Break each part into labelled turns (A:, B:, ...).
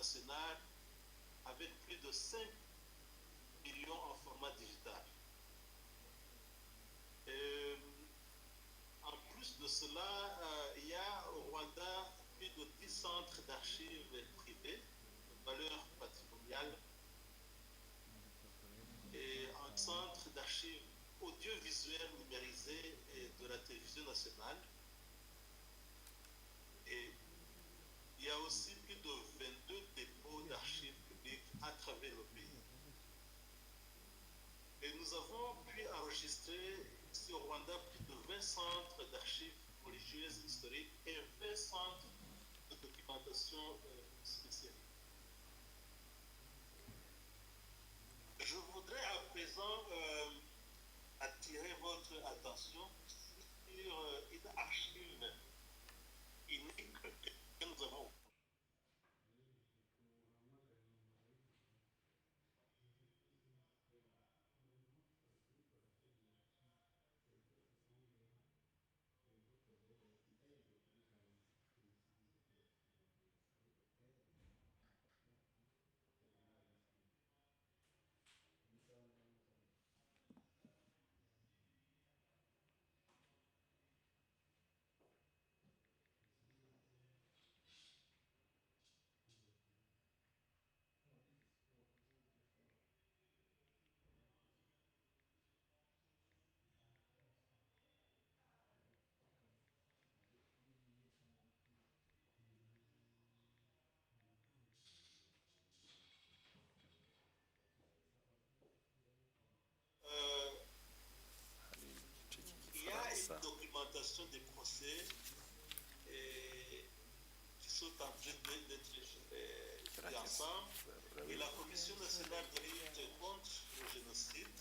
A: national avec plus de 5 millions en format digital. Et, en plus de cela, il y a au Rwanda plus de 10 centres d'archives privés de valeur patrimoniale et un centre d'archives audiovisuelles numérisées de la télévision nationale. Et il y a aussi plus de 22 dépôts d'archives publiques à travers le pays. Et nous avons pu enregistrer ici au Rwanda plus de 20 centres d'archives religieuses historiques et 20 centres de documentation spécialisée. Je voudrais à présent attirer votre attention sur une archive unique que nous avons. Il y a une documentation des procès qui sont en train d'être mis ensemble. Et la Commission nationale de lutte contre le génocide,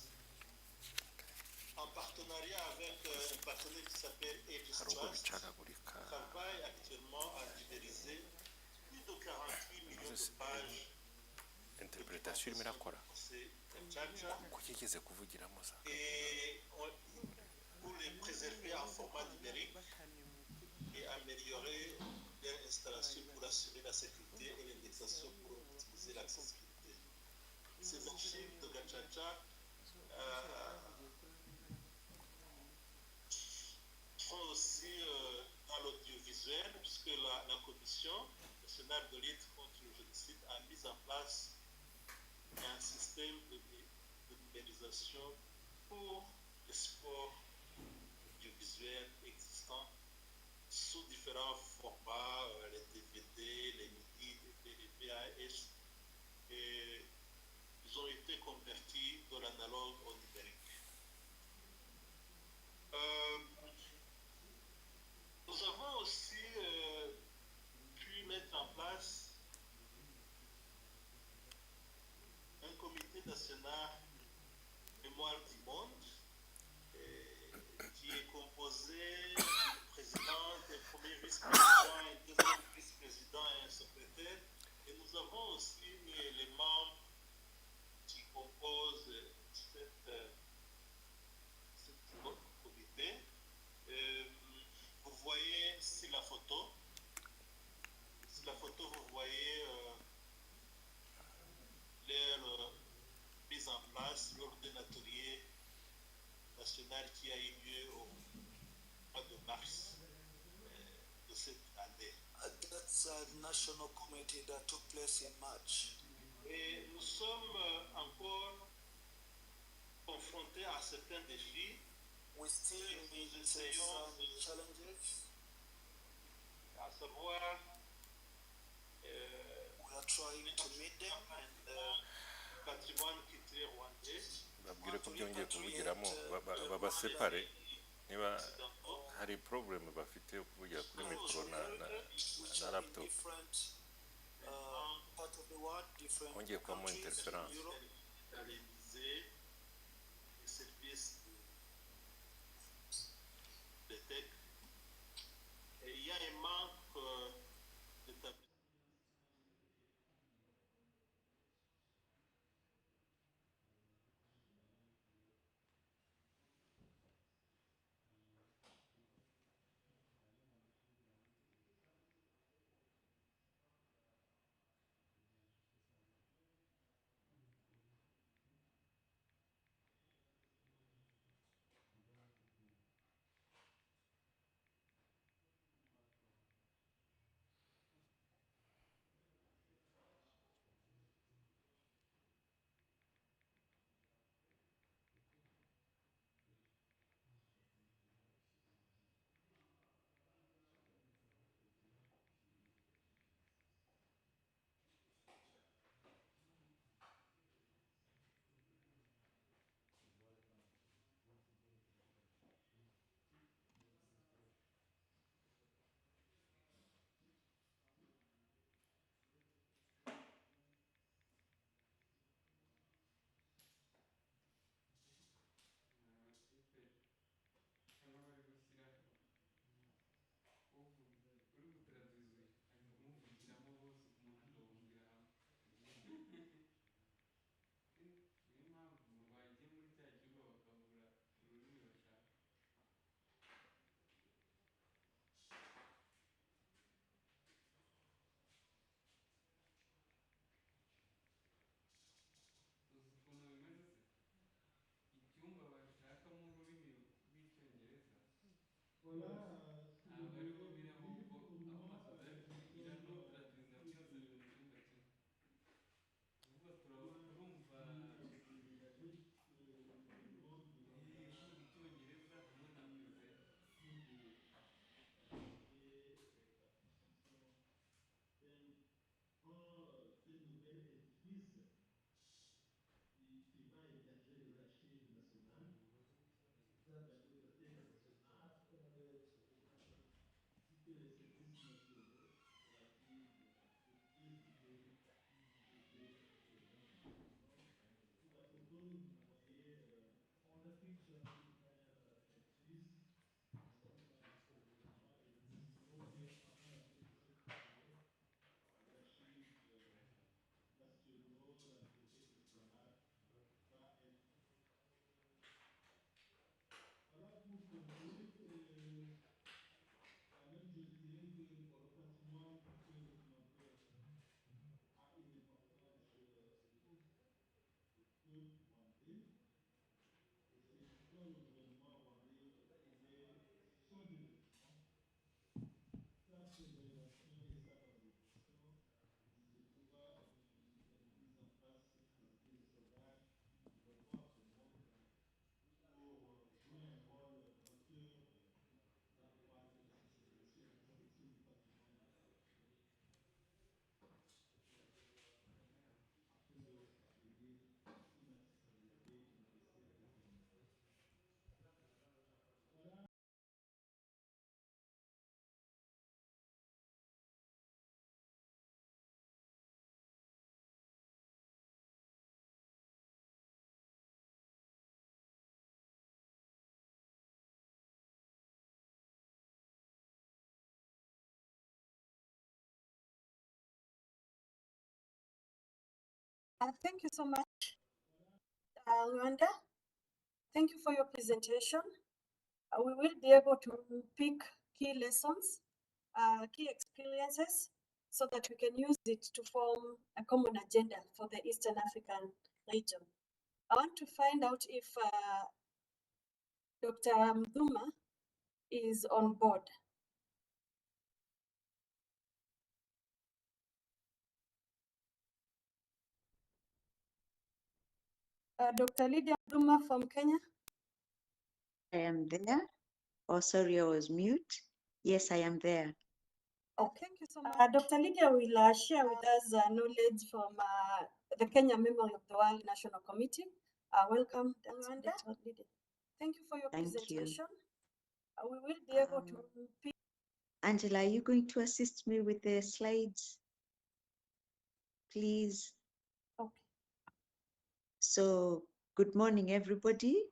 A: en partenariat avec un partenaire qui s'appelle Aegis Trust, travaille actuellement à numériser plus de 48 millions de pages
B: interpretation irimo irakora kuko igeze kuvugiramo za
A: et pour les préserver en format numérique et améliorer leur installation pour assurer la sécurité et l'indexation pour optimiser l'accessibilité. Ces archives de Gachacha sont aussi dans l'audiovisuel, puisque la Commission nationale de lutte contre le génocide a mis en place un système de numérisation pour les supports audiovisuels existants sous différents formats, les DVD, les MIDI, les VHS, et ils ont été convertis de l'analogue au numérique. Nous avons aussi pu mettre en place un comité national mémoire du monde qui est composé du président, d'un premier vice-président, un deuxième vice-président et un secrétaire. Et nous avons aussi les membres qui composent cette comité. Vous voyez ici la photo. Sur la photo, vous voyez leur mise en place lors d'un atelier national qui a eu lieu au mois de mars de cette année.
C: That's a national committee that took place in March.
A: Et nous sommes encore confrontés à certains défis.
C: We still meet some challenges.
A: À savoir,
C: We are trying to meet them and
A: patrimoine culturel rwandais.
B: babwire ko byongeye kuvugiramo babasepare niba hari problem bafite yo kuvugira kuri mikoro na laptop
C: different part of the world, different
B: hongeye kubamo interference.
A: Réaliser les services de tech. Et il y a un manque d'établissement.
D: abariho bireba ubwo aho amasezerano kugira no traduiza byose biri mu cyumba kimwe ubwo turumva icyongereza hamwe na anglais.
E: Thank you so much, Rwanda. Thank you for your presentation. We will be able to pick key lessons, key experiences, so that we can use it to form a common agenda for the Eastern African region. I want to find out if Dr. Mduma is on board. Dr. Lydia Mduma from Kenya.
F: I am there. Oh, sorry, I was mute. Yes, I am there.
E: Oh, thank you so much. Dr. Lydia will share with us knowledge from the Kenya Memory of the World National Committee. Welcome, Rwanda. Thank you for your presentation. We will be able to pick.
F: Angela, are you going to assist me with the slides? Please.
E: Okay.
F: So, good morning, everybody.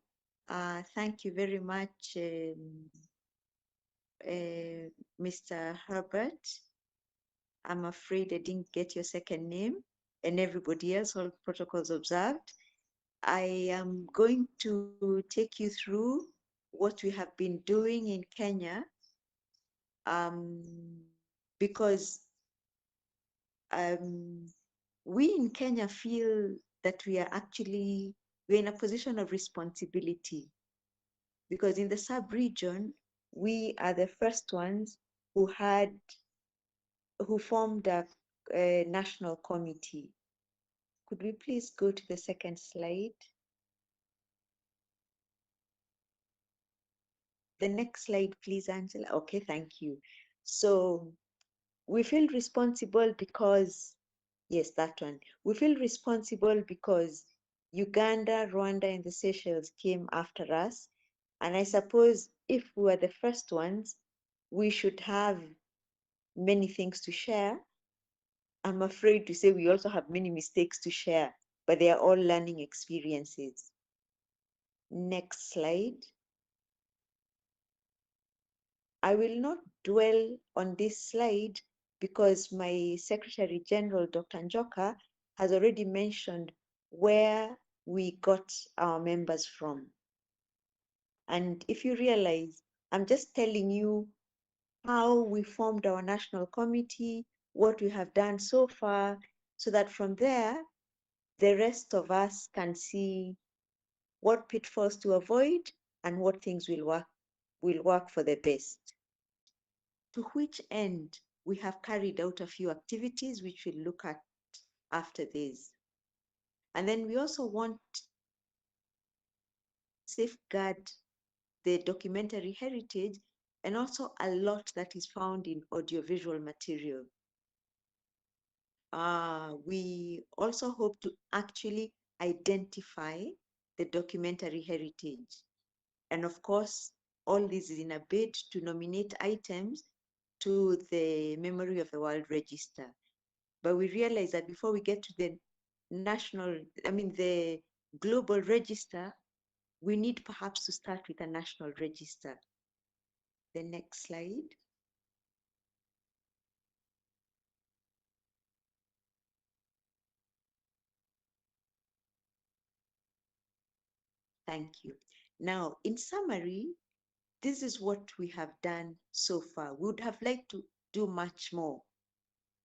F: Thank you very much, Mr. Herbert. I'm afraid I didn't get your second name, and everybody else, all protocols observed. I am going to take you through what we have been doing in Kenya, because we in Kenya feel that we're in a position of responsibility, because in the sub-region, we are the first ones who formed a national committee. Could we please go to the second slide? The next slide, please, Angela. Okay, thank you. So we feel responsible because, yes, that one. We feel responsible because Uganda, Rwanda, and the Seychelles came after us. And I suppose if we were the first ones, we should have many things to share. I'm afraid to say we also have many mistakes to share, but they are all learning experiences. Next slide. I will not dwell on this slide because my Secretary General, Dr. Njoka, has already mentioned where we got our members from. And if you realize, I'm just telling you how we formed our national committee, what we have done so far, so that from there, the rest of us can see what pitfalls to avoid and what things will will work for the best. To which end, we have carried out a few activities which we'll look at after this. And then we also want to safeguard the documentary heritage and also a lot that is found in audiovisual material. We also hope to actually identify the documentary heritage. And of course, all this is in a bid to nominate items to the Memory of the World Register. But we realize that before we get to the the global register, we need perhaps to start with a national register. The next slide. Thank you. Now, in summary, this is what we have done so far. We would have liked to do much more,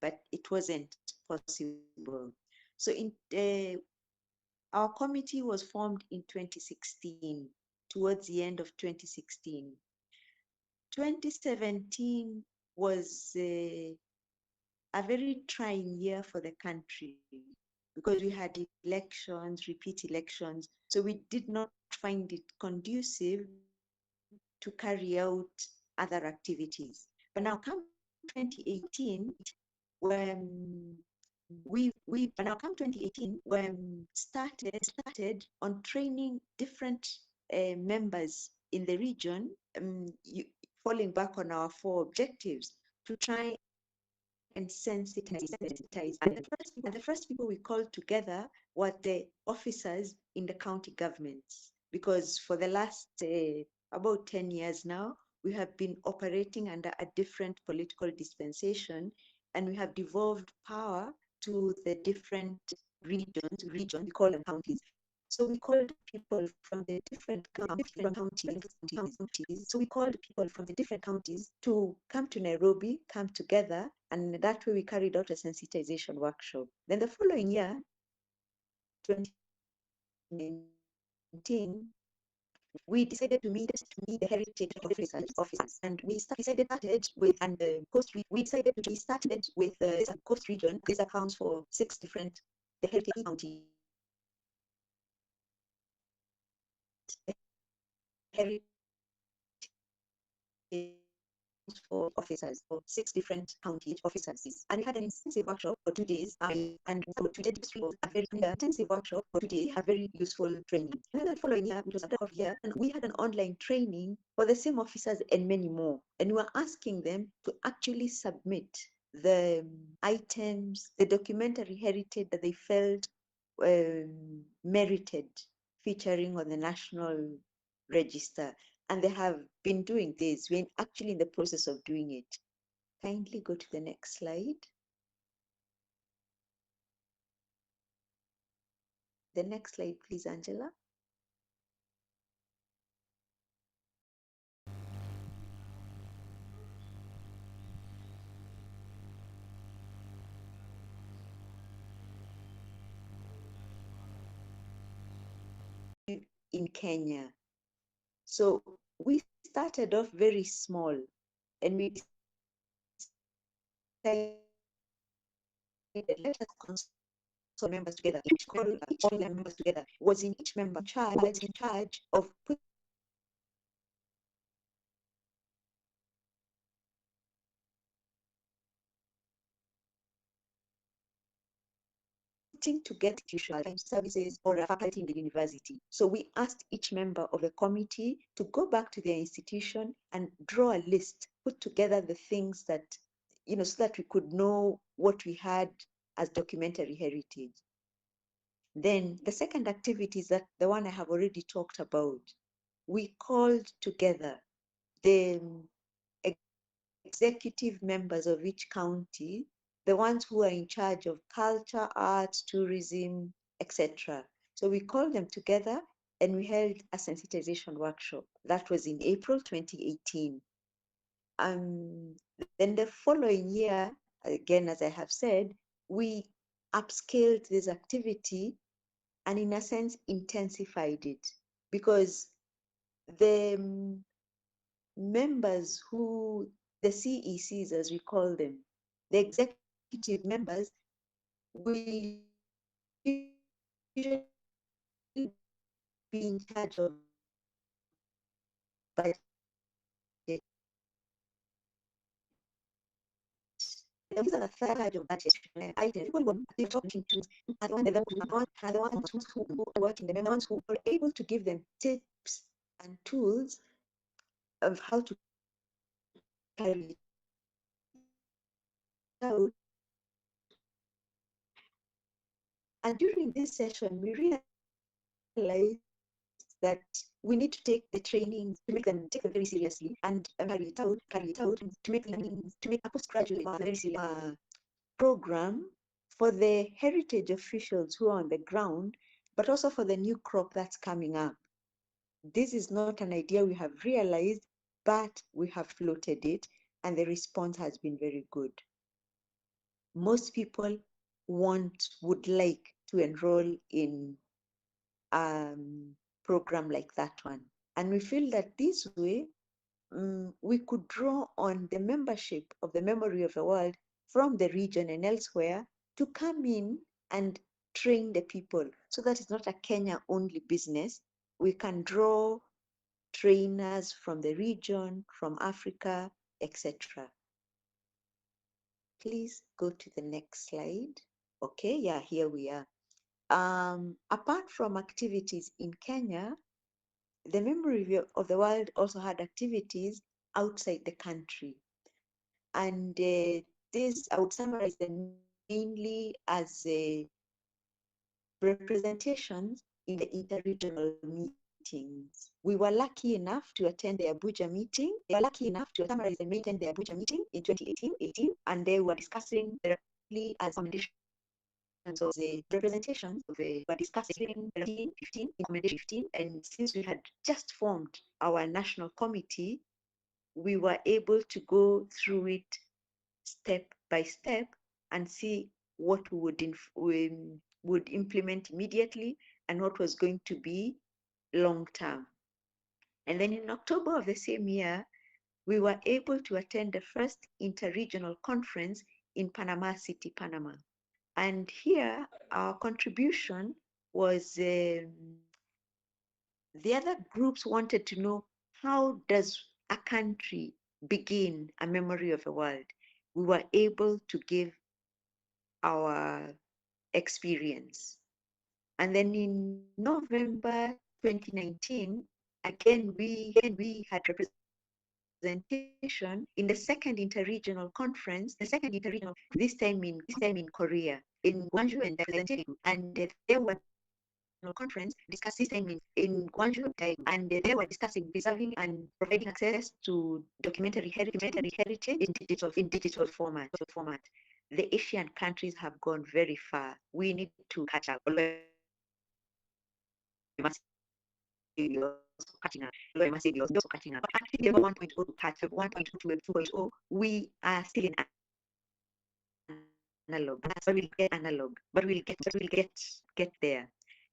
F: but it wasn't possible. So our committee was formed in 2016, towards the end of 2016. 2017 was a very trying year for the country because we had elections, repeat elections. So we did not find it conducive to carry out other activities. But now come 2018, when we now come 2018, when started on training different members in the region, falling back on our 4 objectives to try and sensitize. And the first people we called together were the officers in the county governments, because for the last about 10 years now, we have been operating under a different political dispensation, and we have devolved power to the different regions, we call them counties. So we called people from the different counties. So we called people from the different counties to come to Nairobi, come together, and that way we carried out a sensitization workshop. Then the following year, 2019, we decided to meet the heritage officers, and we started with the coast region. This accounts for 6 different the heritage counties. Heritage for officers, for 6 different county officers. And we had an intensive workshop for 2 days, and we did a very intensive workshop for 2 days, a very useful training. And then the following year, it was a year, and we had an online training for the same officers and many more. And we were asking them to actually submit the items, the documentary heritage that they felt merited featuring on the national register. And they have been doing this. We're actually in the process of doing it. Kindly go to the next slide. The next slide, please, Angela. In Kenya. So we started off very small, and we decided, let us consult members together. Each members together was in each member in charge of putting together services or a faculty in the university. So we asked each member of the committee to go back to their institution and draw a list, put together the things that, so that we could know what we had as documentary heritage. Then the second activity is that the one I have already talked about. We called together the executive members of each county, the ones who are in charge of culture, arts, tourism, etc. So we called them together and we held a sensitization workshop. That was in April 2018. Then the following year, again, as I have said, we upscaled this activity and in a sense intensified it, because the members who, the CECs as we call them, the executive members, will usually be in charge of budget. These are the third of budget items. People were talking to are the ones who are working, the ones who are able to give them tips and tools of how to carry it out. And during this session, we realized that we need to take the trainings, to make them take them very seriously and carry it out, and to make a postgraduate very serious program for the heritage officials who are on the ground, but also for the new crop that's coming up. This is not an idea we have realized, but we have floated it, and the response has been very good. Most people would like to enroll in a program like that one. And we feel that this way, we could draw on the membership of the Memory of the World from the region and elsewhere to come in and train the people, so that it's not a Kenya only business. We can draw trainers from the region, from Africa, etc. Please go to the next slide. Okay, yeah, here we are. Apart from activities in Kenya, the Memory of the World also had activities outside the country. And this, I would summarize them mainly as representations in the interregional meetings. We were lucky enough to attend the Abuja meeting. They were lucky enough to summarize and maintain the Abuja meeting in 2018, and they were discussing directly as recommendations of the representations of the were discussing 15, recommendation 15, and since we had just formed our national committee, we were able to go through it step by step and see what we would implement immediately and what was going to be long term. And then in October of the same year, we were able to attend the first interregional conference in Panama City, Panama. And here, our contribution was the other groups wanted to know, how does a country begin a memory of the world? We were able to give our experience. And then in November 2019, again, we had representation in the second interregional conference, this time in Korea, in Gwangju, and representation, and there were conference discussing in Gwangju, and they were discussing preserving and providing access to documentary heritage in digital format. The Asian countries have gone very far. We need to catch up. Catching up. Actually, 1.0 to catch up, 1.2 to 2.0, we are still in analog. But we'll get there.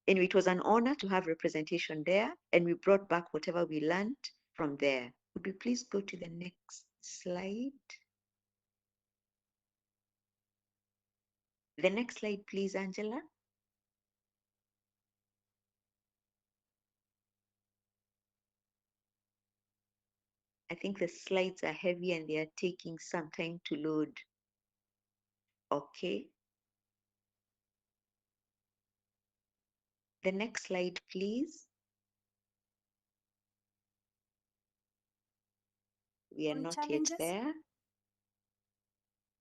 F: Anyway, it was an honor to have representation there, and we brought back whatever we learned from there. Would you please go to the next slide? The next slide, please, Angela. I think the slides are heavy and they are taking some time to load. Okay. The next slide, please. We are not yet there.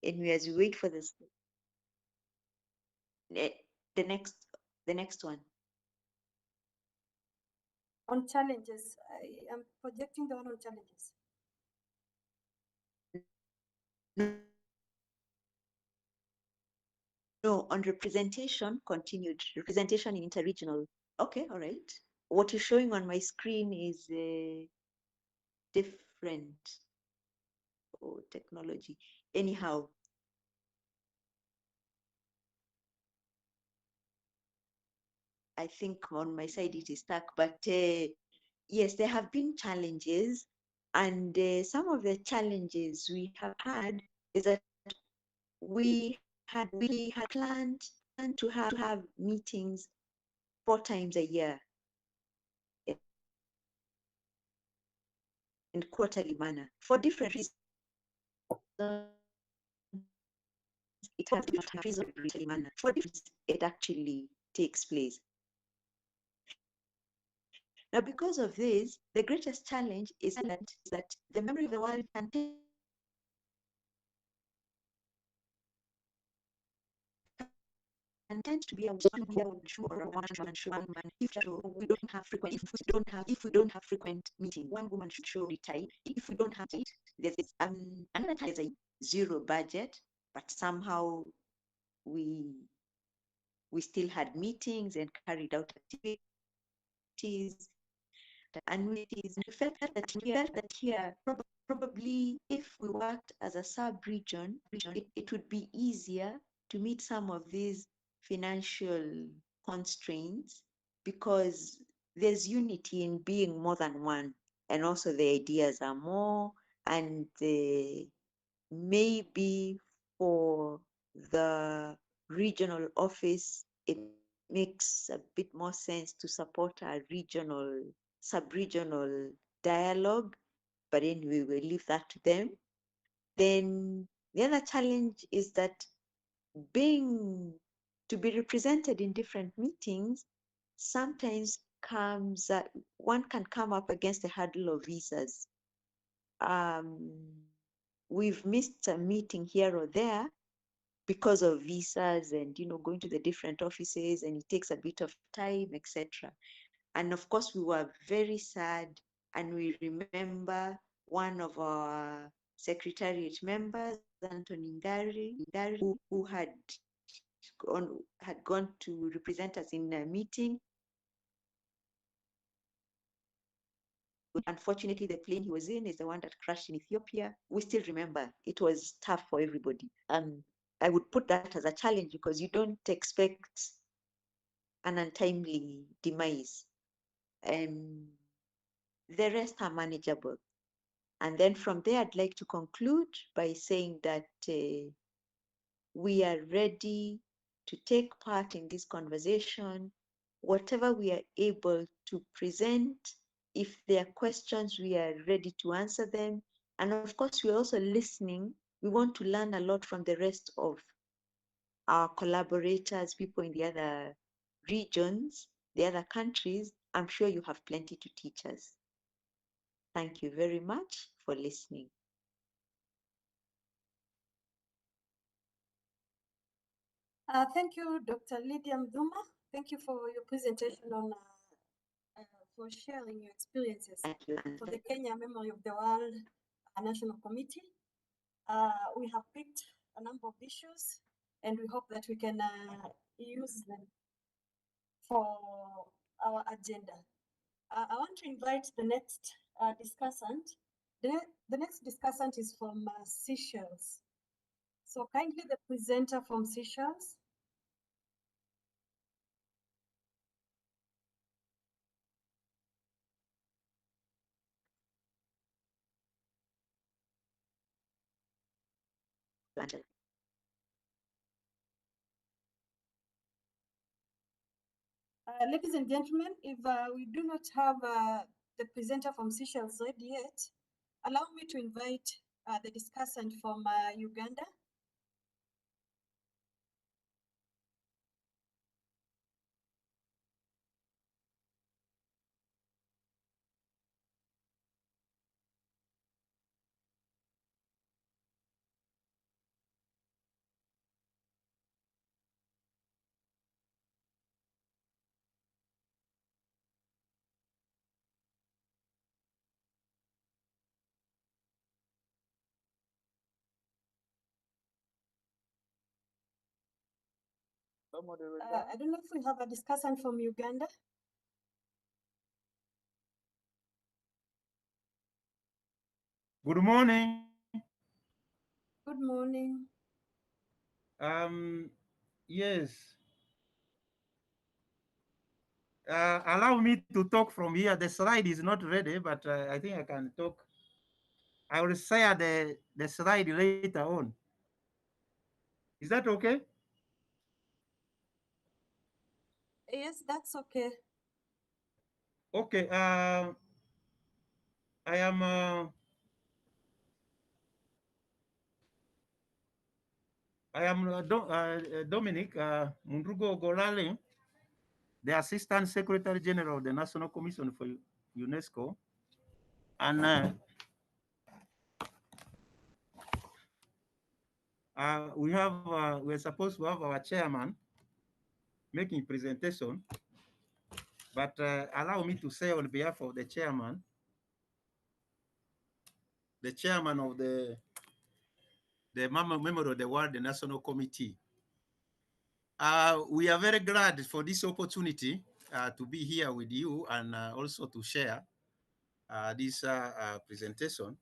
F: And as we wait for this, the next one.
E: On challenges, I am projecting the one on challenges.
F: No, on representation, continued representation in interregional. Okay, all right. What you're showing on my screen is different. Oh, technology. Anyhow, I think on my side it is stuck, but yes, there have been challenges. And some of the challenges we have had is that we had planned to have meetings 4 times a year in quarterly manner for different reasons. It has different reasons for different it actually takes place. Now, because of this, the greatest challenge is that the memory of the world can tend to be a one show or a one man if we don't have frequent meeting. One woman show retire. If we don't have it, there's another time there's a zero budget, but somehow we still had meetings and carried out activities. And we felt that here probably if we worked as a sub-region, it would be easier to meet some of these financial constraints because there's unity in being more than one, and also the ideas are more, and maybe for the regional office it makes a bit more sense to support our regional sub-regional dialogue, but anyway, we'll leave that to them. Then the other challenge is that to be represented in different meetings sometimes one can come up against the hurdle of visas. We've missed a meeting here or there because of visas and going to the different offices, and it takes a bit of time, etc. And of course, we were very sad, and we remember one of our secretariat members, Anthony Ngari, who had gone to represent us in a meeting. Unfortunately, the plane he was in is the one that crashed in Ethiopia. We still remember it was tough for everybody. I would put that as a challenge because you don't expect an untimely demise. The rest are manageable. And then from there, I'd like to conclude by saying that we are ready to take part in this conversation, whatever we are able to present. If there are questions, we are ready to answer them. And of course, we're also listening. We want to learn a lot from the rest of our collaborators, people in the other regions, the other countries. I'm sure you have plenty to teach us. Thank you very much for listening.
E: Thank you, Dr. Lydia Mduma. Thank you for your presentation on for sharing your experiences for the Kenya Memory of the World National Committee. We have picked a number of issues, and we hope that we can use them for our agenda. I want to invite the next discussant. The next discussant is from Seychelles. So kindly the presenter from Seychelles. Ladies and gentlemen, if we do not have the presenter from Seychelles ready yet, allow me to invite the discussant from Uganda. I don't know if we have a discussant from Uganda.
G: Good morning.
E: Good morning.
G: Yes. Allow me to talk from here. The slide is not ready, but I think I can talk I will share the slide later on. Is that okay?
E: Yes, that's okay.
G: Okay. I am Dominic Mundrugo Golale, the Assistant Secretary General of the National Commission for UNESCO, and we're supposed to have our chairman making presentation, but allow me to say on behalf of the chairman of the member of the World National Committee. We are very glad for this opportunity to be here with you and also to share this presentation.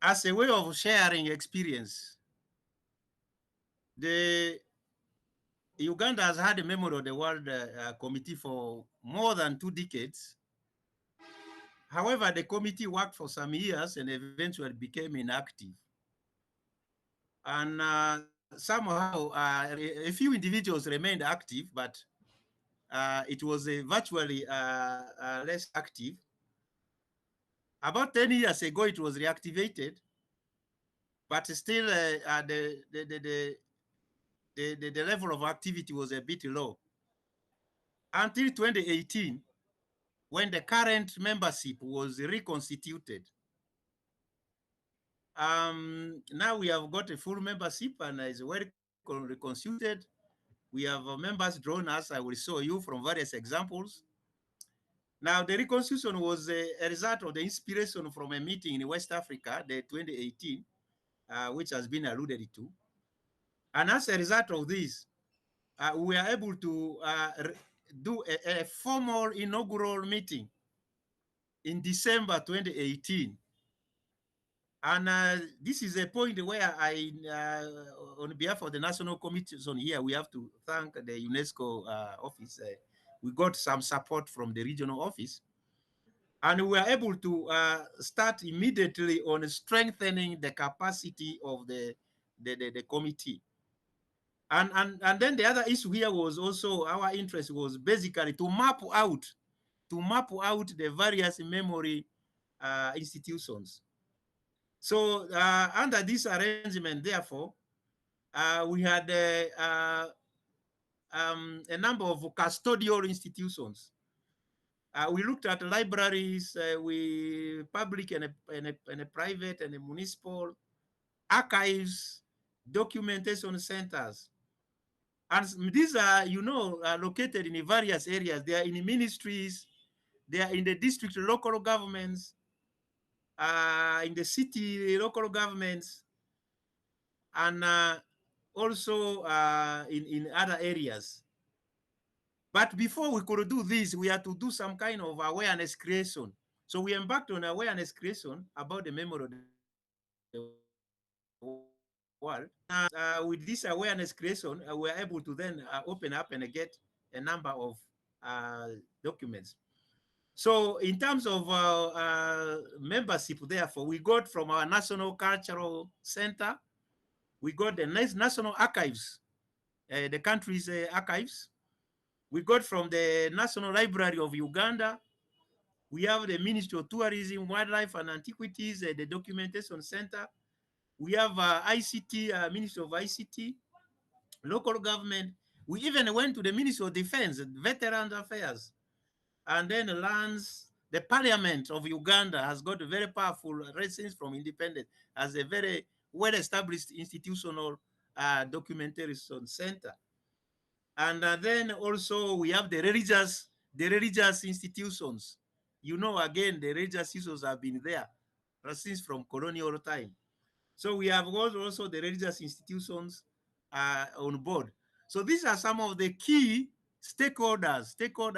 G: As a way of sharing experience, Uganda has had a member of the World Committee for more than 2 decades. However, the committee worked for some years and eventually became inactive. And somehow, a few individuals remained active, but it was virtually less active. About 10 years ago, it was reactivated, but still the level of activity was a bit low. Until 2018, when the current membership was reconstituted. Now we have got a full membership and is well reconstituted. We have members drawn, as I will show you from various examples. Now, the reconstitution was a result of the inspiration from a meeting in West Africa, the 2018, which has been alluded to. And as a result of this, we are able to do a formal inaugural meeting in December 2018. And this is a point where on behalf of the National Commission here, we have to thank the UNESCO office. We got some support from the regional office. And we were able to start immediately on strengthening the capacity of the committee. And then the other issue here was also, our interest was basically to map out the various memory institutions. So under this arrangement, therefore, we had a number of custodial institutions. We looked at libraries, public and a private and a municipal, archives, documentation centers. And these are, located in various areas. They are in ministries, they are in the district local governments, in the city local governments, and also in other areas. But before we could do this, we had to do some kind of awareness creation. So we embarked on awareness creation about the memory of the world. With this awareness creation, we were able to then open up and get a number of documents. So in terms of membership, therefore, we got from our National Cultural Center, we got the National Archives, the country's archives. We got from the National Library of Uganda. We have the Ministry of Tourism, Wildlife and Antiquities, the Documentation Center. We have ICT, Ministry of ICT, local government. We even went to the Ministry of Defense, Veterans Affairs, and then lands. The Parliament of Uganda has got a very powerful, since from independence, as a very well-established institutional documentation center. And then also we have the religious institutions. Again, the religious institutions have been there since from colonial time. So we have also the religious institutions on board. So these are some of the key stakeholder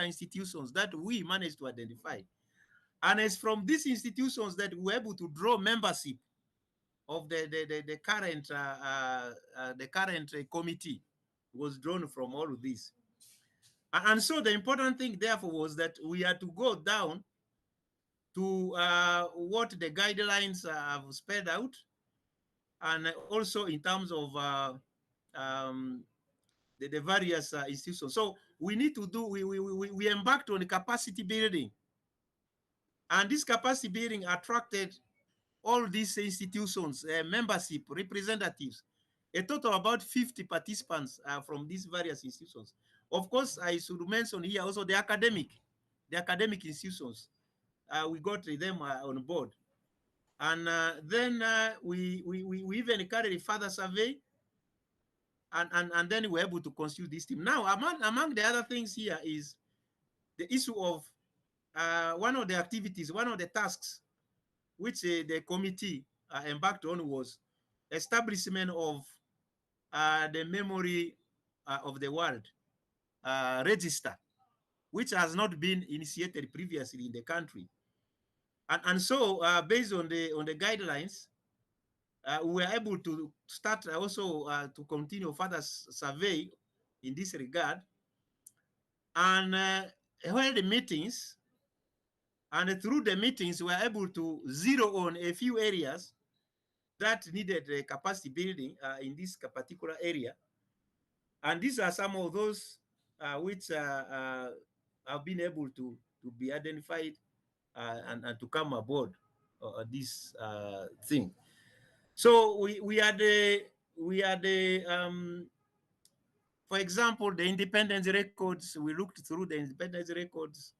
G: institutions that we managed to identify. And it's from these institutions that we're able to draw membership of the current committee was drawn from all of this. And so the important thing, therefore, was that we had to go down to what the guidelines have spelled out, and also in terms of the various institutions. So we need to do, we embarked on capacity building. And this capacity building attracted all these institutions, membership, representatives, a total of about 50 participants from these various institutions. Of course, I should mention here also the academic institutions. We got them on board. And then we even carried a further survey, and then we were able to constitute this team. Now, among the other things here is the issue of one of the activities, one of the tasks which the committee embarked on was establishment of the Memory of the World register, which has not been initiated previously in the country. And so based on the guidelines, we were able to start also to continue further survey in this regard, and held the meetings. And through the meetings, we were able to zero on a few areas that needed capacity building in this particular area. And these are some of those which have been able to be identified and to come aboard this thing. So we had for example, the independence records. We looked through the independence records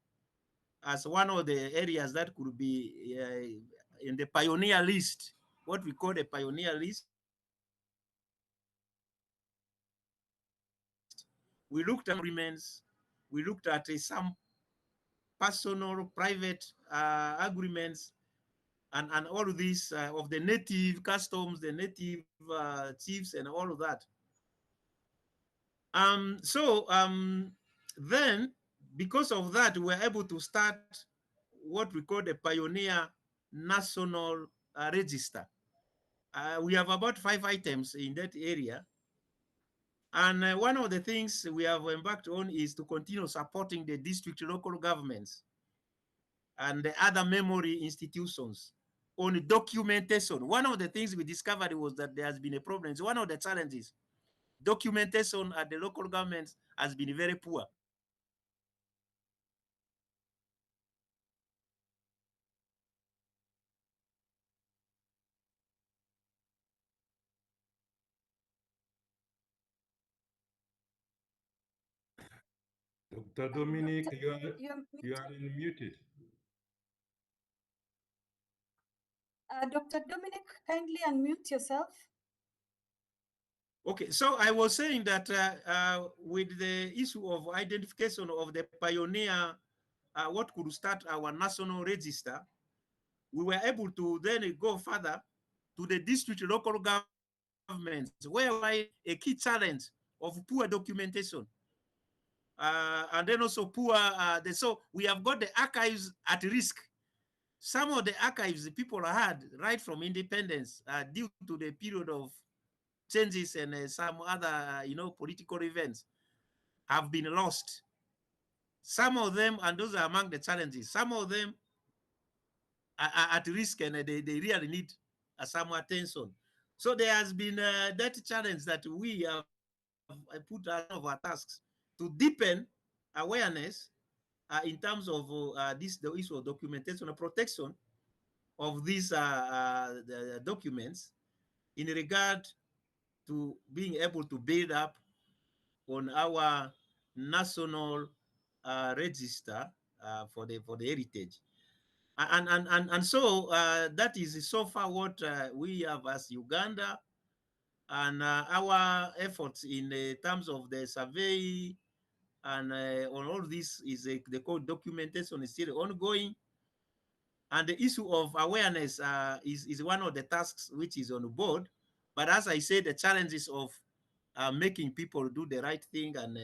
G: as one of the areas that could be in the pioneer list, what we call the pioneer list. We looked at agreements. We looked at some personal, private agreements, and all of these of the native customs, the native chiefs, and all of that. Then, because of that, we were able to start what we call the Pioneer National Register. We have about 5 items in that area. And one of the things we have embarked on is to continue supporting the district local governments and the other memory institutions on documentation. One of the things we discovered was that there has been a problem. It's one of the challenges. Documentation at the local governments has been very poor.
B: Dr. Dominic,
E: You're
B: you are muted.
E: Dr. Dominic, kindly unmute yourself.
G: Okay, so I was saying that with the issue of identification of the pioneer, what could start our national register, we were able to then go further to the district local governments, whereby a key challenge of poor documentation. And then also poor, so we have got the archives at risk. Some of the archives the people had right from independence due to the period of changes and some other, political events have been lost. Some of them, and those are among the challenges, some of them are at risk and they really need some attention. So there has been that challenge that we have put out of our tasks to deepen awareness in terms of the issue of documentation and protection of these the documents in regard to being able to build up on our national register for the heritage. And so that is so far what we have as Uganda, and our efforts in terms of the survey and on all this is the code documentation is still ongoing. And the issue of awareness is one of the tasks which is on board. But as I said, the challenges of making people do the right thing and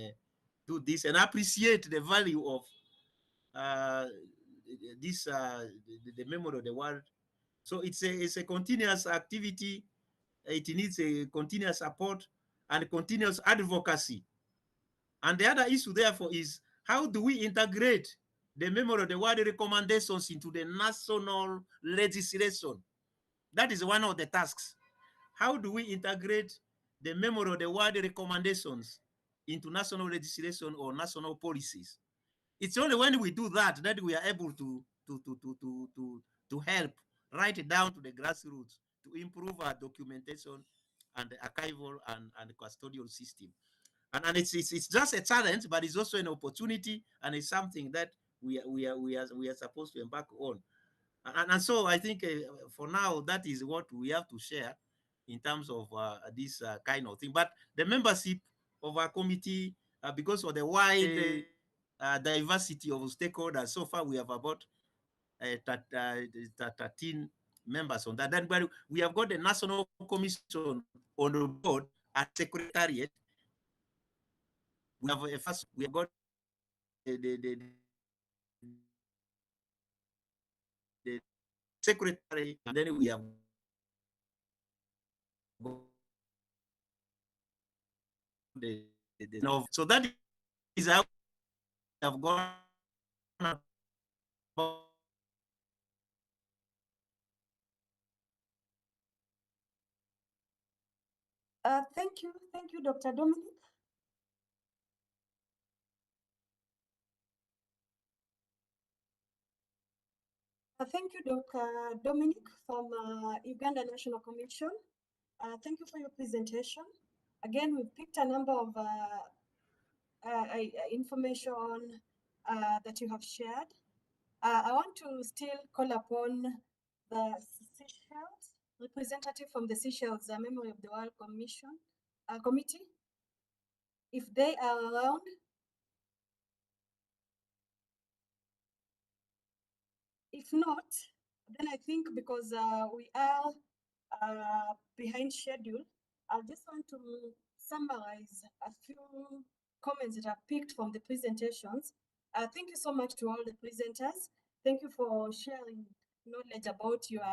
G: do this and appreciate the value of this, the memory of the world. So it's a continuous activity. It needs a continuous support and continuous advocacy. And the other issue, therefore, is how do we integrate the memo of the world recommendations into the national legislation. That is one of the tasks. How do we integrate the memo of the world recommendations into national legislation or national policies? It's only when we do that that we are able to help right down to the grassroots to improve our documentation and the archival and custodial system. And it's just a challenge, but it's also an opportunity, and it's something that we are supposed to embark on. And so I think for now that is what we have to share in terms of this kind of thing. But the membership of our committee, because of the wide diversity of stakeholders, so far we have about 13 members on that. Then we have got the National Commission on the board at Secretariat. We have we have got the secretary, and then we have so that is how we have gone about.
E: Thank you, Dr. Dominic. Thank you, Dr. Dominic from Uganda National Commission. Thank you for your presentation. Again, we've picked a number of information that you have shared. I want to still call upon the Seychelles representative from the Seychelles Memory of the World Commission Committee, if they are around. If not, then I think because we are behind schedule, I just want to summarize a few comments that are picked from the presentations. Thank you so much to all the presenters. Thank you for sharing knowledge about your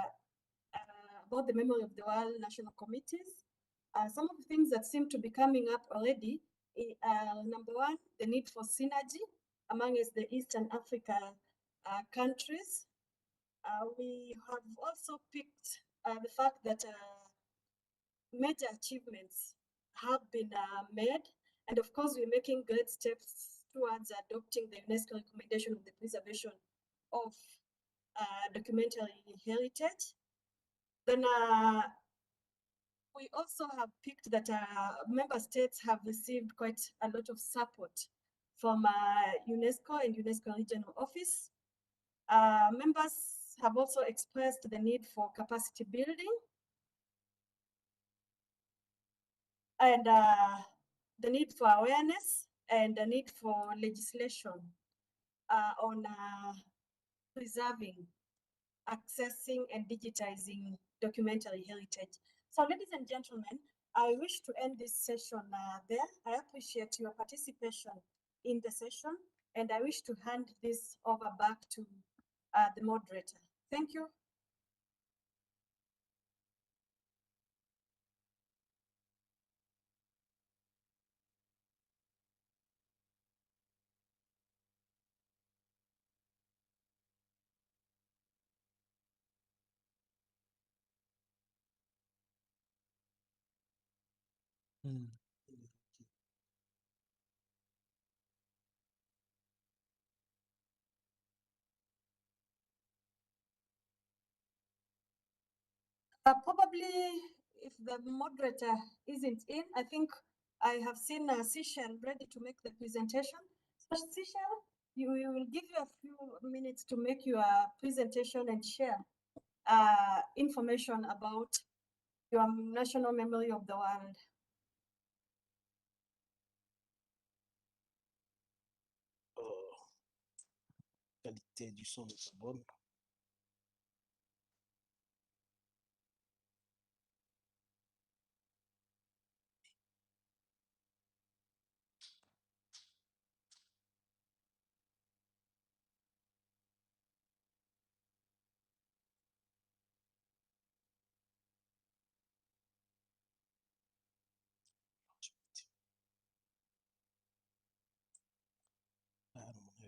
E: about the Memory of the World National Committees. Some of the things that seem to be coming up already are, number one, the need for synergy amongst the Eastern Africa countries. We have also picked the fact that major achievements have been made, and of course we're making great steps towards adopting the UNESCO recommendation of the preservation of documentary heritage. Then we also have picked that member states have received quite a lot of support from UNESCO and UNESCO Regional Office. Members have also expressed the need for capacity building and the need for awareness and the need for legislation on preserving, accessing, and digitizing documentary heritage. So, ladies and gentlemen, I wish to end this session there. I appreciate your participation in the session, and I wish to hand this over back to the moderator. Thank you. Probably, if the moderator isn't in, I think I have seen Seychelles ready to make the presentation. So Seychelles, we will give you a few minutes to make your presentation and share information about your national memory of the world.
C: Qualité du son n'est pas bonne.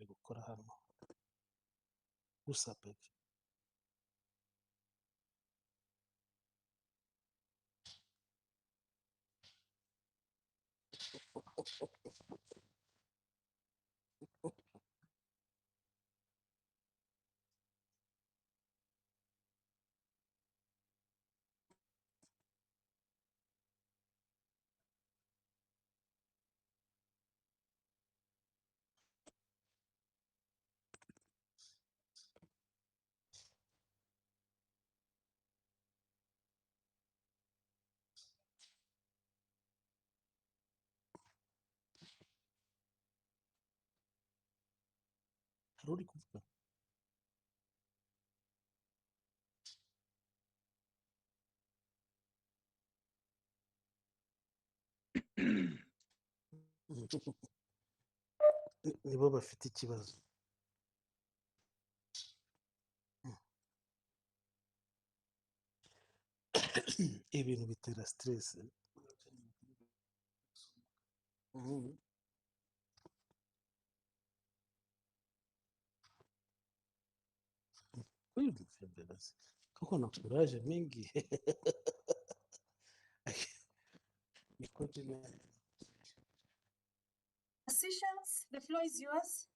C: Gukora hano Usapek. Rudi kuvuga. Nibo bafite ikibazo. Ibintu bitera stress. Kweli mfembelezi. Kuko na courage mingi. Niko tena.
E: Sessions, the floor is yours.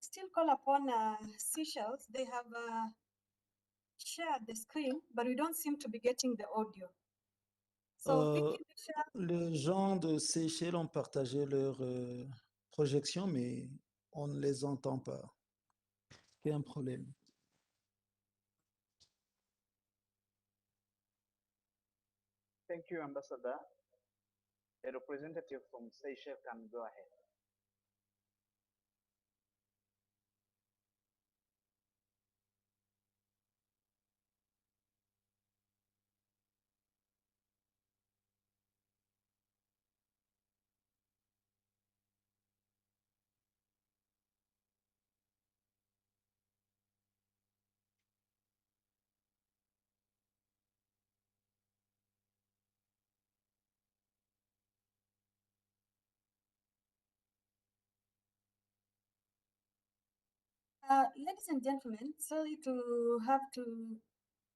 E: Still call upon Seychelles. They have shared the screen, but we don't seem to be getting the audio. So Vicky,
C: Les gens de Seychelles ont partagé leur projection, mais on ne les entend pas. Il y a un problème.
H: Thank you, Ambassador. A representative from Seychelles can go ahead.
E: ladies and gentlemen, sorry to have to,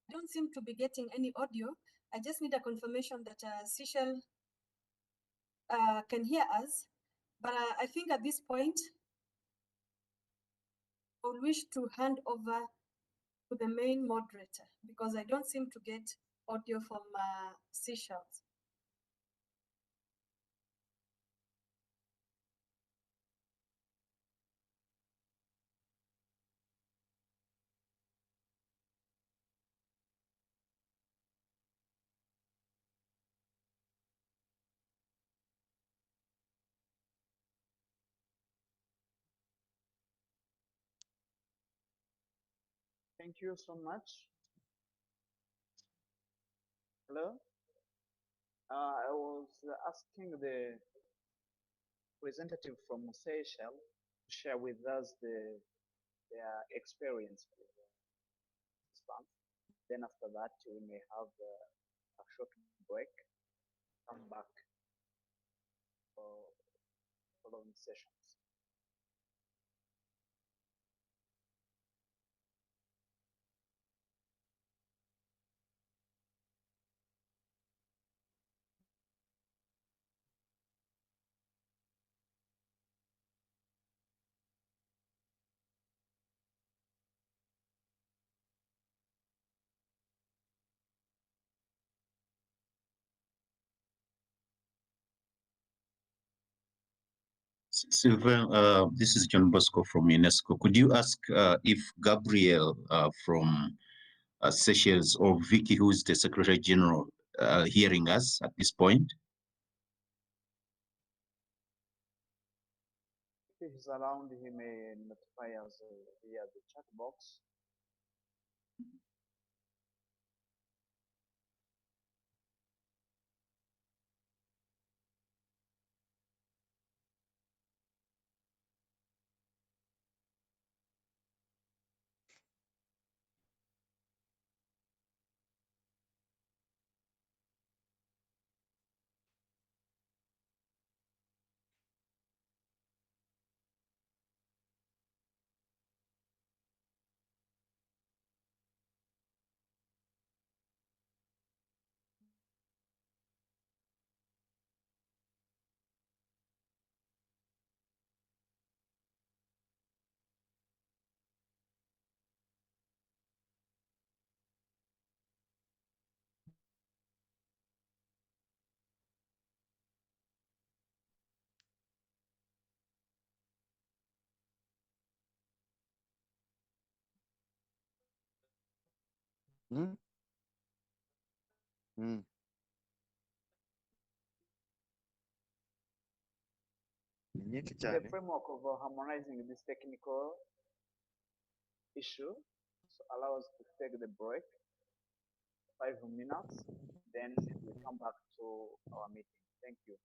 E: I don't seem to be getting any audio. I just need a confirmation that Seychelles can hear us. But I think at this point, I would wish to hand over to the main moderator because I don't seem to get audio from Seychelles.
H: Thank you so much. Hello. I was asking the representative from Seychelles to share with us their experience with this month. Then after that, we may have a short break, come back for following sessions.
I: Sylvain, this is John Bosco from UNESCO. Could you ask if Gabriel from Seychelles or Vicky, who is the Secretary General, hearing us at this point?
H: If he's around, he may notify us via the chat box.
J: Mm. Mm.
H: In the framework of harmonizing this technical issue, so allow us to take the break, 5 minutes, then we come back to our meeting. Thank you.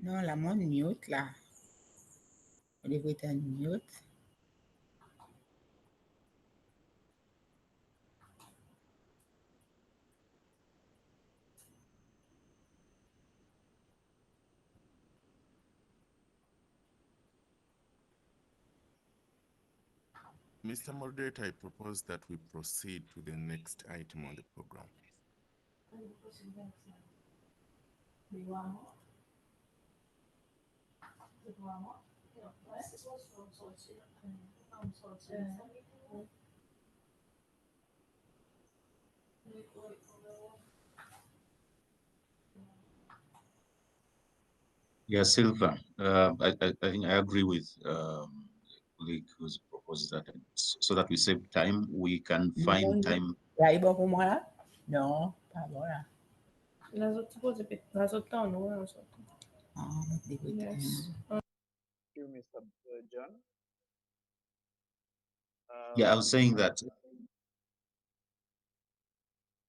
K: Non, la mon mute là. Au niveau de mute.
B: Mr. Moderator, I propose that we proceed to the next item on the program.
I: Yeah, Silva, I think I agree with colleague who's proposed that so that we save time, we can find time.
K: Là, il est bon pour moi là? Non, pas bon là. Las otras no. Yes.
H: Thank you, Mr. John.
I: Yeah, I was saying that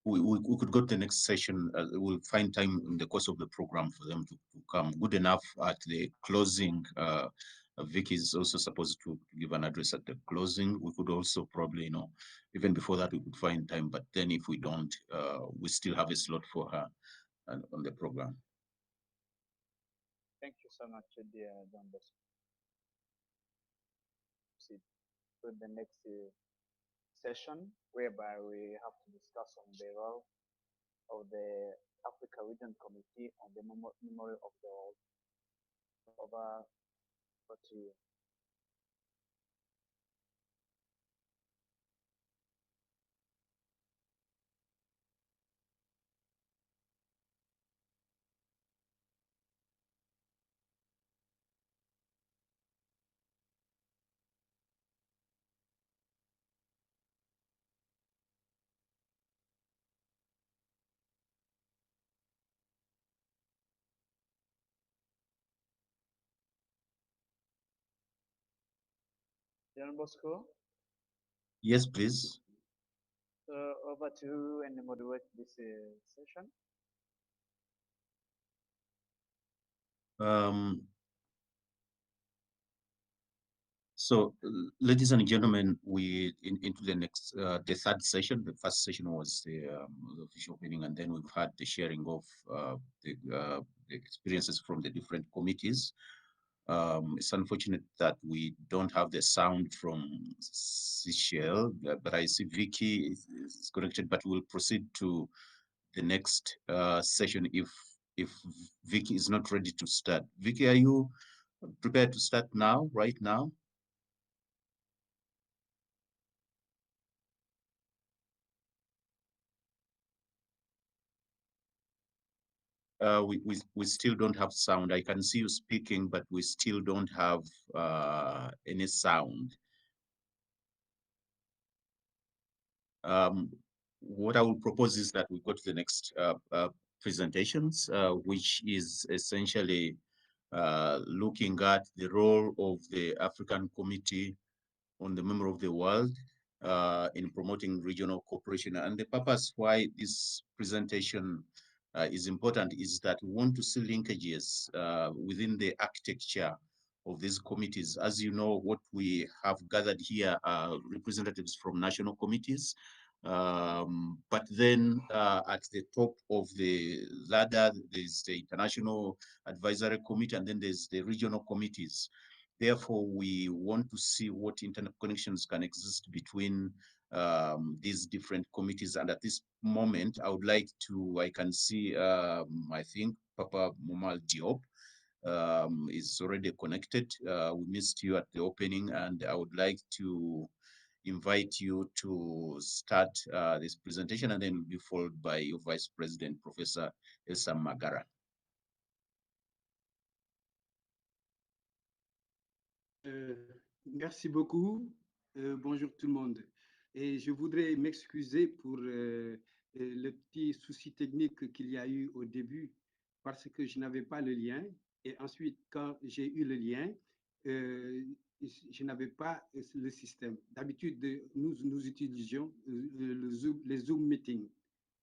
I: we could go to the next session. We'll find time in the course of the program for them to come. Good enough at the closing. Vicky is also supposed to give an address at the closing. We could also probably, even before that, we could find time. But then if we don't, we still have a slot for her on the program.
H: Thank you so much, dear John Bosco. Proceed to the next session, whereby we have to discuss on the role of the Africa Region Committee on the Memory of the World. Over to you. John Bosco?
I: Yes, please.
H: Over to you and moderate this session.
I: So, ladies and gentlemen, we into the next, the third session. The first session was the official opening, and then we've had the sharing of the experiences from the different committees. It's unfortunate that we don't have the sound from Seychelles, but I see Vicky is connected. But we'll proceed to the next session if Vicky is not ready to start. Vicky, are you prepared to start now, right now? We still don't have sound. I can see you speaking, but we still don't have any sound. What I will propose is that we go to the next presentations, which is essentially looking at the role of the African Committee on the Memory of the World in promoting regional cooperation. And the purpose why this presentation is important is that we want to see linkages within the architecture of these committees. As you know, what we have gathered here are representatives from national committees. But then at the top of the ladder, there's the International Advisory Committee, and then there's the regional committees. Therefore, we want to see what internet connections can exist between these different committees. And at this moment, I can see, I think Papa Mumal Diop is already connected. We missed you at the opening, and I would like to invite you to start this presentation, and then be followed by your Vice President, Professor Elsa Magara.
J: Merci beaucoup. Bonjour tout le monde. Et je voudrais m'excuser pour le petit souci technique qu'il y a eu au début parce que je n'avais pas le lien. Et ensuite, quand j'ai eu le lien, je n'avais pas le système. D'habitude, nous utilisions les Zoom meetings.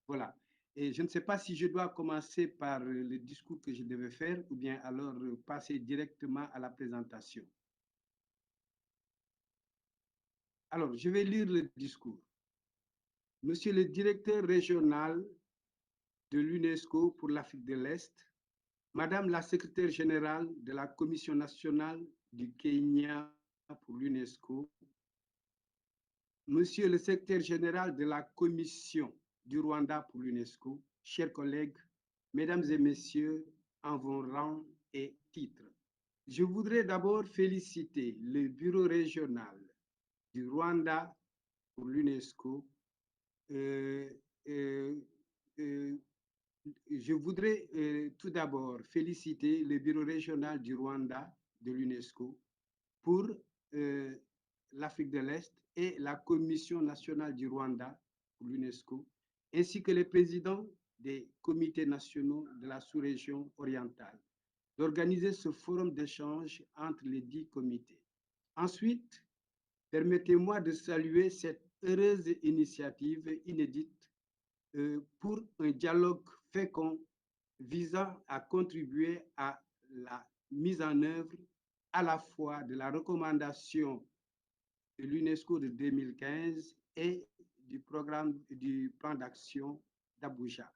J: Voilà. Et je ne sais pas si je dois commencer par le discours que je devais faire ou bien alors passer directement à la présentation. Alors, je vais lire le discours. Monsieur le directeur régional de l'UNESCO pour l'Afrique de l'Est, Madame la secrétaire générale de la Commission nationale du Kenya pour l'UNESCO, Monsieur le secrétaire général de la Commission du Rwanda pour l'UNESCO, chers collègues, Mesdames et Messieurs, en vos rangs et titres. Je voudrais d'abord féliciter le bureau régional du Rwanda pour l'UNESCO. Je voudrais tout d'abord féliciter le bureau régional du Rwanda de l'UNESCO pour l'Afrique de l'Est et la Commission nationale du Rwanda pour l'UNESCO, ainsi que le président des comités nationaux de la sous-région orientale d'organiser ce forum d'échange entre les 10 comités. Ensuite, permettez-moi de saluer cette heureuse initiative inédite pour un dialogue fécond visant à contribuer à la mise en œuvre à la fois de la recommandation de l'UNESCO de 2015 et du plan d'action d'Abuja,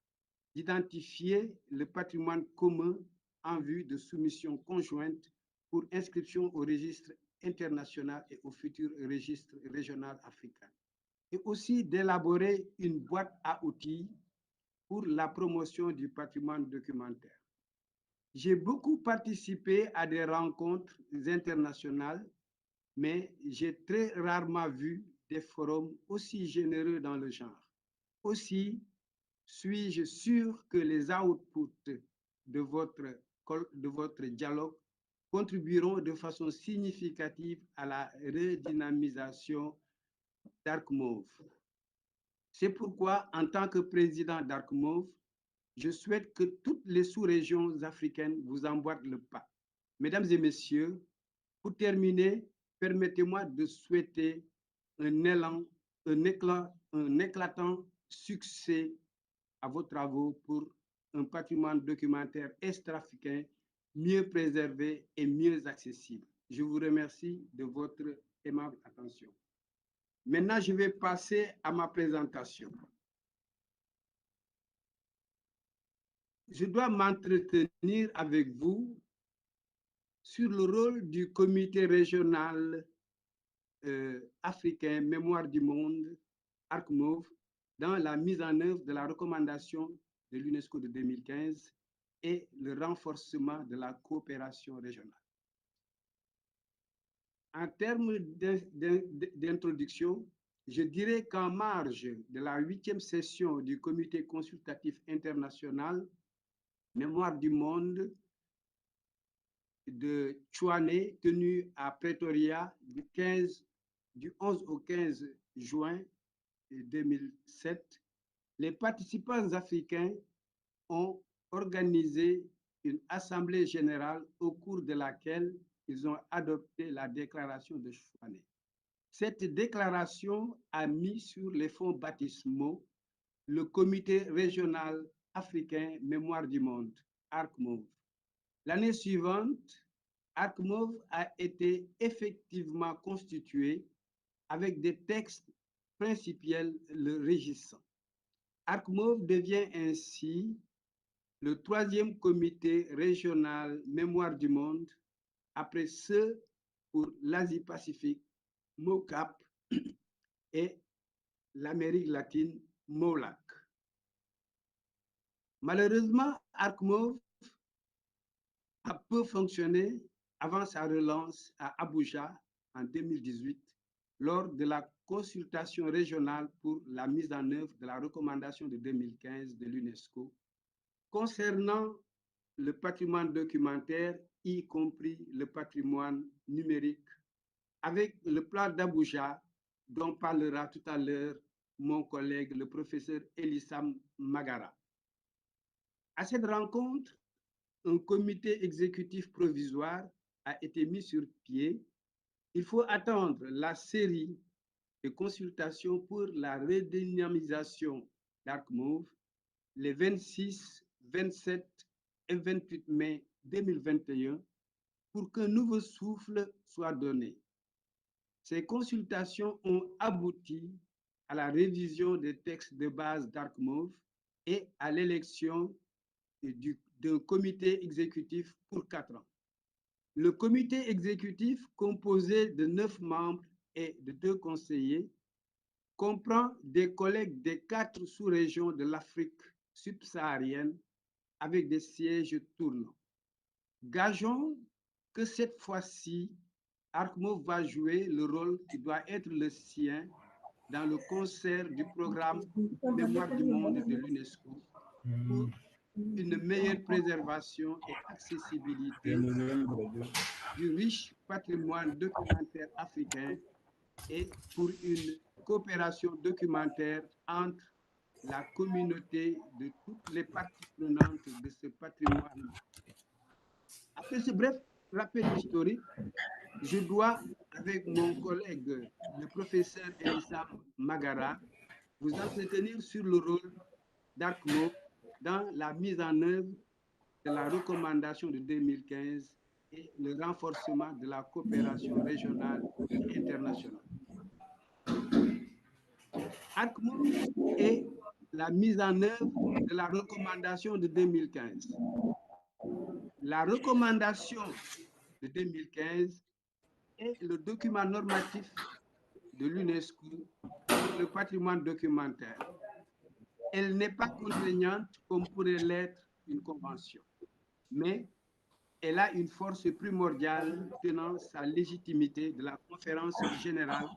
J: d'identifier le patrimoine commun en vue de soumission conjointe pour inscription au registre international et au futur registre régional africain, et aussi d'élaborer une boîte à outils pour la promotion du patrimoine documentaire. J'ai beaucoup participé à des rencontres internationales, mais j'ai très rarement vu des forums aussi généreux dans le genre. Aussi, suis-je sûr que les outputs de votre dialogue contribueront de façon significative à la redynamisation d'Arc-Mauve. C'est pourquoi, en tant que président d'Arc-Mauve, je souhaite que toutes les sous-régions africaines vous emboîtent le pas. Mesdames et messieurs, pour terminer, permettez-moi de souhaiter un éclatant succès à vos travaux pour un patrimoine documentaire est-africain mieux préservé et mieux accessible. Je vous remercie de votre aimable attention. Maintenant, je vais passer à ma présentation. Je dois m'entretenir avec vous sur le rôle du comité régional africain Mémoire du Monde, Arc-Mauve, dans la mise en œuvre de la recommandation de l'UNESCO de 2015 et le renforcement de la coopération régionale. En termes d'introduction, je dirais qu'en marge de la 8e session du Comité consultatif international Mémoire du Monde de Tchouané, tenue à Pretoria du 11 au 15 juin 2007, les participants africains ont organisé une assemblée générale au cours de laquelle ils ont adopté la déclaration de Tchouané. Cette déclaration a mis sur les fonds baptismaux le comité régional africain Mémoire du Monde, Arc-Mauve. L'année suivante, Arc-Mauve a été effectivement constitué avec des textes principiels le régissant. Arc-Mauve devient ainsi le 3e comité régional Mémoire du Monde, après ceux pour l'Asie-Pacifique, MOCAP, et l'Amérique latine, MOLAC. Malheureusement, Arc-Mauve a peu fonctionné avant sa relance à Abuja en 2018, lors de la consultation régionale pour la mise en œuvre de la recommandation de 2015 de l'UNESCO concernant le patrimoine documentaire, y compris le patrimoine numérique, avec le plan d'Abuja dont parlera tout à l'heure mon collègue, le professeur Elissam Magara. À cette rencontre, un comité exécutif provisoire a été mis sur pied. Il faut attendre la série de consultations pour la redynamisation d'Arc-Mauve les 26, 27 et 28 mai 2021 pour qu'un nouveau souffle soit donné. Ces consultations ont abouti à la révision des textes de base d'Arc-Mauve et à l'élection d'un comité exécutif pour 4 ans. Le comité exécutif, composé de 9 membres et de 2 conseillers, comprend des collègues des 4 sous-régions de l'Afrique subsaharienne avec des sièges tournants. Gageons que cette fois-ci, Arc-Mauve va jouer le rôle qui doit être le sien dans le concert du programme Mémoire du Monde de l'UNESCO pour une meilleure préservation et accessibilité du riche patrimoine documentaire africain et pour une coopération documentaire entre la communauté de toutes les parties prenantes de ce patrimoine. Après ce bref rappel historique, je dois, avec mon collègue, le professeur Elissa Magara, vous entretenir sur le rôle d'ARCMO dans la mise en œuvre de la recommandation de 2015 et le renforcement de la coopération régionale et internationale. ARCMO est la mise en œuvre de la recommandation de 2015. La recommandation de 2015 est le document normatif de l'UNESCO pour le patrimoine documentaire. Elle n'est pas contraignante comme pourrait l'être une convention, mais elle a une force primordiale tenant sa légitimité de la conférence générale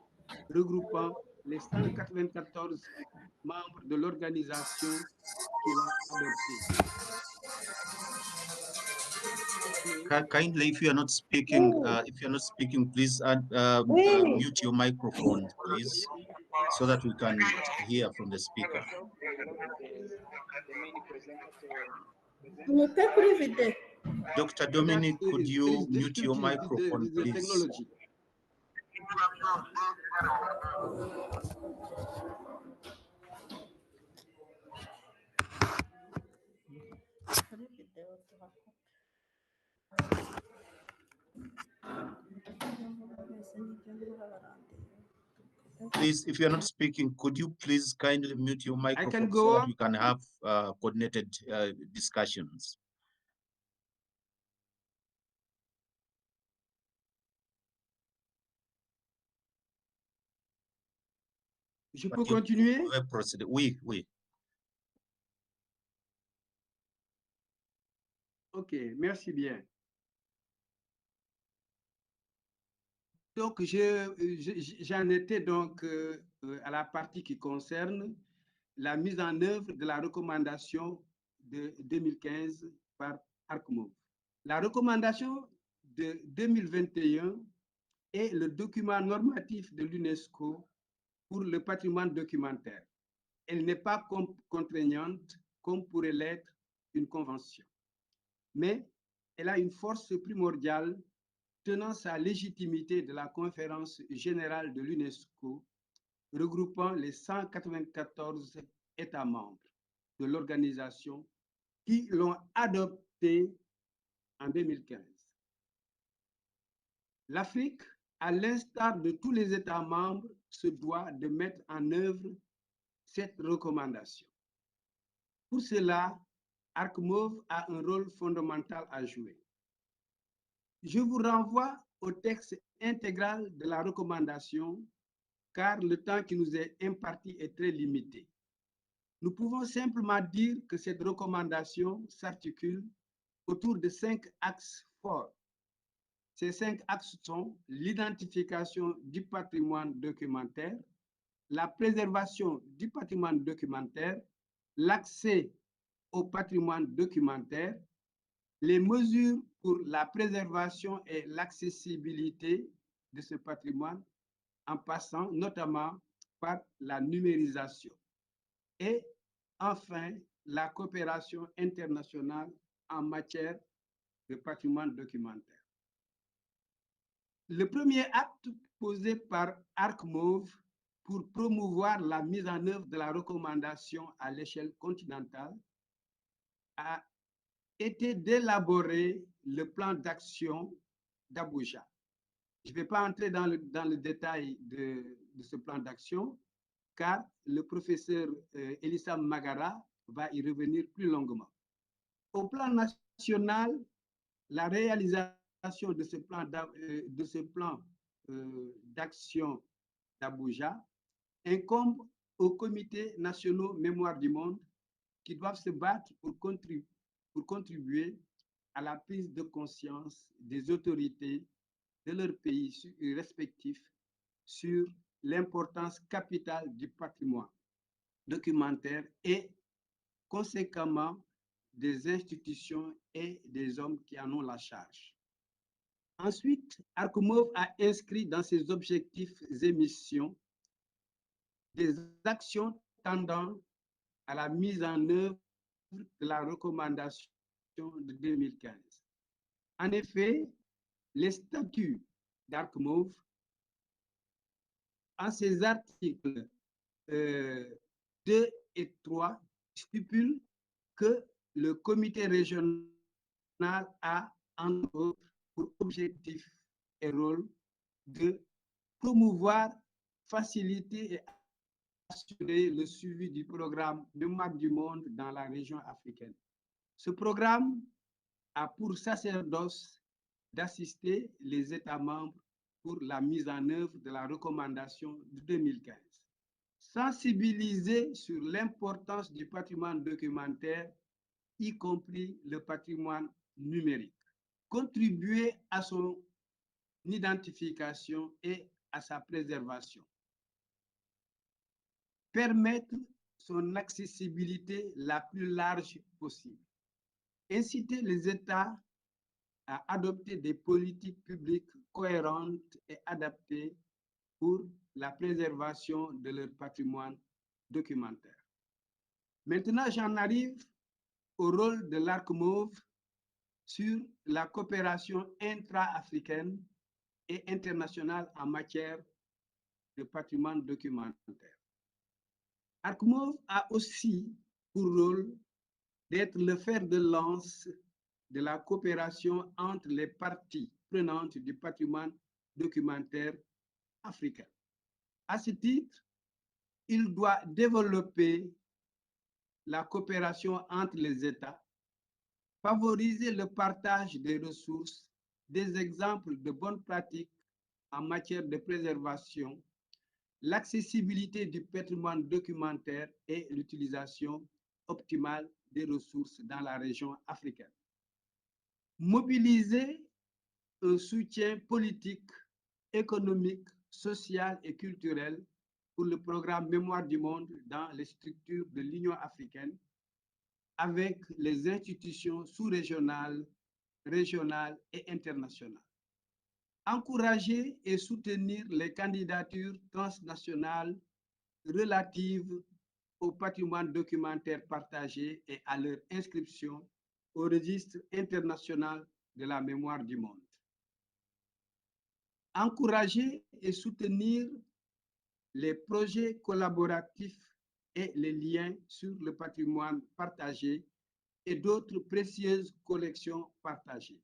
J: regroupant les 194 membres de l'organisation qui l'a adoptée.
I: Kindly, if you are not speaking, please mute your microphone, please, so that we can hear from the speaker. Dr. Dominic, could you mute your microphone, please? Please, if you're not speaking, could you please kindly mute your microphone so that we can have coordinated discussions?
J: Je peux continuer?
I: Oui, oui.
J: Ok, merci bien. Donc, j'en étais donc à la partie qui concerne la mise en œuvre de la recommandation de 2015 par ARCMO. La recommandation de 2021 est le document normatif de l'UNESCO pour le patrimoine documentaire. Elle n'est pas contraignante comme pourrait l'être une convention, mais elle a une force primordiale tenant sa légitimité de la conférence générale de l'UNESCO, regroupant les 194 États membres de l'organisation qui l'ont adoptée en 2015. L'Afrique, à l'instar de tous les États membres, se doit de mettre en œuvre cette recommandation. Pour cela, ARCMOV a un rôle fondamental à jouer. Je vous renvoie au texte intégral de la recommandation, car le temps qui nous est imparti est très limité. Nous pouvons simplement dire que cette recommandation s'articule autour de 5 axes forts. Ces 5 axes sont l'identification du patrimoine documentaire, la préservation du patrimoine documentaire, l'accès au patrimoine documentaire, les mesures pour la préservation et l'accessibilité de ce patrimoine, en passant notamment par la numérisation. Et enfin, la coopération internationale en matière de patrimoine documentaire. Le premier acte posé par ARCMOV pour promouvoir la mise en œuvre de la recommandation à l'échelle continentale a été d'élaborer le plan d'action d'Abuja. Je ne vais pas entrer dans le détail de ce plan d'action, car le professeur Elissa Magara va y revenir plus longuement. Au plan national, la réalisation de ce plan d'action d'Abuja incombe aux comités nationaux Mémoire du Monde qui doivent se battre pour contribuer à la prise de conscience des autorités de leurs pays respectifs sur l'importance capitale du patrimoine documentaire et, conséquemment, des institutions et des hommes qui en ont la charge. Ensuite, ARCMOV a inscrit dans ses objectifs et missions des actions tendant à la mise en œuvre de la recommandation de 2015. En effet, les statuts d'Arc-Mauve, en ses articles 2 et 3, stipulent que le comité régional a, entre autres, pour objectif et rôle de promouvoir, faciliter et assurer le suivi du programme Mémoire du monde dans la région africaine. Ce programme a pour sacerdoce d'assister les États membres pour la mise en œuvre de la recommandation de 2015. Sensibiliser sur l'importance du patrimoine documentaire, y compris le patrimoine numérique. Contribuer à son identification et à sa préservation. Permettre son accessibilité la plus large possible. Inciter les États à adopter des politiques publiques cohérentes et adaptées pour la préservation de leur patrimoine documentaire. Maintenant, j'en arrive au rôle de l'Arc-Mauve sur la coopération intra-africaine et internationale en matière de patrimoine documentaire. Arc-Mauve a aussi pour rôle d'être le fer de lance de la coopération entre les parties prenantes du patrimoine documentaire africain. À ce titre, il doit développer la coopération entre les États, favoriser le partage des ressources, des exemples de bonnes pratiques en matière de préservation, l'accessibilité du patrimoine documentaire et l'utilisation optimale des ressources dans la région africaine. Mobiliser un soutien politique, économique, social et culturel pour le programme Mémoire du monde dans les structures de l'Union africaine avec les institutions sous-régionales, régionales et internationales. Encourager et soutenir les candidatures transnationales relatives au patrimoine documentaire partagé et à leur inscription au registre international de la mémoire du monde. Encourager et soutenir les projets collaboratifs et les liens sur le patrimoine partagé et d'autres précieuses collections partagées.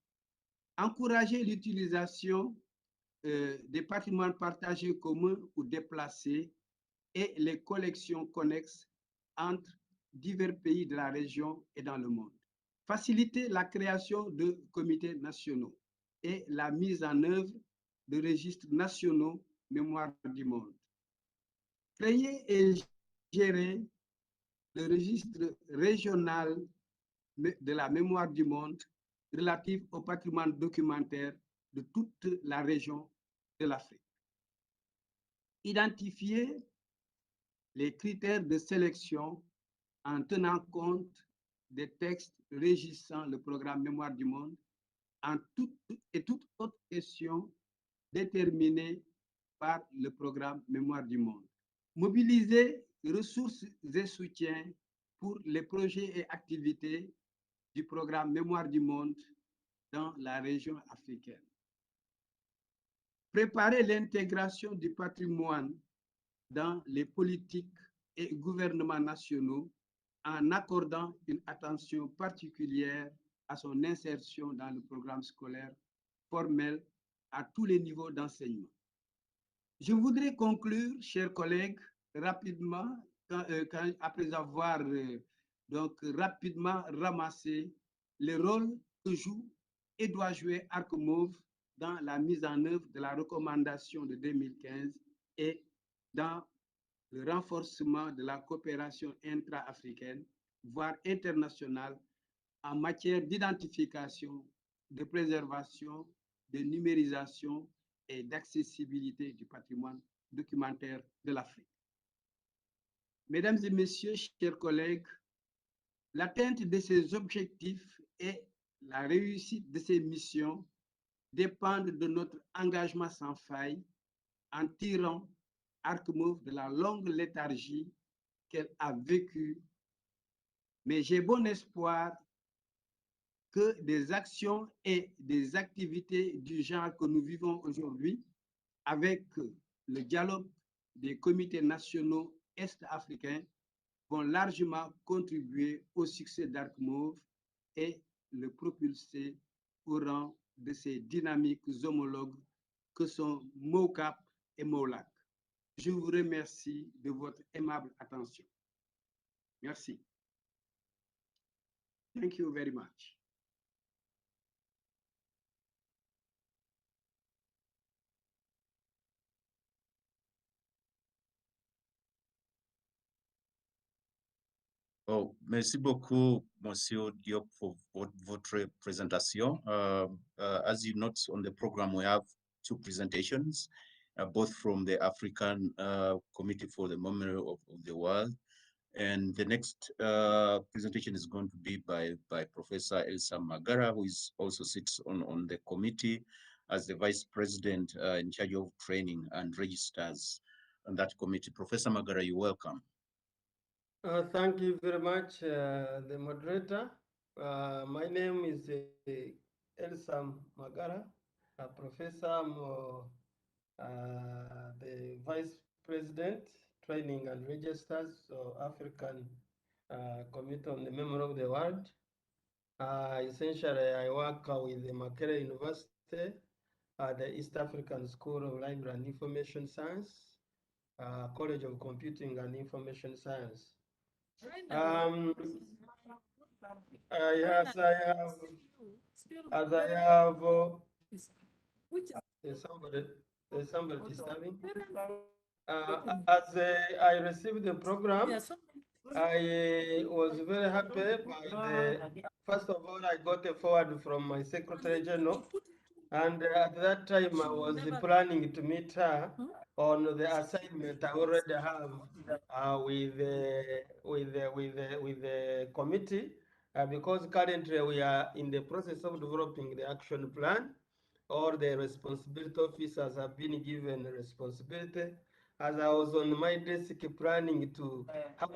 J: Encourager l'utilisation des patrimoines partagés communs ou déplacés et les collections connexes entre divers pays de la région et dans le monde. Faciliter la création de comités nationaux et la mise en œuvre de registres nationaux mémoire du monde. Créer et gérer le registre régional de la mémoire du monde relatif au patrimoine documentaire de toute la région de l'Afrique. Identifier les critères de sélection en tenant compte des textes régissant le programme Mémoire du monde en toute autre question déterminée par le programme Mémoire du monde. Mobiliser ressources et soutiens pour les projets et activités du programme Mémoire du monde dans la région africaine. Préparer l'intégration du patrimoine dans les politiques et gouvernements nationaux en accordant une attention particulière à son insertion dans le programme scolaire formel à tous les niveaux d'enseignement. Je voudrais conclure, chers collègues, rapidement, après avoir donc rapidement ramassé le rôle que joue et doit jouer Arc-Mauve dans la mise en œuvre de la recommandation de 2015 et dans le renforcement de la coopération intra-africaine, voire internationale, en matière d'identification, de préservation, de numérisation et d'accessibilité du patrimoine documentaire de l'Afrique. Mesdames et messieurs, chers collègues, l'atteinte de ces objectifs et la réussite de ces missions dépendent de notre engagement sans faille en tirant Arc-Mauve de la longue léthargie qu'elle a vécue Mais j'ai bon espoir que des actions et des activités du genre que nous vivons aujourd'hui, avec le dialogue des comités nationaux est-africains, vont largement contribuer au succès d'ArcMove et le propulser au rang de ces dynamiques homologues que sont MOCAP et MOLAC. Je vous remercie de votre aimable attention. Merci. Thank you very much.
I: Oh, merci beaucoup, Monsieur Diop, for votre présentation. As you note on the program, we have two presentations, both from the African Committee for the Memory of the World. And the next presentation is going to be by Professor Elsa Magara, who is also sits on the committee as the Vice President in charge of training and registers on that committee. Professor Magara, you're welcome.
L: Thank you very much, the moderator. My name is Elsa Magara, a professor. I'm the Vice President, Training and Registers, so African Committee on the Memory of the World. Essentially, I work with the Makerere University, the East African School of Library and Information Science, College of Computing and Information Science. As I have, there's somebody disturbing. As I received the program, I was very happy by first of all, I got a forward from my Secretary General. And at that time, I was planning to meet her on the assignment I already have with the committee, because currently we are in the process of developing the action plan. All the responsibility officers have been given responsibility. As I was on my desk planning to have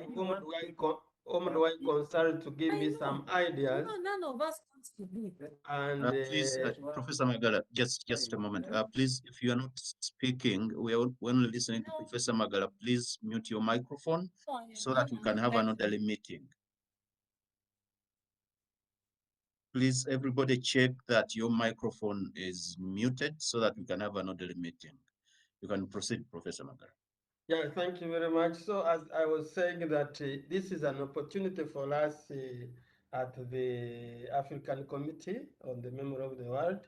L: Omdwai consult to give me some ideas.
M: None of us wants to be.
L: And
I: please, Professor Magala, just a moment. Please, if you are not speaking, we are only listening to Professor Magala. Please mute your microphone so that we can have an orderly meeting. Please, everybody check that your microphone is muted so that we can have an orderly meeting. You can proceed, Professor Magala.
L: Yeah, thank you very much. So as I was saying that this is an opportunity for us at the African Committee on the Memory of the World,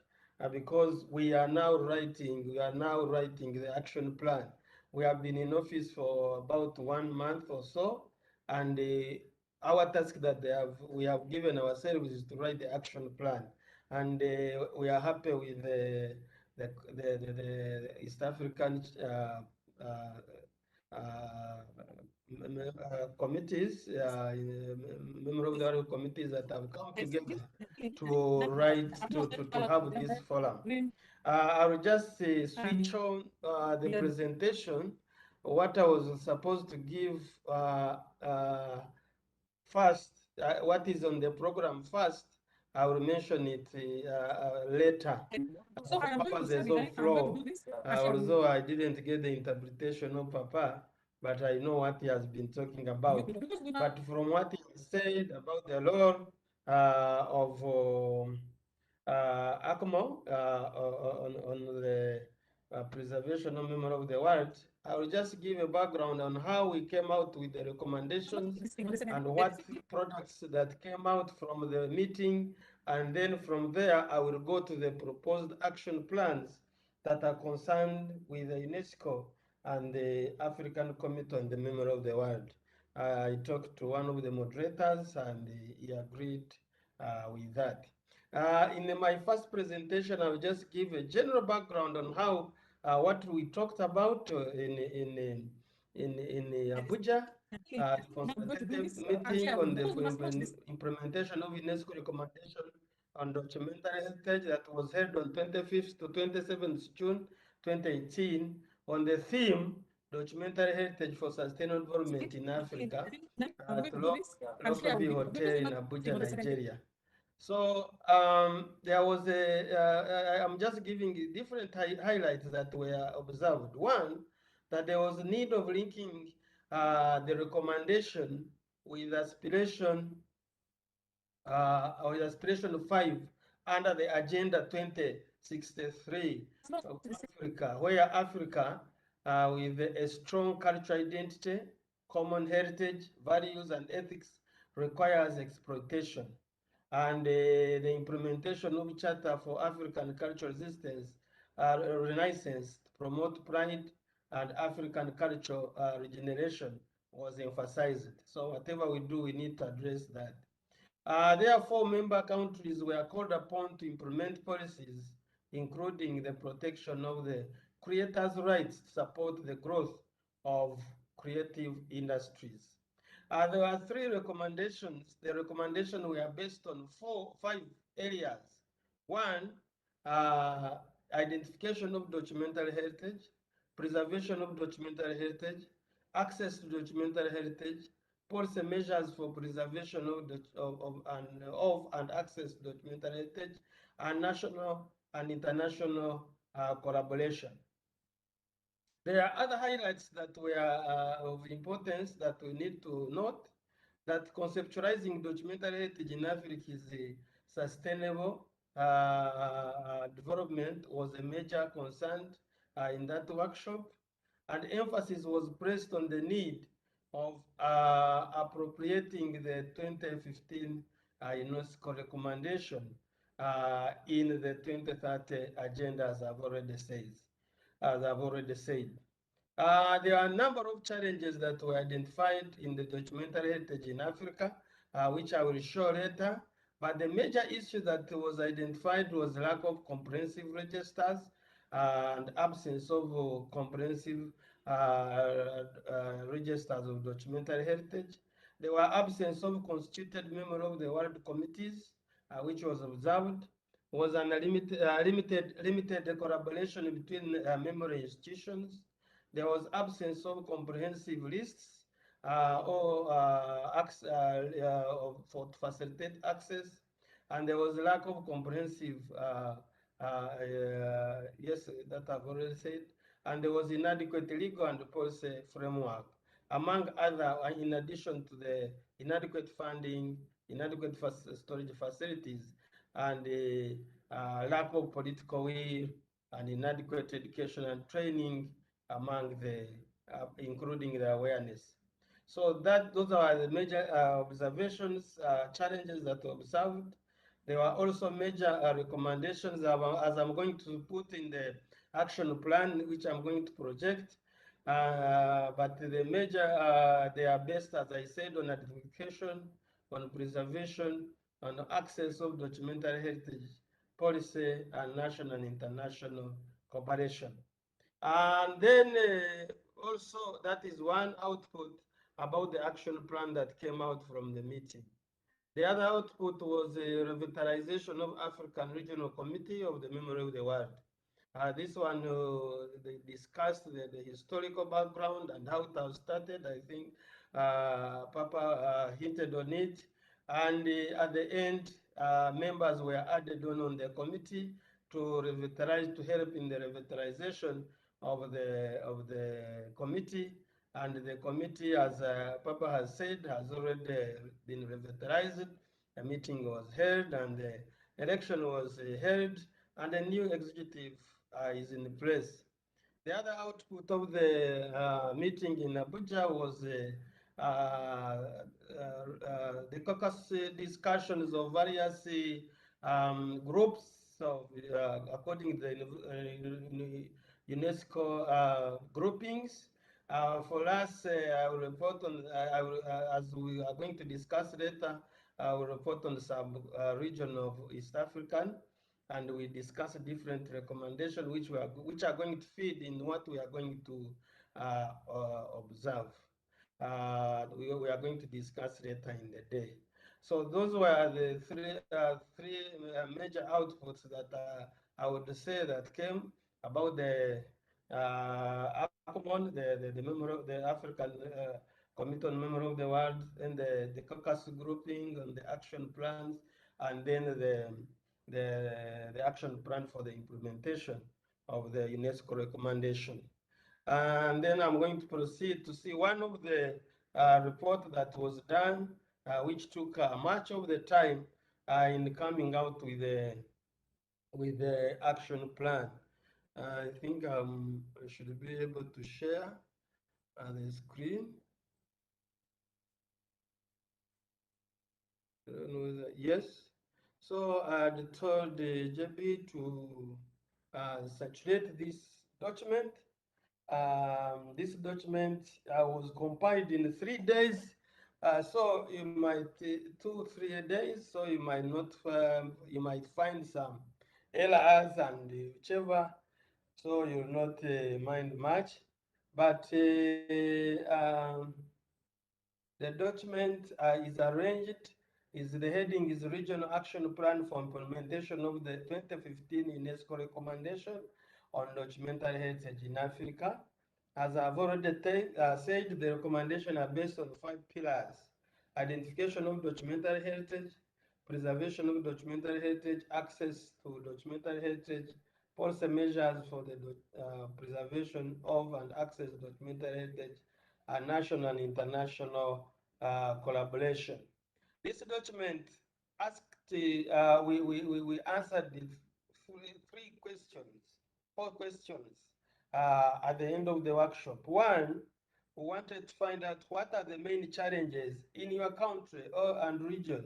L: because we are now writing the action plan. We have been in office for about 1 month or so, and our task that we have given ourselves is to write the action plan. And we are happy with the East African committees, member of the committees that have come together to write, to have this forum. I will just switch on the presentation. What I was supposed to give first, what is on the program first, I will mention it later. Purposes of flow, although I didn't get the interpretation of Papa, but I know what he has been talking about. But from what he said about the role of ACMO on the preservation of memory of the world, I will just give a background on how we came out with the recommendations and what products that came out from the meeting. And then from there, I will go to the proposed action plans that are concerned with the UNESCO and the African Committee on the Memory of the World. I talked to one of the moderators and he agreed with that. In my first presentation, I'll just give a general background on how what we talked about in Abuja, consultative meeting on the implementation of UNESCO recommendation on documentary heritage that was held on 25th to 27th June 2018 on the theme documentary heritage for sustainable development in Africa at Lokabi Hotel in Abuja, Nigeria. So there was I'm just giving you different highlights that were observed. One, that there was a need of linking the recommendation with aspiration or aspiration 5 under the Agenda 2063 of Africa, where Africa with a strong cultural identity, common heritage, values, and ethics requires exploitation. And the implementation of Charter for African Cultural Resistance, Renaissance to promote pride and African cultural regeneration was emphasized. So whatever we do, we need to address that. Therefore, member countries were called upon to implement policies, including the protection of the creators' rights to support the growth of creative industries. There were 3 recommendations. The recommendations were based on 5 areas. One, identification of documentary heritage, preservation of documentary heritage, access to documentary heritage, policy measures for preservation of and access to documentary heritage, and national and international collaboration. There are other highlights that were of importance that we need to note, that conceptualizing documentary heritage in Africa is a sustainable development was a major concern in that workshop, and emphasis was placed on the need of appropriating the 2015 UNESCO recommendation in the 2030 agenda, as I've already said. There are a number of challenges that were identified in the documentary heritage in Africa, which I will show later. But the major issue that was identified was lack of comprehensive registers and absence of comprehensive registers of documentary heritage. There were absence of constituted member of the world committees, which was observed. Was an limited collaboration between memory institutions. There was absence of comprehensive lists to facilitate access, and there was lack of comprehensive, yes, that I've already said, and there was inadequate legal and policy framework, among other, in addition to the inadequate funding, inadequate storage facilities, and the lack of political will, and inadequate education and training among the, including the awareness. So those are the major observations, challenges that were observed. There were also major recommendations, as I'm going to put in the action plan, which I'm going to project. But the major, they are based, as I said, on identification, on preservation, on access of documentary heritage, policy, and national and international cooperation. And then also, that is one output about the action plan that came out from the meeting. The other output was a revitalization of African Regional Committee of the Memory of the World. This one, they discussed the historical background and how it has started. I think Papa hinted on it. And at the end, members were added on the committee to revitalize, to help in the revitalization of the committee. And the committee, as Papa has said, has already been revitalized. A meeting was held and the election was held, and a new executive is in place. The other output of the meeting in Abuja was the caucus discussions of various groups of, according to the UNESCO groupings. For us, I will report on, as we are going to discuss later, I will report on the sub-region of East African, and we discuss different recommendations which are going to feed in what we are going to observe. We are going to discuss later in the day. So those were the three major outputs that I would say that came about the ACMON, the member of the African Committee on Member of the World, and the caucus grouping and the action plans, and then the action plan for the implementation of the UNESCO recommendation. And then I'm going to proceed to see one of the report that was done, which took much of the time in coming out with the action plan. I think I should be able to share the screen. I don't know whether, yes. So I told JB to saturate this document. This document was compiled in 3 days. So you might 2-3 days. So you might not you might find some errors and whichever. So you'll not mind much. But the document is arranged. The heading is Regional Action Plan for Implementation of the 2015 UNESCO Recommendation on Documentary Heritage in Africa. As I've already said, the recommendations are based on 5 pillars: identification of documentary heritage, preservation of documentary heritage, access to documentary heritage, policy measures for the preservation of and access to documentary heritage, and national and international collaboration. This document asked, we answered the 4 questions at the end of the workshop. One, we wanted to find out what are the main challenges in your country and region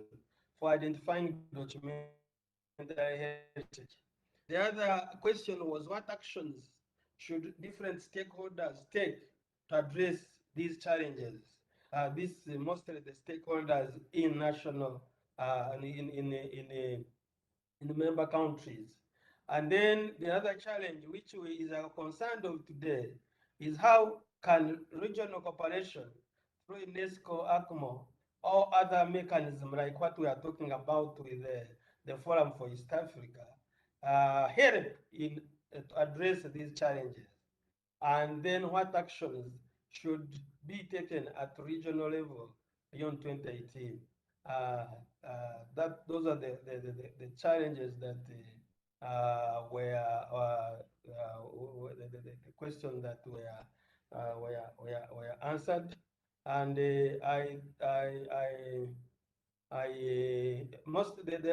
L: for identifying documentary heritage. The other question was what actions should different stakeholders take to address these challenges? Mostly the stakeholders in national, in member countries. And then the other challenge, which is our concern of today, is how can regional cooperation through UNESCO, ACMO, or other mechanisms like what we are talking about with the Forum for East Africa, help in to address these challenges. And then what actions should be taken at regional level beyond 2018. Those are the challenges that were the questions that were answered, and the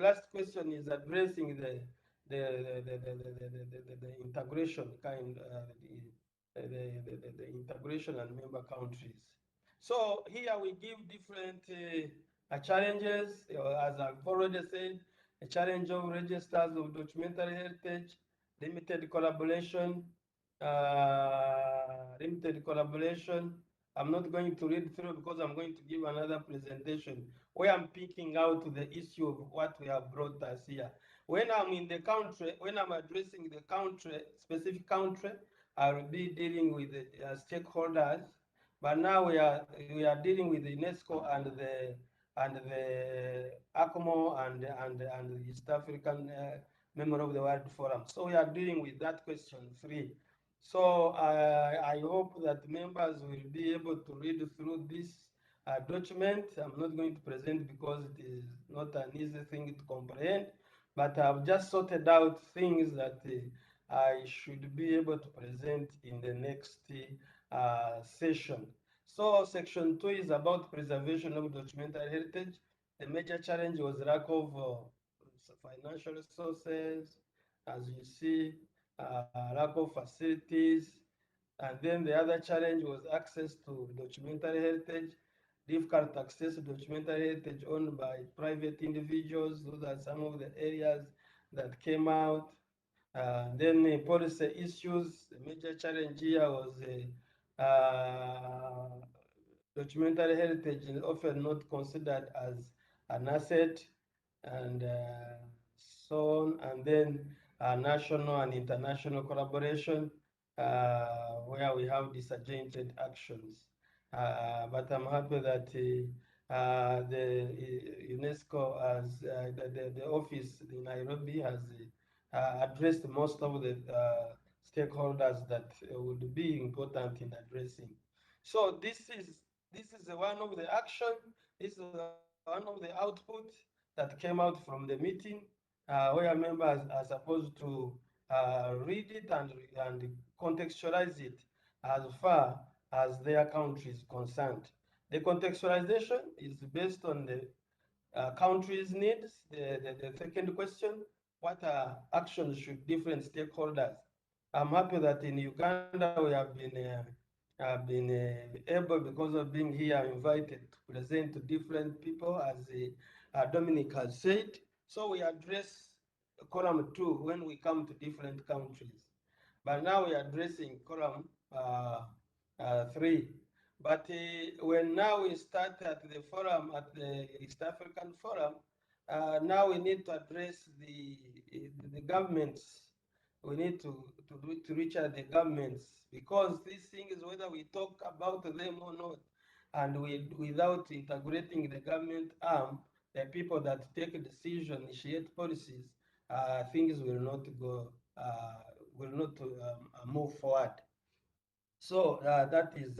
L: last question is addressing the integration the integration and member countries. So here we give different challenges, as I've already said, a challenge of registers of documentary heritage, limited collaboration. I'm not going to read through because I'm going to give another presentation where I'm picking out the issue of what we have brought us here. When I'm in the country, when I'm addressing the country, specific country, I will be dealing with the stakeholders. But now we are dealing with the UNESCO and the ACMO and the East African Member of the World Forum. So we are dealing with that question 3. So I hope that members will be able to read through this document. I'm not going to present because it is not an easy thing to comprehend, but I've just sorted out things that I should be able to present in the next session. So section 2 is about preservation of documentary heritage. The major challenge was lack of financial resources, as you see, lack of facilities. And then the other challenge was access to documentary heritage, difficult access to documentary heritage owned by private individuals. Those are some of the areas that came out. Then the policy issues, the major challenge here was documentary heritage is often not considered as an asset, and so on. And then national and international collaboration, where we have disjointed actions. But I'm happy that the UNESCO has, the office in Nairobi has addressed most of the stakeholders that would be important in addressing. So this is one of the action. This is one of the output that came out from the meeting, where members are supposed to read it and contextualize it as far as their country is concerned. The contextualization is based on the country's needs. The second question, what actions should different stakeholders? I'm happy that in Uganda we have been able, because of being here, invited to present to different people, as Dominic has said. So we address column 2 when we come to different countries. But now we are addressing column 3. But when now we start at the forum, at the East African Forum, now we need to address the governments. We need to reach out the governments, because these things, whether we talk about them or not, and without integrating the government arm, the people that take a decision, initiate policies, things will not go, will not move forward. So that is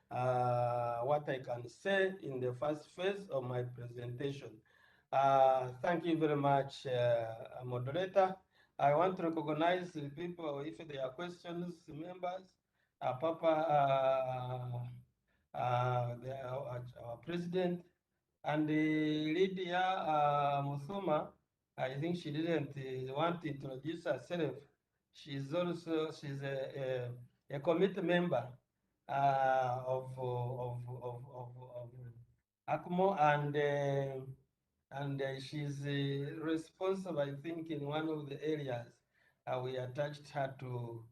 L: what I can say in the first phase of my presentation. Thank you very much, moderator. I want to recognize the people, if there are questions, members, our president, and Lydia Musuma. I think she didn't want to introduce herself. She's also a committee member of ACMO, and she's responsible, I think, in one of the areas. We attached her to,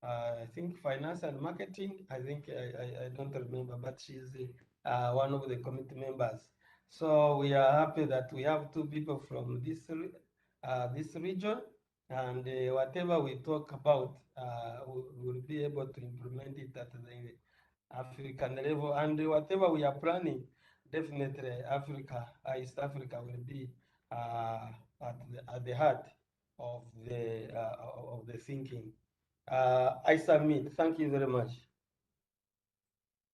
L: I think, finance and marketing. I think, I don't remember, but she's one of the committee members. So we are happy that we have 2 people from this region, and whatever we talk about, we'll be able to implement it at the African level, and whatever we are planning, definitely East Africa will be at the heart of the thinking. I submit. Thank you very much.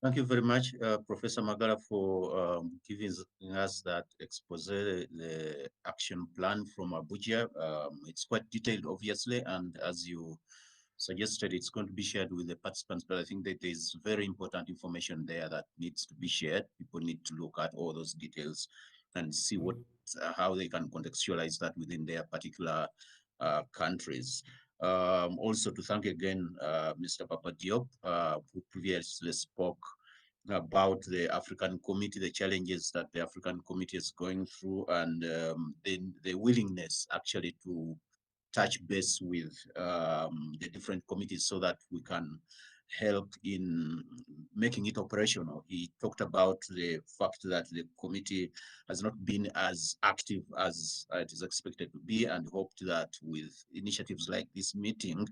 I: Thank you very much, Professor Magala, for giving us that expose, the action plan from Abuja. It's quite detailed, obviously, and as you suggested, it's going to be shared with the participants, but I think that there's very important information there that needs to be shared. People need to look at all those details and see what how they can contextualize that within their particular countries. Also to thank again Mr. Papa Diop, who previously spoke about the African Committee, the challenges that the African Committee is going through, and the willingness actually to touch base with the different committees so that we can help in making it operational. He talked about the fact that the committee has not been as active as it is expected to be, and hoped that with initiatives like this meeting,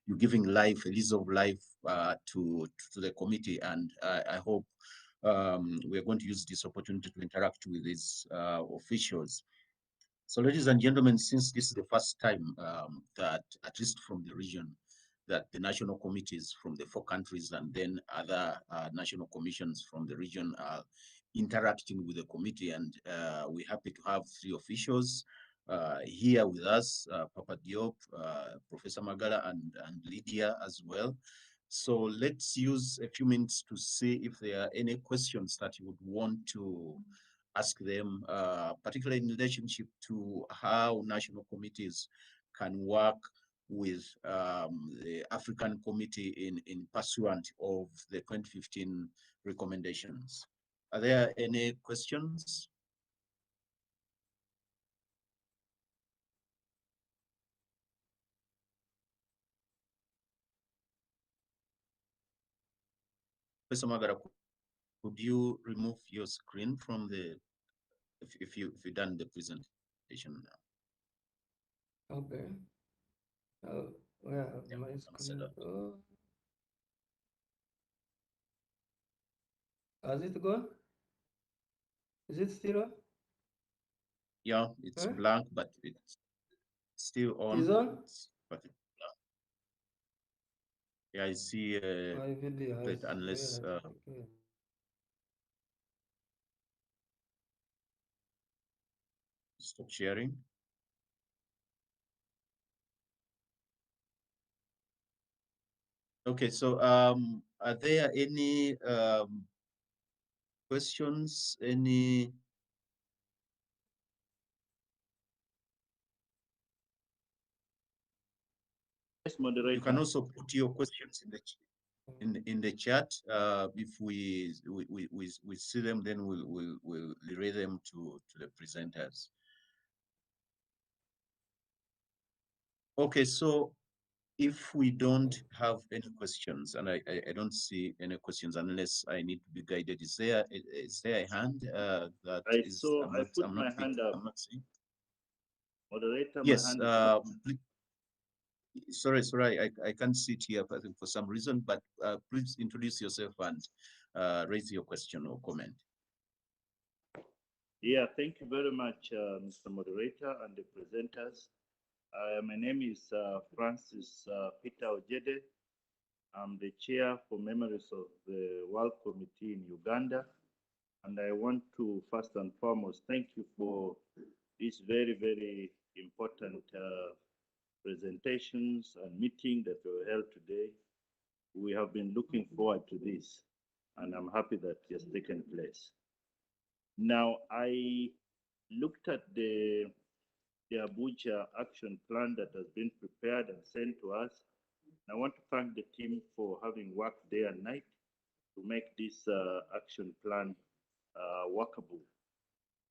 I: you're giving life, a lease of life to the committee. And I hope we're going to use this opportunity to interact with these officials. So ladies and gentlemen, since this is the first time that, at least from the region, that the national committees from the 4 countries and then other national commissions from the region are interacting with the committee, and we're happy to have 3 officials here with us, Papa Diop, Professor Magala, and Lydia as well. So let's use a few minutes to see if there are any questions that you would want to ask them, particularly in relationship to how national committees can work with the African Committee in pursuant of the 2015 recommendations. Are there any questions? Professor Magara, could you remove your screen from the, if you've done the presentation now?
L: Okay. Where my screen? Has it gone? Is it still on?
I: Yeah, it's blank, but it's still on.
L: Is on?
I: But Yeah, I see.
L: My video
I: That
L: has
I: unless
L: okay.
I: stop sharing. Okay, so are there any questions? Any?
N: Yes, moderator.
I: You can also put your questions in the chat. If we see them, then we'll relay them to the presenters. Okay, so if we don't have any questions, and I don't see any questions unless I need to be guided, is there a hand that
N: I
I: is?
N: saw.
I: I'm
N: I
I: not,
N: put
I: I'm
N: my
I: not
N: hand up.
I: I'm not seeing.
N: Moderator,
I: Yes.
N: my hand is up.
I: Sorry, I can't see it here for some reason, but please introduce yourself and raise your question or comment.
N: Yeah, thank you very much, Mr. Moderator and the presenters. My name is Francis Peter Ojede. I'm the chair for Memories of the World Committee in Uganda. And I want to first and foremost thank you for these very, very important presentations and meeting that were held today. We have been looking forward to this, and I'm happy that it has taken place. Now, I looked at the Abuja action plan that has been prepared and sent to us. I want to thank the team for having worked day and night to make this action plan workable.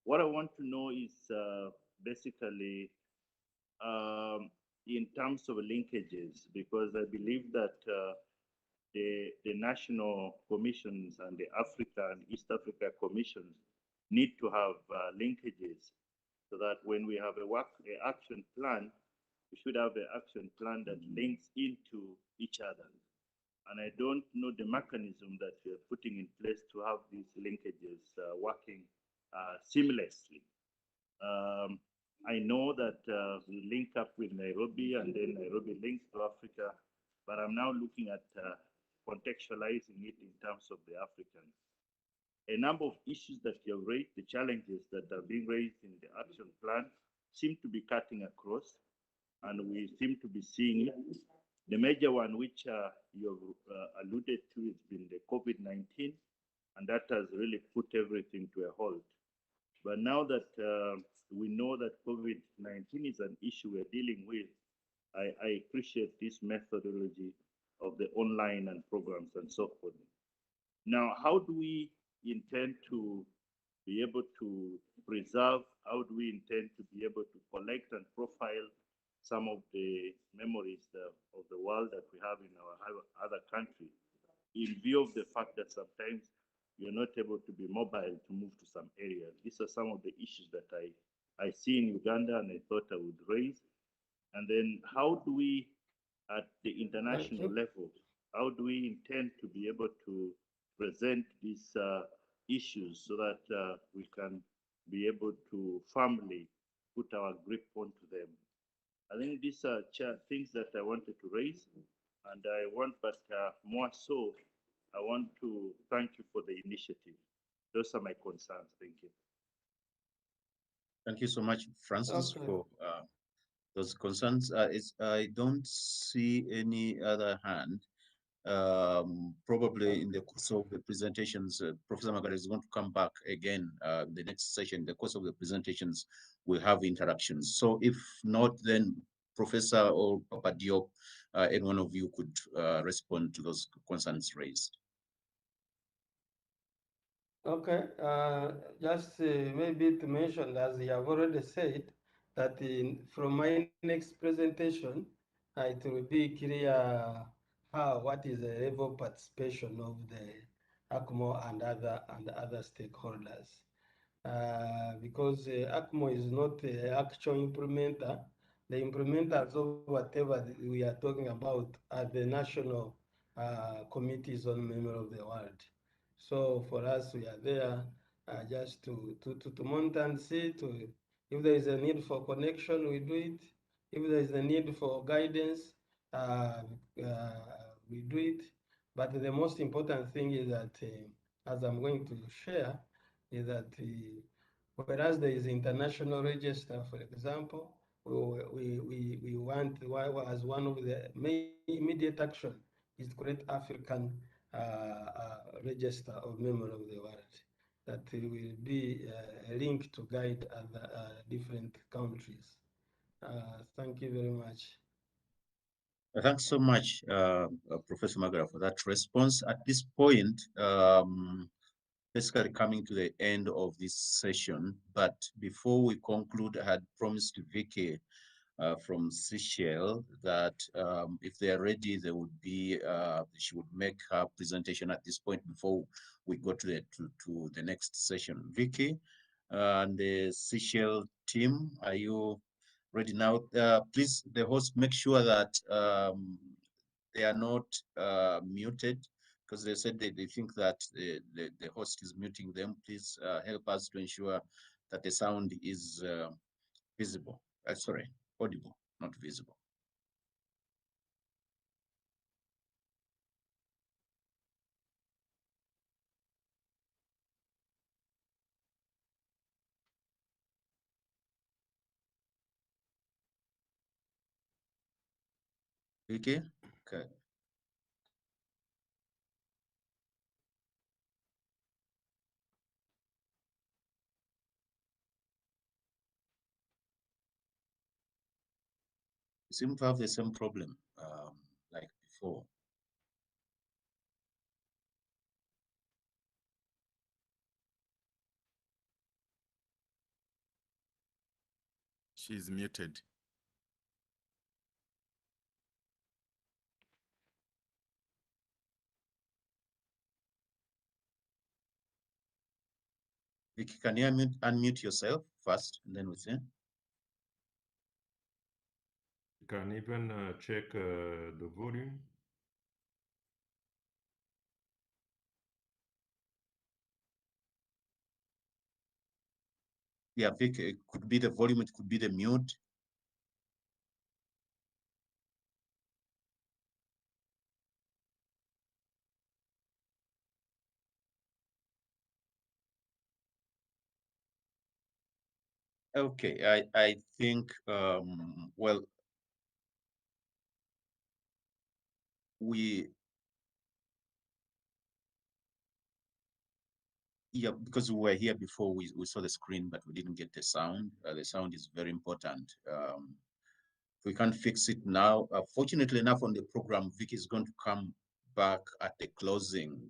N: What I want to know is basically in terms of linkages, because I believe that the national commissions and the Africa and East Africa commissions need to have linkages so that when we have an action plan, we should have an action plan that links into each other. And I don't know the mechanism that we are putting in place to have these linkages working seamlessly. I know that we link up with Nairobi and then Nairobi links to Africa, but I'm now looking at contextualizing it in terms of the Africans. A number of issues that you have raised, the challenges that are being raised in the action plan seem to be cutting across, and we seem to be seeing it. The major one which you have alluded to has been the COVID-19, and that has really put everything to a halt. But now that we know that COVID-19 is an issue we're dealing with, I appreciate this methodology of the online and programs and so forth. Now, how do we intend to be able to preserve, how do we intend to be able to collect and profile some of the memories of the world that we have in our other countries, in view of the fact that sometimes you're not able to be mobile to move to some areas? These are some of the issues that I see in Uganda and I thought I would raise. And then how do we, at the international level, how do we intend to be able to present these issues so that we can be able to firmly put our grip onto them? I think these are things that I wanted to raise, and I want, but more so, I want to thank you for the initiative. Those are my concerns. Thank you.
I: Thank you so much, Francis,
L: Okay.
I: for those concerns. I don't see any other hand. Probably in the course of the presentations, Professor Magara is going to come back again. The next session, in the course of the presentations, we'll have interactions. So if not, then Professor or Papa Diop, any one of you could respond to those concerns raised.
L: Okay, just maybe to mention, as you have already said, that from my next presentation, it will be clear what is the level of participation of the ACMO and other stakeholders. Because ACMO is not the actual implementer. The implementers of whatever we are talking about are the national committees on memory of the world. So for us, we are there just to monitor and see if there is a need for connection, we do it. If there is a need for guidance, we do it. But the most important thing is that, as I'm going to share, is that whereas there is international register, for example, we want, as one of the main immediate action is to create African register of memory of the world that will be a link to guide other different countries. Thank you very much.
I: Thanks so much, Professor Magara, for that response. At this point, basically coming to the end of this session, but before we conclude, I had promised Vicky from Seychelles that if they are ready, they would be, she would make her presentation at this point before we go to the next session. Vicky and the Seychelles team, are you ready now? Please, the host, make sure that they are not muted, because they said they think that the host is muting them. Please help us to ensure that the sound is visible. Sorry, audible, not visible. Vicky? Okay. You seem to have the same problem like before.
O: She's muted.
I: Vicky, can you unmute yourself first, and then we see?
B: You can even check the volume.
I: Yeah, Vicky, it could be the volume, it could be the mute. Okay, I think, well, yeah, because we were here before, we saw the screen, but we didn't get the sound. The sound is very important. We can't fix it now. Fortunately enough, on the program, Vicky is going to come back at the closing.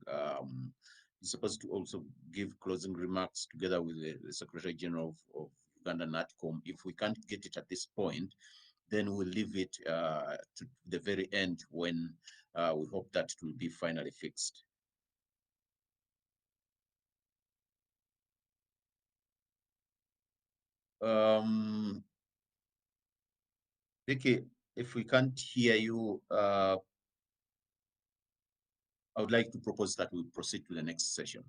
I: He's supposed to also give closing remarks together with the Secretary General of Uganda NATCOM. If we can't get it at this point, then we'll leave it to the very end when we hope that it will be finally fixed. Vicky, if we can't hear you, I would like to propose that we proceed to the next session.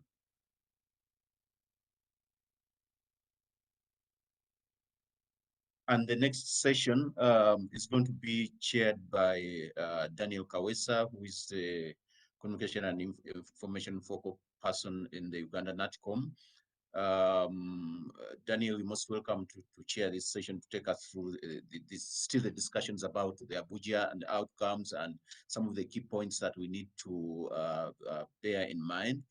I: And the next session is going to be chaired by Daniel Kawesa, who is the Communication and Information Focal Person in the Uganda NATCOM. Daniel, you're most welcome to chair this session, to take us through the discussions about the Abuja and the outcomes and some of the key points that we need to bear in mind.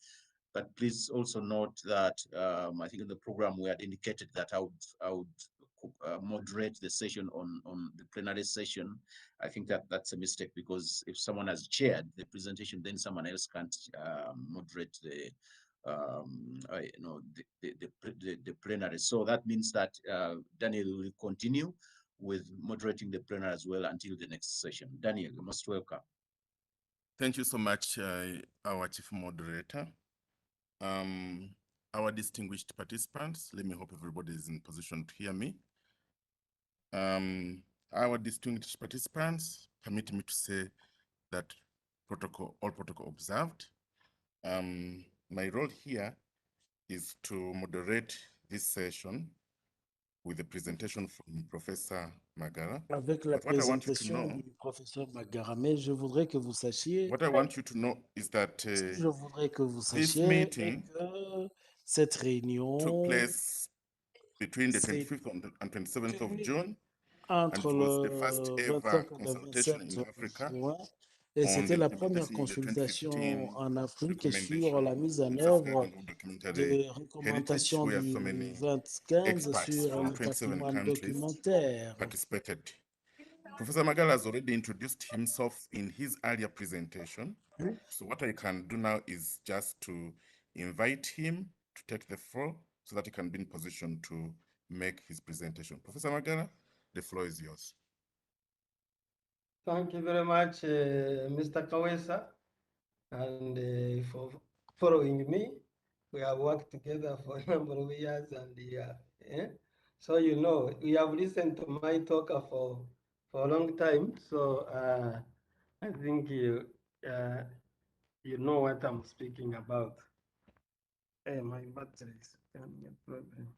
I: But please also note that I think in the program we had indicated that I would moderate the session on the plenary session. I think that that's a mistake, because if someone has chaired the presentation, then someone else can't moderate the the plenary. So that means that Daniel will continue with moderating the plenary as well until the next session. Daniel, you're most welcome.
O: Thank you so much, our chief moderator. Our distinguished participants, let me hope everybody is in position to hear me. Our distinguished participants, permit me to say that all protocol observed. My role here is to moderate this session with a presentation from Professor Magara.
C: avec la
O: But what I want you to
C: présentation
O: know,
C: du professeur Magara, mais je voudrais que vous sachiez,
O: what I want you to know is that
C: ce que je voudrais que vous
O: this
C: sachiez est
O: meeting
C: que cette
O: took
C: réunion
O: place between the
C: s'est
O: 25th and 27th of
C: tenue
O: June, and
C: entre
O: it was the first
C: le
O: ever
C: 25 et le
O: consultation
C: 27
O: in Africa
C: juin, et
O: on
C: c'était
O: the
C: la première
O: implementation of the 2015
C: consultation en Afrique sur
O: recommendation
C: la mise en
O: on
C: œuvre
O: safeguarding of documentary
C: des
O: heritage,
C: recommandations
O: where
C: du
O: so many
C: 2015
O: experts
C: sur
O: from
C: le
O: 27
C: patrimoine
O: countries
C: documentaire.
O: participated. Professor Magala has already introduced himself in his earlier presentation. So what I can do now is just to invite him to take the floor so that he can be in position to make his presentation. Professor Magala, the floor is yours.
L: Thank you very much, Mr. Kawesa, and for following me. We have worked together for a number of years, and so you know, we have listened to my talk for a long time. So I think you know what I'm speaking about. Hey, my battery is having a problem.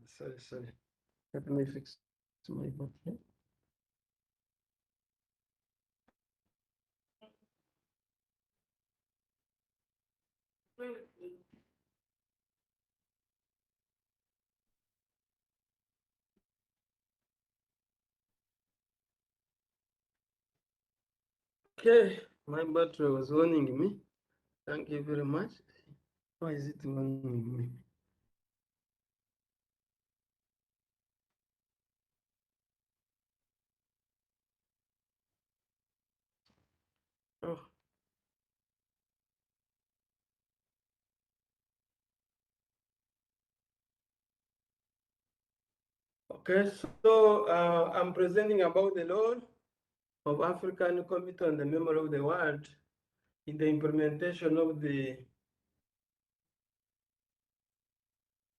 L: Sorry. Let me fix my battery. Okay, my battery was warning me. Thank you very much. Why is it warning me? Oh. Okay, so I'm presenting about the role of African Committee on the Memory of the World in the implementation of the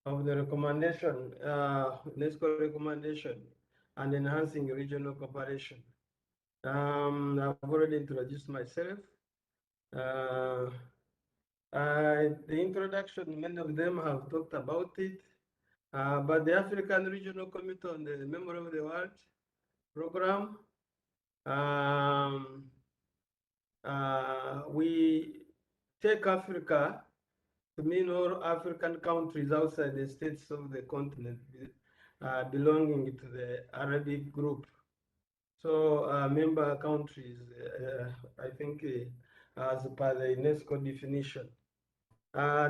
L: recommendation, UNESCO recommendation, and enhancing regional cooperation. I've already introduced myself. The introduction, many of them have talked about it, but the African Regional Committee on the Memory of the World program, we take Africa to mean all African countries outside the states of the continent belonging to the Arabic group. So member countries, I think as per the UNESCO definition.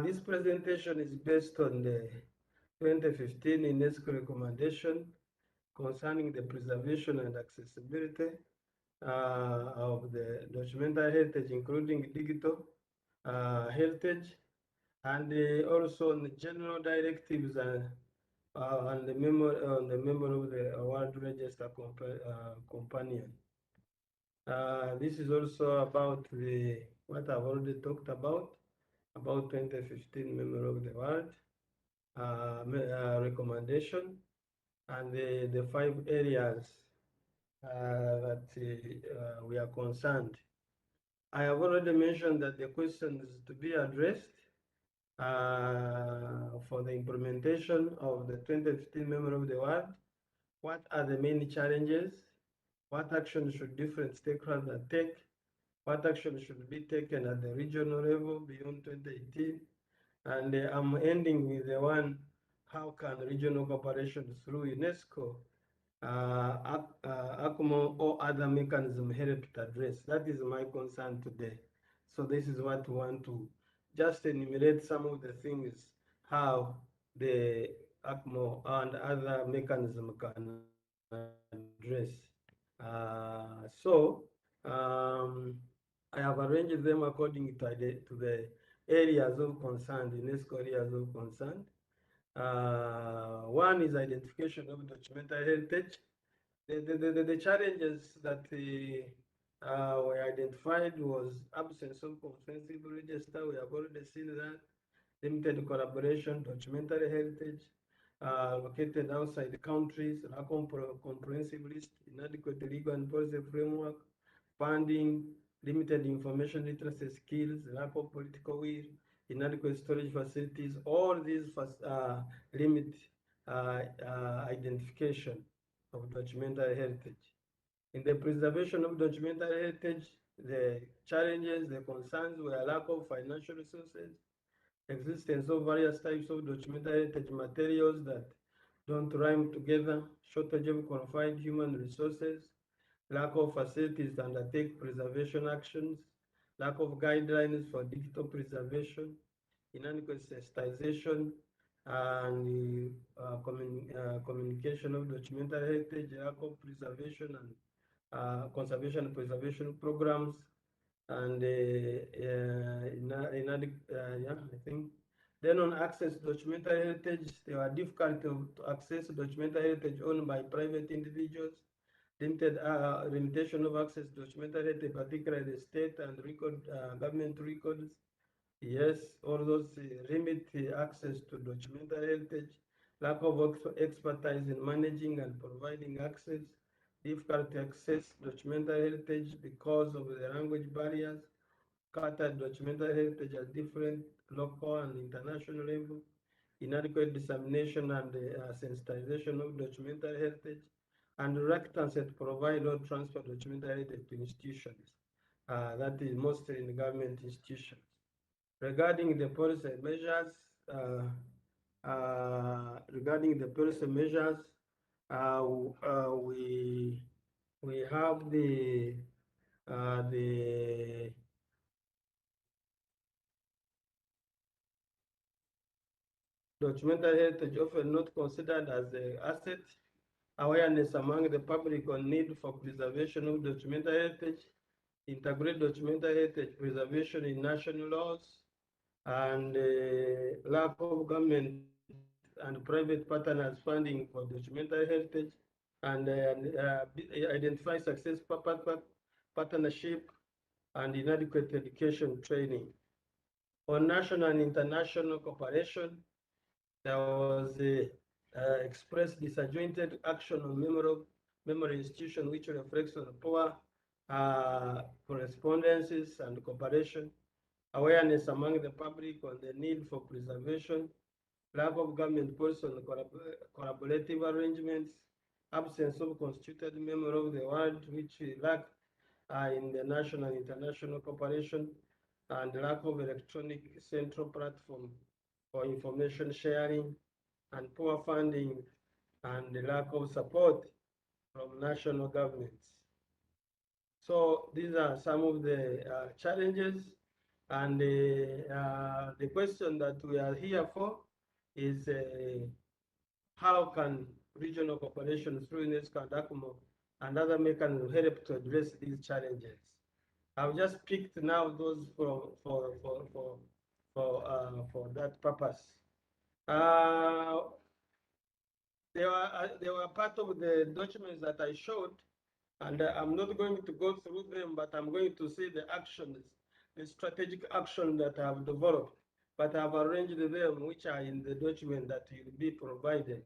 L: This presentation is based on the 2015 UNESCO recommendation concerning the preservation and accessibility of the documentary heritage, including digital heritage, and also on the general directives on the memory of the World Register Companion. This is also about what I've already talked about 2015 Memory of the World recommendation, and the 5 areas that we are concerned. I have already mentioned that the questions to be addressed for the implementation of the 2015 Memory of the World. What are the main challenges? What action should different stakeholders take? What action should be taken at the regional level beyond 2018? And I'm ending with the one, how can regional cooperation through UNESCO, ACMO or other mechanism help to address? That is my concern today. So this is what we want to just enumerate some of the things, how the ACMO and other mechanism can address. I have arranged them according to the areas of concern, the UNESCO areas of concern. One is identification of documentary heritage. The challenges that were identified was absence of comprehensive register. We have already seen that. Limited collaboration, documentary heritage, located outside the countries, lack of comprehensive list, inadequate legal and policy framework, funding, limited information literacy skills, lack of political will, inadequate storage facilities. All these limit identification. of documentary heritage. In the preservation of documentary heritage, the challenges, the concerns were lack of financial resources, existence of various types of documentary heritage materials that don't rhyme together, shortage of qualified human resources, lack of facilities to undertake preservation actions, lack of guidelines for digital preservation, inadequate sensitization, and communication of documentary heritage, lack of preservation and conservation and preservation programs, and I think. Then on access to documentary heritage, they were difficult to access documentary heritage owned by private individuals, limitation of access to documentary heritage, particularly the state and record government records. Yes, all those limit access to documentary heritage, lack of expertise in managing and providing access, difficult to access documentary heritage because of the language barriers, scattered documentary heritage at different local and international level, inadequate dissemination and sensitization of documentary heritage, and reluctance to provide or transfer documentary heritage to institutions. That is mostly in the government institutions. Regarding the policy measures, we have the documentary heritage often not considered as an asset, awareness among the public on need for preservation of documentary heritage, integrate documentary heritage preservation in national laws, and lack of government and private partners funding for documentary heritage, and identify success partnership and inadequate education training. On national and international cooperation, there was expressed disjointed action on memory institution, which reflects on poor correspondences and cooperation, awareness among the public on the need for preservation, lack of government policy on collaborative arrangements, absence of constituted memory of the world, which we lack in the national and international cooperation, and lack of electronic central platform for information sharing, and poor funding, and the lack of support from national governments. So these are some of the challenges, and the question that we are here for is how can regional cooperation through UNESCO and ACMO and other mechanisms help to address these challenges? I've just picked now those for that purpose. They were part of the documents that I showed, and I'm not going to go through them, but I'm going to see the actions, the strategic action that I have developed, but I've arranged them, which are in the document that will be provided,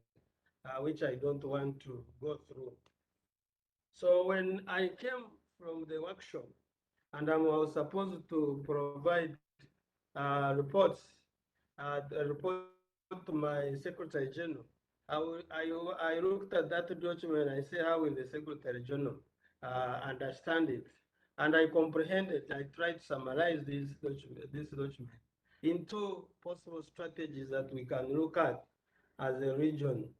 L: which I don't want to go through. So when I came from the workshop, and I was supposed to provide reports, a report to my Secretary General, I looked at that document and I said, how will the Secretary General understand it? And I comprehended, I tried to summarize this document into possible strategies that we can look at as a region.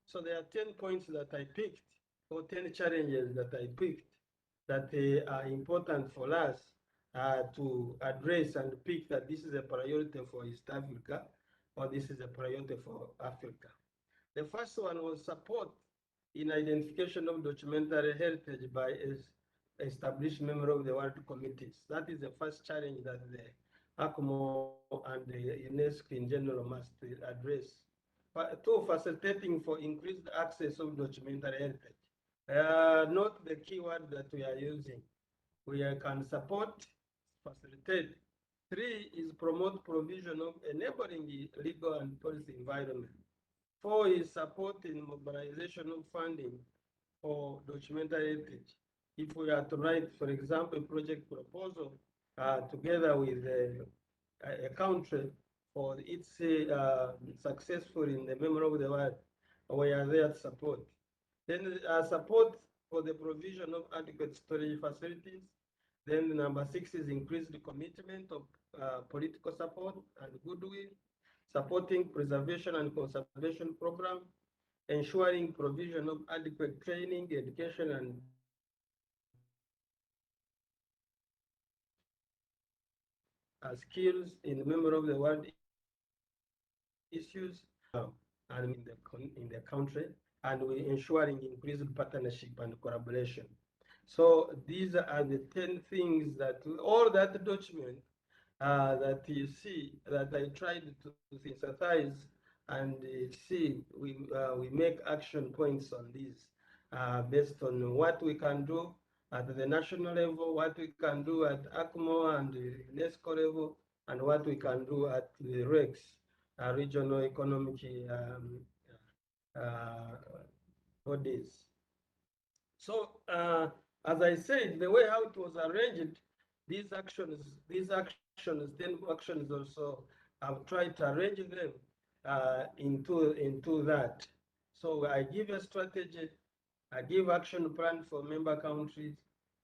L: So there are 10 points that I picked, or 10 challenges that I picked that are important for us to address and pick that this is a priority for East Africa, or this is a priority for Africa. The first one was support in identification of documentary heritage by established member of the world committees. That is the first challenge that the ACMO and the UNESCO in general must address. Two, facilitating for increased access of documentary heritage. Note the keyword that we are using. We can support, facilitate. 3 is promote provision of enabling legal and policy environment. 4 is support in mobilization of funding for documentary heritage. If we are to write, for example, a project proposal together with a country for its successful in the memory of the world, we are there to support. Then support for the provision of adequate storage facilities. Then number 6 is increase the commitment of political support and goodwill, supporting preservation and conservation program, ensuring provision of adequate training, education, and skills in the member of the world issues and in the country, and we ensuring increased partnership and collaboration. So these are the 10 things that all that document that you see that I tried to synthesize and see we make action points on these based on what we can do at the national level, what we can do at ACMO and UNESCO level, and what we can do at the REX, regional economic bodies. So as I said, the way how it was arranged, these actions, 10 actions also, I've tried to arrange them into that. So I give a strategy, I give action plan for member countries.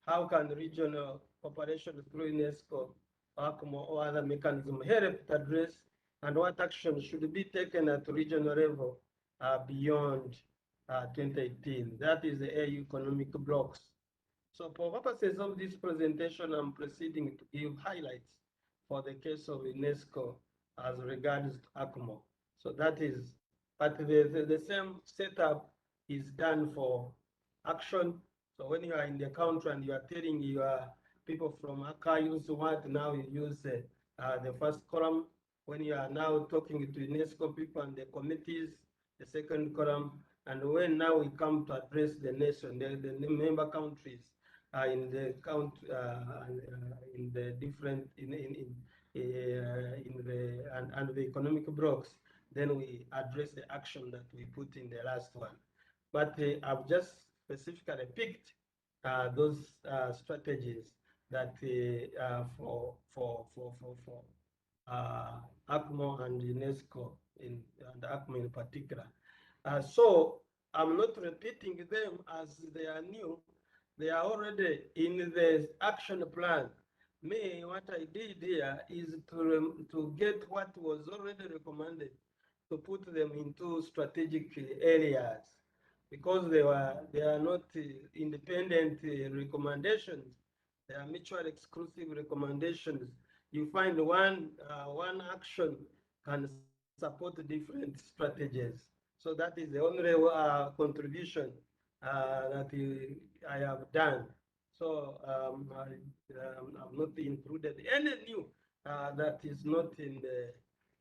L: How can regional cooperation through UNESCO, ACMO, or other mechanism help to address, and what action should be taken at regional level beyond 2018? That is the AU economic blocks. So for purposes of this presentation, I'm proceeding to give highlights for the case of UNESCO as regards to ACMO. So that is, but the same setup is done for action. So when you are in the country and you are telling your people from archives what, now you use the first column. When you are now talking to UNESCO people and the committees, the second column. And when now we come to address the nation, the member countries in the count in the different in the and the economic blocks, then we address the action that we put in the last one. But I've just specifically picked those strategies that for ACMO and UNESCO and ACMO in particular. So I'm not repeating them as they are new. They are already in the action plan. Me, what I did here is to get what was already recommended, to put them into strategic areas, because they are not independent recommendations. They are mutually exclusive recommendations. You find one action can support different strategies. So that is the only contribution that I have done. So I've not included any new that is not in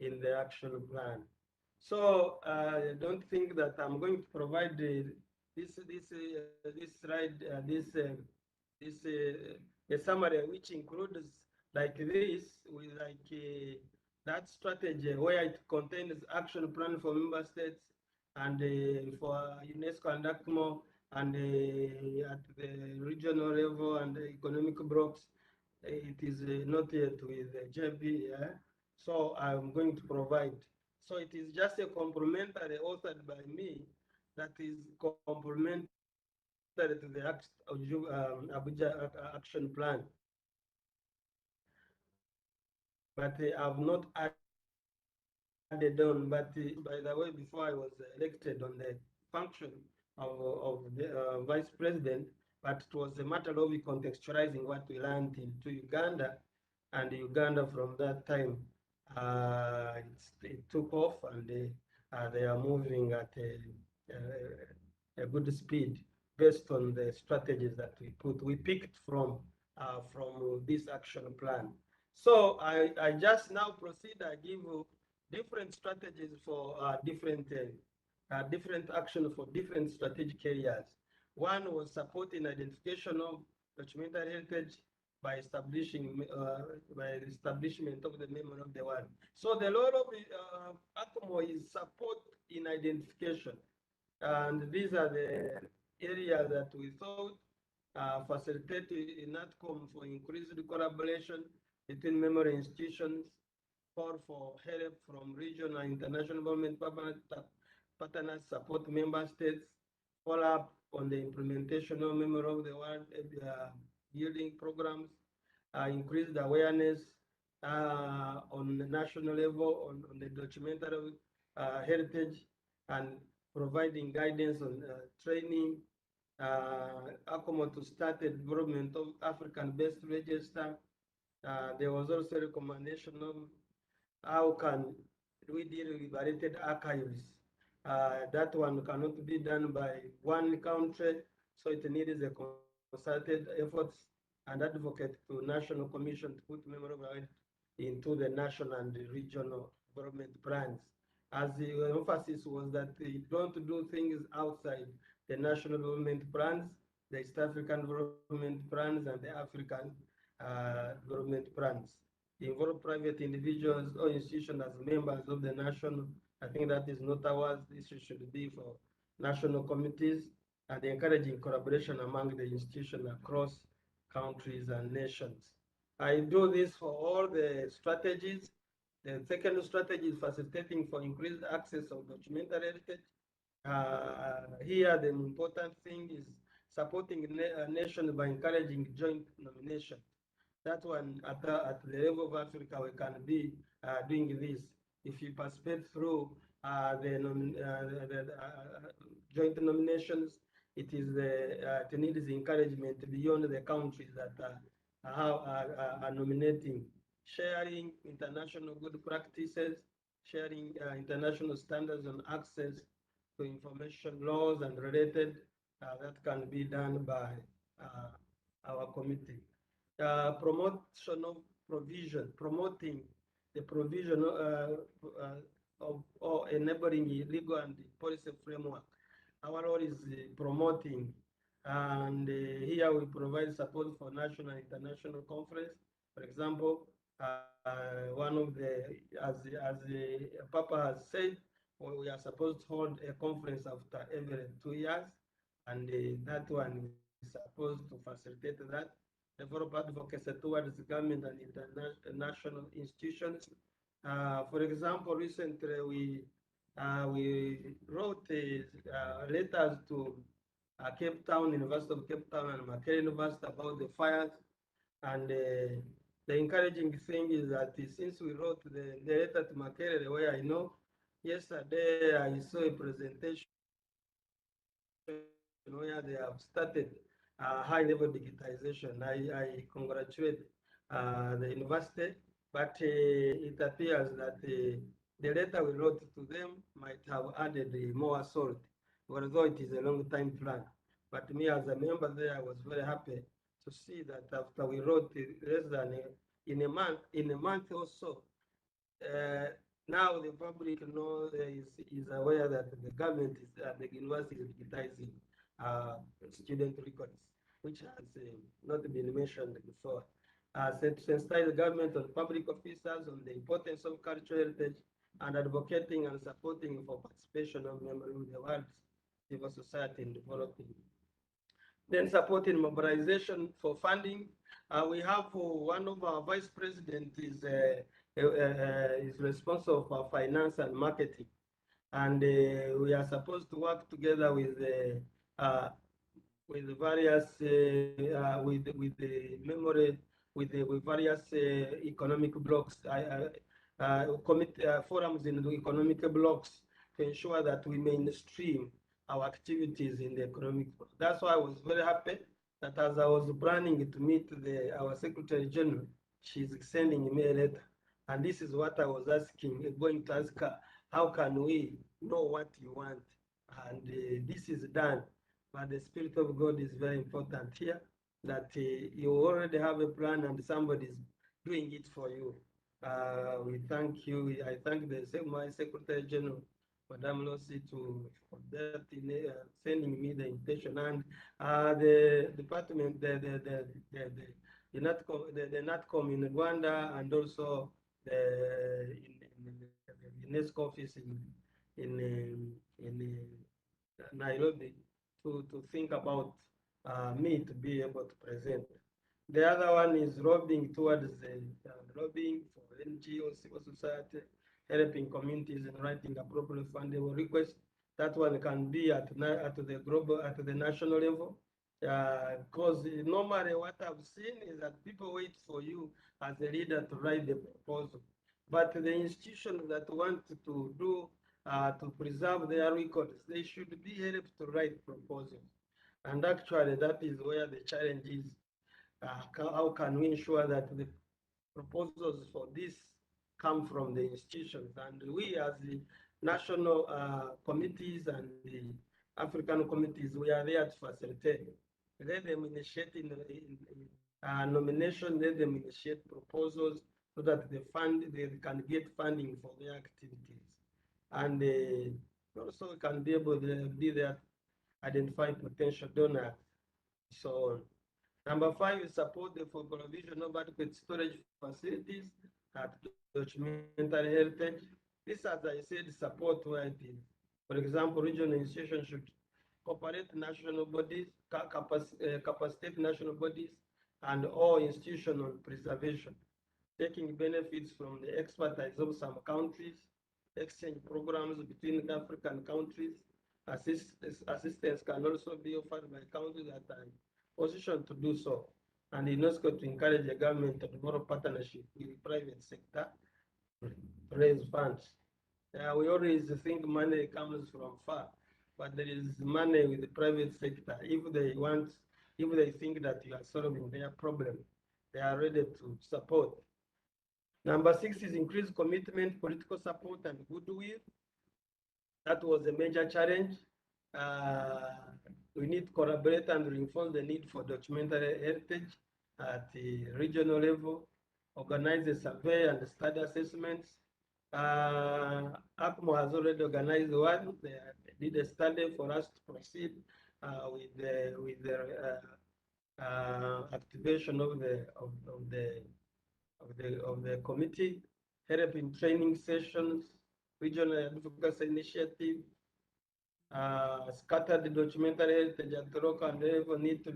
L: the action plan. So I don't think that I'm going to provide this slide, a summary which includes like this, with like that strategy where it contains action plan for member states and for UNESCO and ACMO, and at the regional level and the economic blocks. It is not yet with JB. So I'm going to provide. So it is just a complementary authored by me that is complementary to the Abuja action plan. But I've not added on. But by the way, before I was elected on the function of the vice president, but it was a matter of contextualizing what we learned into Uganda, and Uganda from that time it took off, and they are moving at a good speed based on the strategies that we picked from this action plan. So I just now proceed. I give you different strategies for different action for different strategic areas. One was supporting identification of documentary heritage by establishment of the memory of the world. So the role of ACMO is support in identification, and these are the areas that we thought facilitate in ATCOM for increased collaboration between memory institutions, call for help from regional and international government partners, support member states follow up on the implementation of Memory of the World building programs, increase the awareness on the national level on the documentary heritage, and providing guidance on training. ACOMO to start the development of African-based register. There was also a recommendation of how can we deal with varied archives. That one cannot be done by one country, so it needs a concerted efforts and advocate to National Commission to put memory of right into the national and the regional development plans. As the emphasis was that they don't do things outside the national development plans, the East African development plans, and the African development plans. Involve private individuals or institutions as members of the national. I think that is not ours. This should be for national committees, and encouraging collaboration among the institutions across countries and nations. I do this for all the strategies. The second strategy is facilitating for increased access of documentary heritage. Here, the important thing is supporting nations by encouraging joint nomination. That one, at the level of Africa, we can be doing this. If you participate through the joint nominations, it needs encouragement beyond the countries that are nominating, sharing international good practices, sharing international standards on access to information laws and related, that can be done by our committee. Promotion of provision, promoting the provision of or enabling legal and policy framework. Our role is promoting, and here we provide support for national and international conference. For example, one of the, as Papa has said, we are supposed to hold a conference after every 2 years, and that one is supposed to facilitate that. Develop advocacy towards the government and international institutions. For example, recently we wrote letters to Cape Town, University of Cape Town and Makerere University about the fires. And the encouraging thing is that since we wrote the letter to Makerere, where I know, yesterday I saw a presentation where they have started high-level digitization. I congratulate the university, but it appears that the letter we wrote to them might have added more salt, although it is a long-time plan. But me as a member there, I was very happy to see that after we wrote less than in a month or so, now the public is aware that the government is the university is digitizing student records, which has not been mentioned before. Sensitize the government and public officers on the importance of cultural heritage and advocating and supporting for participation of memory of the world's civil society in developing. Then supporting mobilization for funding. We have one of our vice president is responsible for finance and marketing, and we are supposed to work together with various with the memory with various economic blocks, forums in the economic blocks to ensure that we mainstream our activities in the economic. That's why I was very happy that as I was planning to meet our Secretary General, she's sending me a letter. And this is what I was asking, going to ask her, how can we know what you want? And this is done. But the Spirit of God is very important here, that you already have a plan and somebody is doing it for you. We thank you. I thank my Secretary General, Madame Losi, for that sending me the invitation, and the department, the NATCOM in Rwanda, and also the UNESCO office in Nairobi to think about me to be able to present. The other one is lobbying towards lobbying for NGO, civil society, helping communities in writing appropriate funding requests That one can be at the global, at the national level. Because normally what I've seen is that people wait for you as a leader to write the proposal. But the institutions that want to do, to preserve their records, they should be helped to write proposals. And actually that is where the challenge is. How can we ensure that the proposals for this come from the institutions? And we as the national committees and the African committees, we are there to facilitate. Let them initiate in nomination, let them initiate proposals so that they can get funding for their activities. And also can be able to be there to identify potential donors, so on. Number 5 is support for provision of adequate storage facilities at documentary heritage. This, as I said, support where it is. For example, regional institutions should cooperate national bodies, capacitate national bodies, and all institutions on preservation, taking benefits from the expertise of some countries, exchange programs between African countries. Assistance can also be offered by countries that are in position to do so. And UNESCO to encourage the government to develop partnership with the private sector to raise funds. We always think money comes from far, but there is money with the private sector. If they think that you are solving their problem, they are ready to support. Number 6 is increased commitment, political support, and goodwill. That was a major challenge. We need to collaborate and reinforce the need for documentary heritage at the regional level, organize a survey and study assessments. ACMO has already organized one. They did a study for us to proceed with the activation of the committee, help in training sessions, regional advocacy initiative, scattered documentary heritage at the local level need to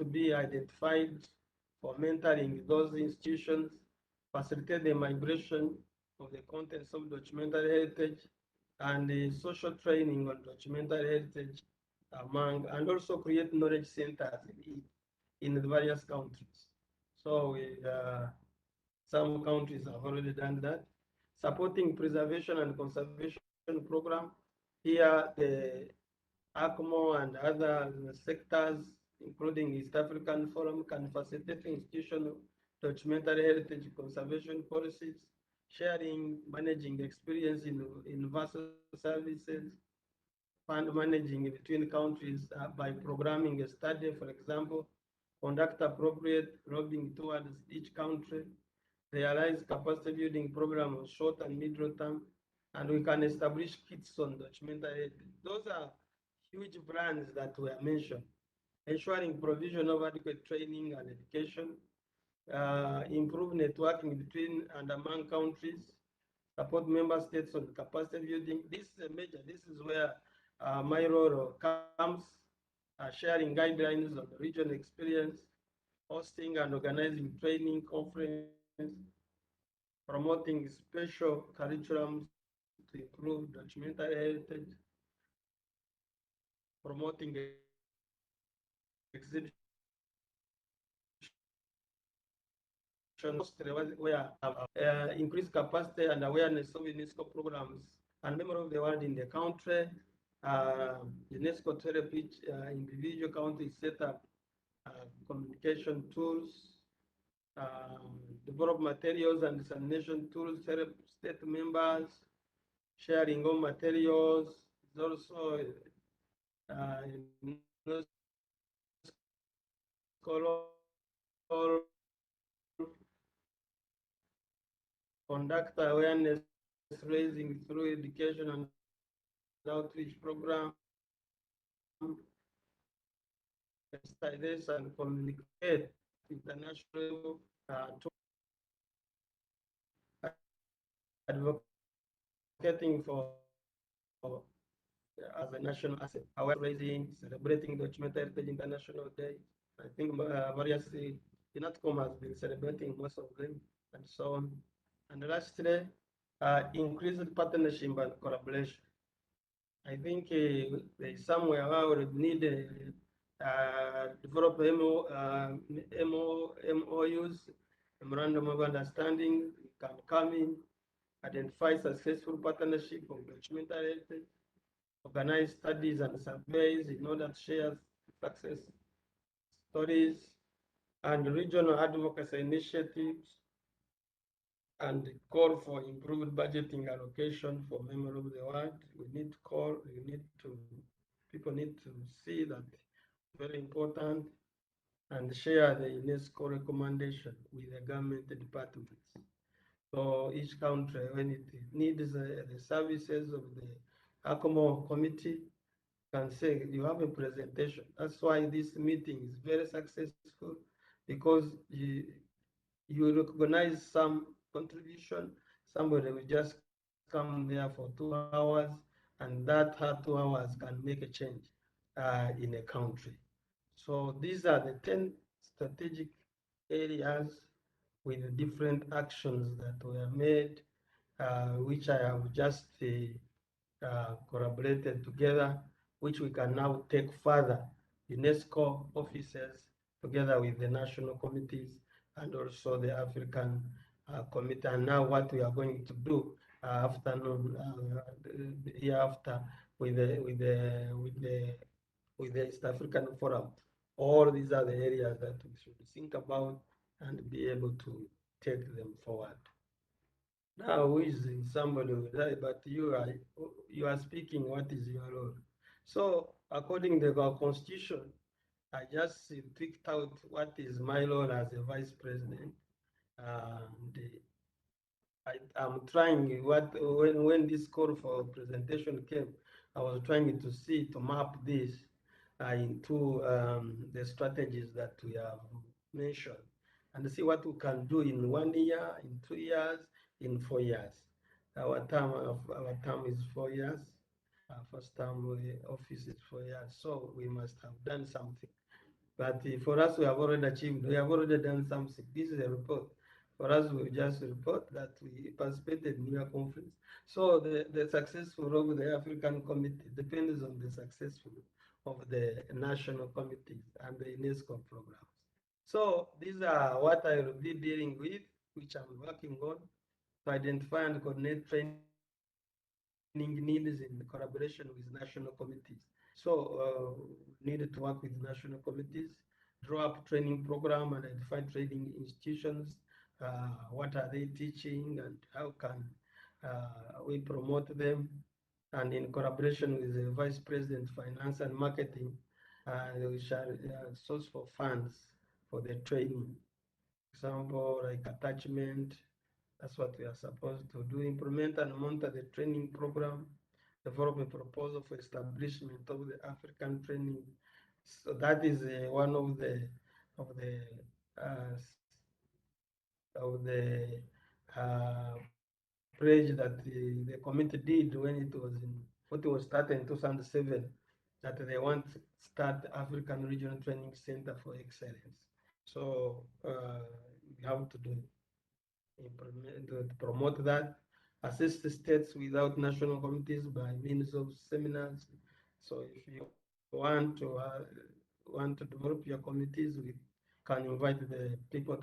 L: be identified for mentoring those institutions, facilitate the migration of the contents of documentary heritage, and the social training on documentary heritage and also create knowledge centers in the various countries. So some countries have already done that. Supporting preservation and conservation program. Here, the ACMO and other sectors, including East African Forum, can facilitate institutional documentary heritage conservation policies, sharing, managing experience in universal services, fund managing between countries by programming a study, for example, conduct appropriate lobbying towards each country, realize capacity building program on short and middle term, and we can establish kits on documentary heritage. Those are huge plans that were mentioned. Ensuring provision of adequate training and education, improve networking between and among countries, support member states on capacity building. This is a major, this is where my role comes, sharing guidelines on the regional experience, hosting and organizing training conferences, promoting special curriculums to improve documentary heritage, promoting exhibition where increase capacity and awareness of UNESCO programs and member of the world in the country. UNESCO to help each individual country set up communication tools, develop materials and dissemination tools, help state members, sharing of materials. Is also conduct awareness raising through education and outreach program, this and communicate international advocating for as a national asset, awareness raising, celebrating Documentary Heritage International Day. I think various INATCOM has been celebrating most of them and so on. And lastly, increased partnership and collaboration. I think there's somewhere where we need develop MOUs, memorandum of understanding. We can come in, identify successful partnership of documentary, organize studies and surveys in order to share success stories and regional advocacy initiatives, and call for improved budgeting allocation for Memory of the World. People need to see that very important and share the UNESCO recommendation with the government departments. So each country, when it needs the services of the ACOMO committee, can say you have a presentation. That's why this meeting is very successful, because you recognize some contribution. Somebody will just come there for 2 hours, and that 2 hours can make a change in a country. So these are the 10 strategic areas with different actions that were made, which I have just collaborated together, which we can now take further. UNESCO officers, together with the national committees and also the African committee. And now what we are going to do hereafter with the East African Forum. All these are the areas that we should think about and be able to take them forward. Now, who is somebody will die, but you are speaking, what is your role? So, according to our constitution, I just picked out what is my role as a vice president. I'm trying when this call for presentation came, I was trying to map this into the strategies that we have mentioned, and see what we can do in 1 year, in 2 years, in 4 years. Our term is 4 years. Our first term office is 4 years, so we must have done something. But for us, we have already achieved. We have already done something. This is a report. For us, we just report that we participated in your conference. So the successful of the African committee depends on the successful of the national committees and the UNESCO programs. So these are what I will be dealing with, which I'm working on, to identify and coordinate training needs in collaboration with national committees. So needed to work with national committees, draw up training program, and identify training institutions. What are they teaching, and how can we promote them? And in collaboration with the Vice President, Finance and Marketing, we shall source for funds for the training. Example, like attachment, that's what we are supposed to do. Implement and monitor the training program, develop a proposal for establishment of the African training. So that is one of the pledge that the committee did when it was started in 2007, that they want to start African Regional Training Center for Excellence. So we have to do promote that, assist the states without national committees by means of seminars. So if you want to develop your committees, we can invite the people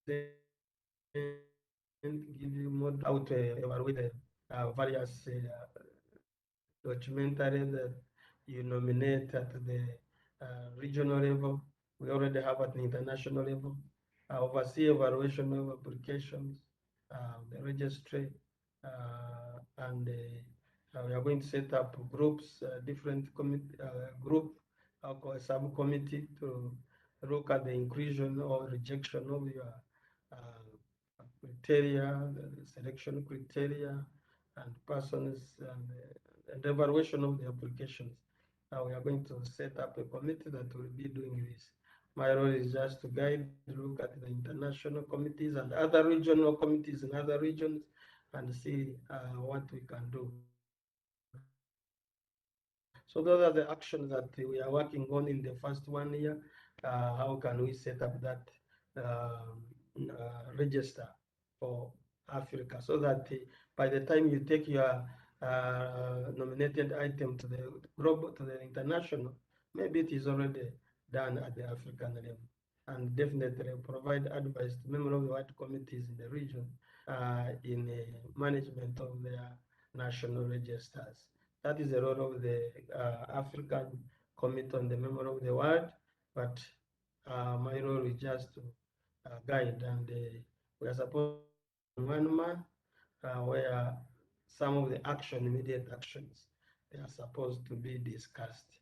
L: to give you more how to evaluate the various documentaries that you nominate at the regional level. We already have at the international level. Oversee evaluation of applications, the registry, and we are going to set up groups, different group, a subcommittee to look at the inclusion or rejection of your criteria, the selection criteria, and persons, and evaluation of the applications. We are going to set up a committee that will be doing this. My role is just to guide, look at the international committees and other regional committees in other regions, and see what we can do. So those are the actions that we are working on in the first 1 year. How can we set up that register for Africa, so that by the time you take your nominated item to the global, to the international, maybe it is already done at the African level. And definitely provide advice to members of the white committees in the region in management of their national registers. That is the role of the African Committee on the Memory of the World, but my role is just to guide, and we are supposed to one man where some of the immediate actions, they are supposed to be discussed.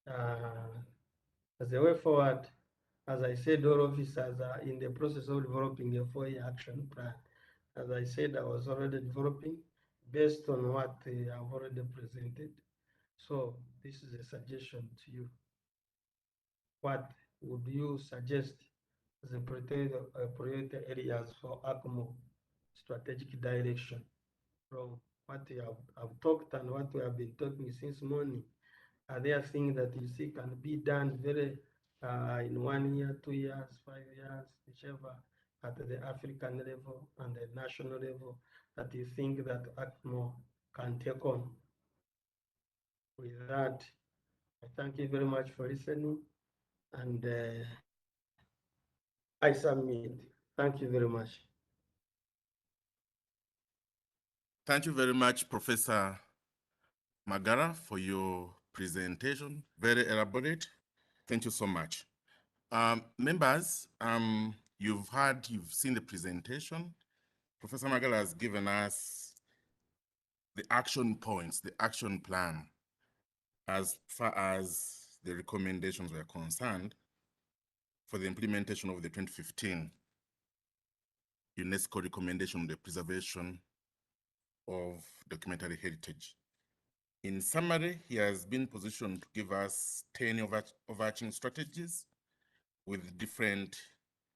L: As a way forward, as I said, all officers are in the process of developing a 4-year action plan. As I said, I was already developing based on what I've already presented. So this is a suggestion to you. What would you suggest as a priority areas for ACMO strategic direction from what we have talked and what we have been talking since morning? Are there things that you see can be done very in 1 year, 2 years, 5 years, whichever, at the African level and the national level, that you think that ACMO can take on? With that, I thank you very much for listening, and I submit. Thank you very much.
O: Thank you very much, Professor Magara, for your presentation. Very elaborate. Thank you so much. Members, you've seen the presentation. Professor Magara has given us the action points, the action plan, as far as the recommendations were concerned for the implementation of the 2015 UNESCO recommendation on the preservation of documentary heritage. In summary, he has been positioned to give us 10 overarching strategies with different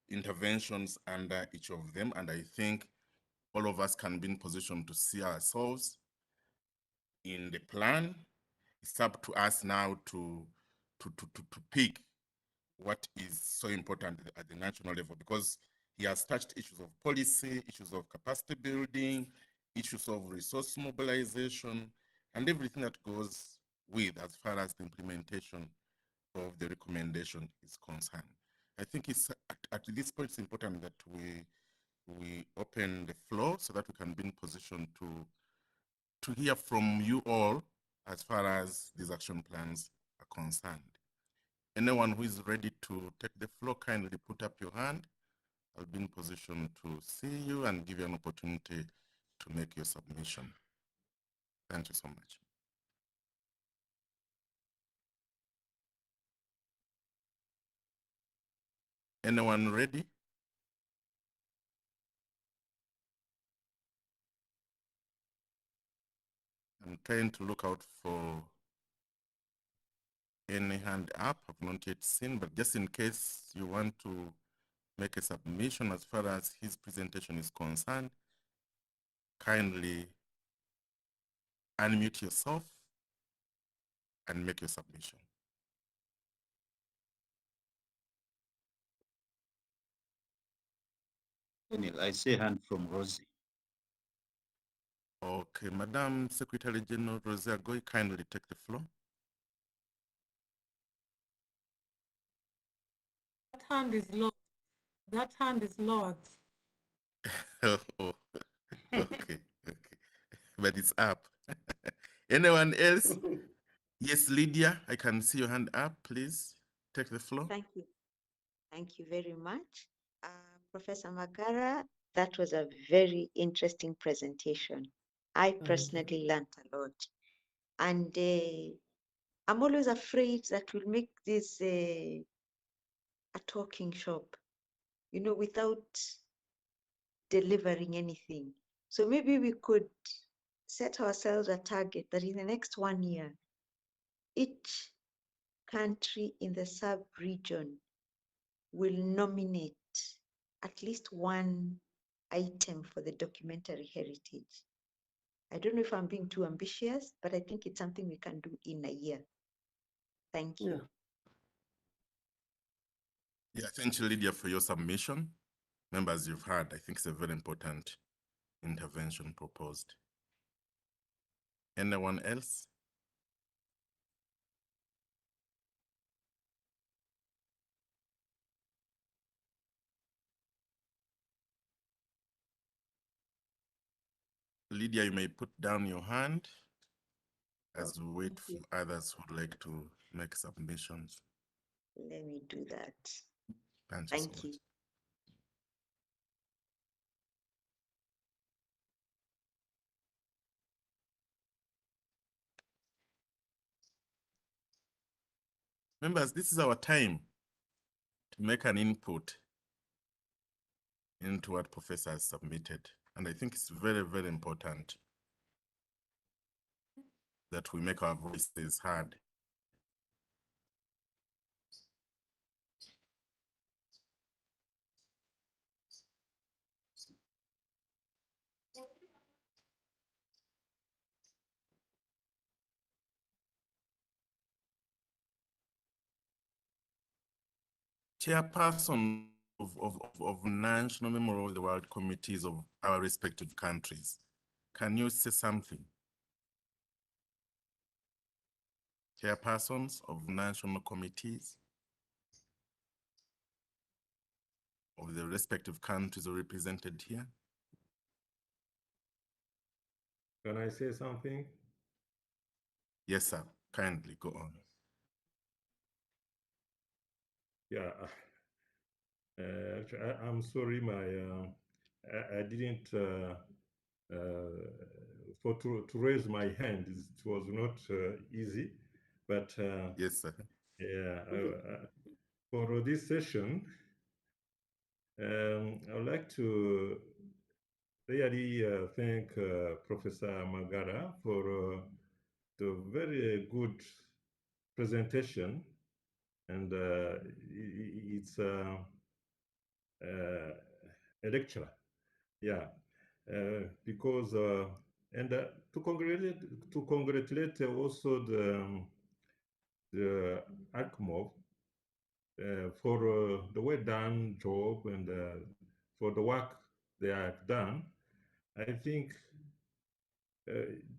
O: interventions under each of them. And I think all of us can be in position to see ourselves in the plan. It's up to us now to pick what is so important at the national level, because he has touched issues of policy, issues of capacity building, issues of resource mobilization, and everything that goes with as far as the implementation of the recommendation is concerned. I think it's at this point, it's important that we open the floor so that we can be in position to hear from you all as far as these action plans are concerned. Anyone who is ready to take the floor, kindly put up your hand. I'll be in position to see you and give you an opportunity to make your submission. Thank you so much. Anyone ready? I'm trying to look out for any hand up. I've not yet seen, but just in case you want to make a submission as far as his presentation is concerned, kindly unmute yourself and make your submission.
I: Daniel, I see a hand from Rosie.
O: Okay, Madam Secretary General Rosie Agoy, kindly take the floor.
M: That hand is low. That hand is lowered.
O: Oh, okay. But it's up. Anyone else? Yes, Lydia, I can see your hand up. Please take the floor.
F: Thank you. Thank you very much. Professor Magara, that was a very interesting presentation. I personally learned a lot. And I'm always afraid that we'll make this a talking shop, you know, without delivering anything. So maybe we could set ourselves a target that in the next 1 year, each country in the sub-region will nominate at least one item for the documentary heritage. I don't know if I'm being too ambitious, but I think it's something we can do in a year. Thank you.
O: Yeah, thank you, Lydia, for your submission. Members, you've heard, I think it's a very important intervention proposed. Anyone else? Lydia, you may put down your hand as we wait for others who would like to make submissions.
F: Let me do that.
O: Thank
F: Thank you.
O: Members, this is our time to make an input into what Professor has submitted. And I think it's very, very important that we make our voices heard. Chairperson of National Memorial of the World Committees of our respective countries, can you say something? Chairpersons of national committees of the respective countries represented here.
P: Can I say something?
O: Yes, sir. Kindly go on.
P: Yeah, actually, I'm sorry, I didn't to raise my hand. It was not easy, but
O: yes, sir.
P: Yeah, for this session, I would like to really thank Professor Magara for the very good presentation, and it's a lecturer, yeah, because and to congratulate also the ACMOV for the well done job and for the work they have done. I think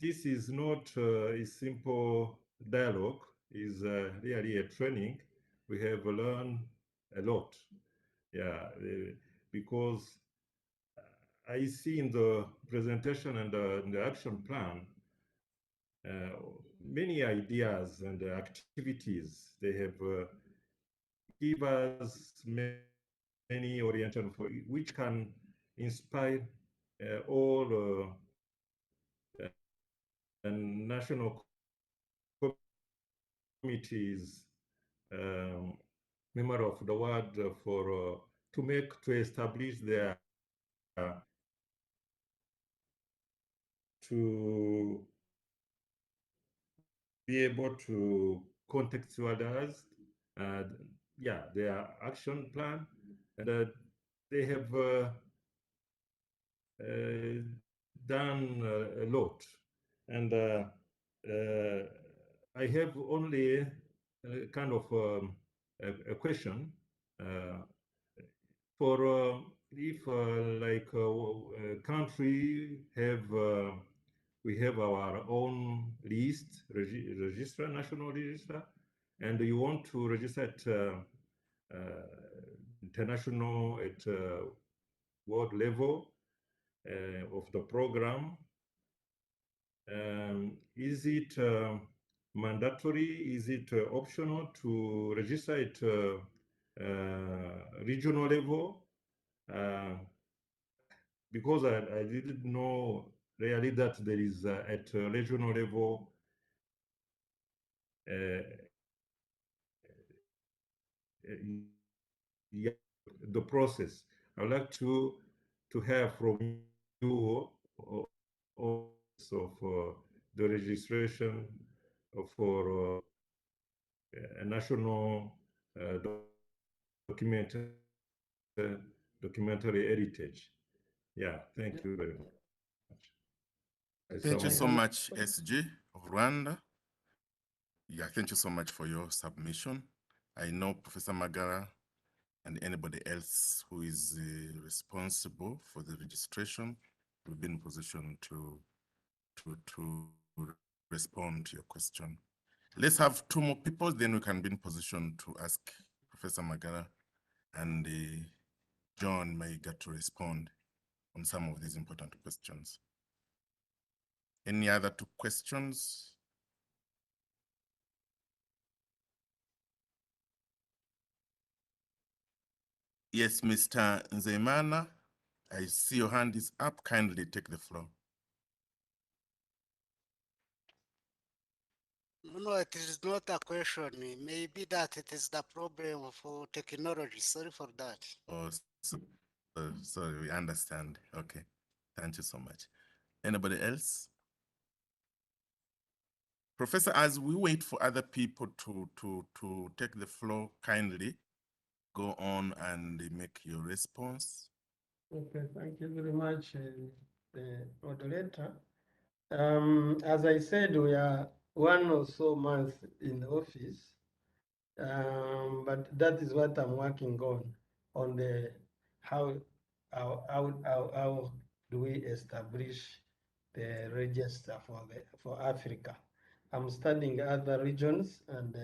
P: this is not a simple dialogue, is really a training. We have learned a lot, yeah, because I see in the presentation and in the action plan many ideas and activities. They have give us many orientation for which can inspire all national committees, member of the world for to establish their to be able to contextualize yeah, their action plan, and they have done a lot. And I have only kind of a question for if like a country have we have our own list, register, national register, and you want to register at international, at world level of the program. Is it mandatory? Is it optional to register at regional level? Because I didn't know really that there is at regional level yeah, the process. I would like to have from you of the registration for a national documentary heritage. Yeah, thank you very much.
O: Thank you so much, SG of Rwanda. Yeah, thank you so much for your submission. I know Professor Magara and anybody else who is responsible for the registration will be in position to respond to your question. Let's have two more people, then we can be in position to ask Professor Magara, and John may get to respond on some of these important questions. Any other two questions? Yes, Mr. Nzemana, I see your hand is up. Kindly take the floor.
Q: No, it is not a question. Maybe that it is the problem for technology. Sorry for that.
O: Oh, sorry, we understand. Okay, thank you so much. Anybody else? Professor, as we wait for other people to take the floor, kindly go on and make your response.
L: Okay, thank you very much, moderator. As I said, we are 1 or so months in office, but that is what I'm working on the how do we establish the register for Africa. I'm studying other regions, and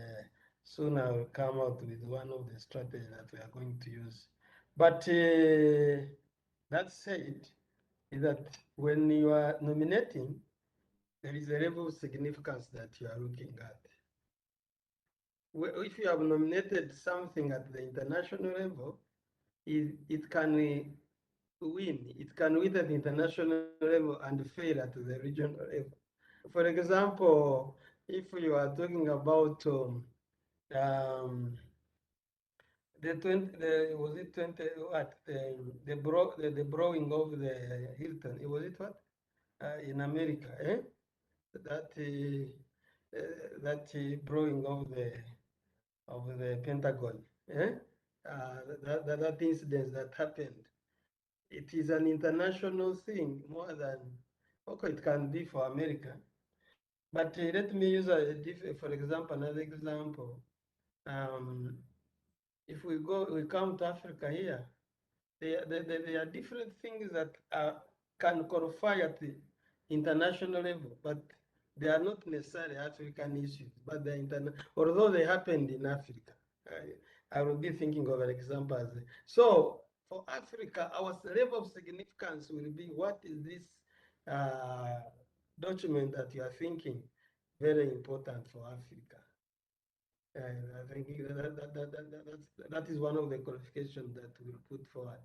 L: soon I will come out with one of the strategies that we are going to use. But that said, is that when you are nominating, there is a level of significance that you are looking at. If you have nominated something at the international level, it can win. It can win at the international level and fail at the regional level. For example, if you are talking about the borrowing of the Hilton, was it what in America? That borrowing of the Pentagon. That incident that happened. It is an international thing more than, okay, it can be for America. But let me use for example, another example. If we come to Africa here, there are different things that can qualify at the international level, but they are not necessarily African issues, but they're although they happened in Africa. I will be thinking of an example. So for Africa, our level of significance will be, what is this document that you are thinking very important for Africa? I think that is one of the qualifications that we'll put forward.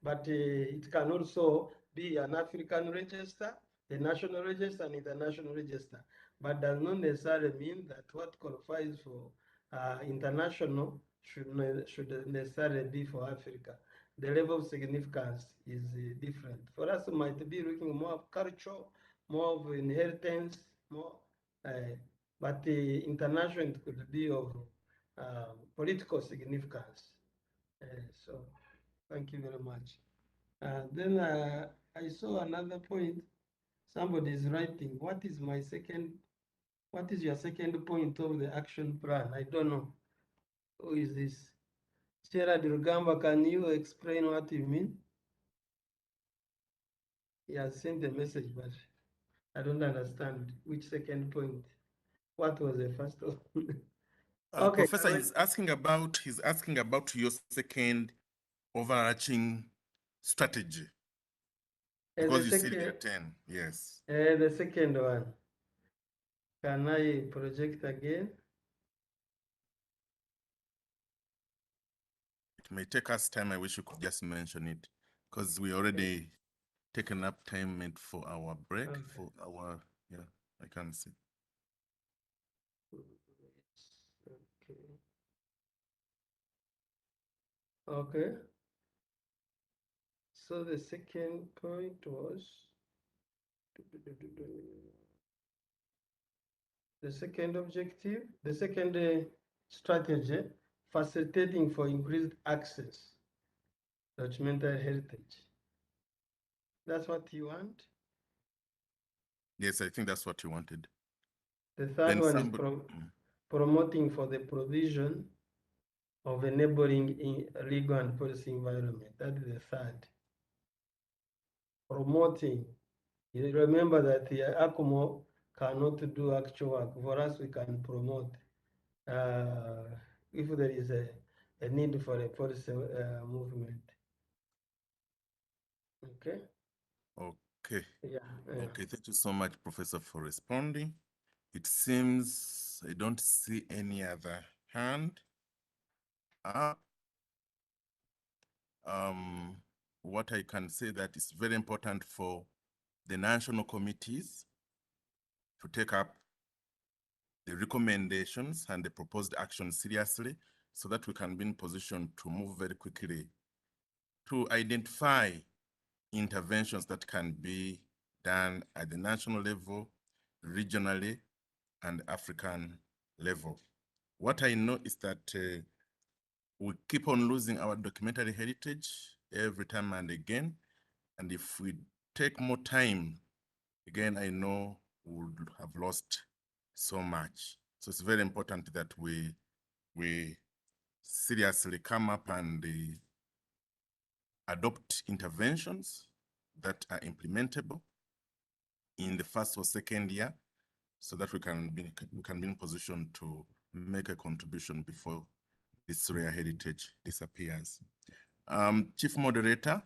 L: But it can also be an African register, a national register, and international register. But does not necessarily mean that what qualifies for international should necessarily be for Africa. The level of significance is different. For us, it might be looking more of culture, more of inheritance, more. But the international could be of political significance. So thank you very much. Then I saw another point. Somebody is writing, what is your second point of the action plan? I don't know. Who is this? Gerard Rugamba, can you explain what you mean? He has sent a message, but I don't understand which second point. What was the first one? Okay,
O: Professor, he's asking about your second overarching strategy. Because you said there are 10, yes.
L: The second one. Can I project again?
O: It may take us time. I wish you could just mention it, because we already taken up time meant for our break, for our, yeah, I can see.
L: Okay. So the second point was the second objective, the second strategy, facilitating for increased access, documented heritage. That's what you want?
O: Yes, I think that's what you wanted.
L: The third one is promoting for the provision of enabling legal and policy environment. That is the third. Promoting You remember that the ACOMO cannot do actual work. For us, we can promote if there is a need for a policy movement. Okay.
O: Okay.
L: Yeah.
O: Okay. Thank you so much, Professor, for responding. It seems I don't see any other hand up. What I can say that is very important for the national committees to take up the recommendations and the proposed action seriously so that we can be in position to move very quickly to identify interventions that can be done at the national level, regionally, and African level. What I know is that we keep on losing our documentary heritage every time and again. And if we take more time, again, I know we would have lost so much. So it's very important that we seriously come up and adopt interventions that are implementable in the first or second year so that we can be in position to make a contribution before this rare heritage disappears. Chief Moderator,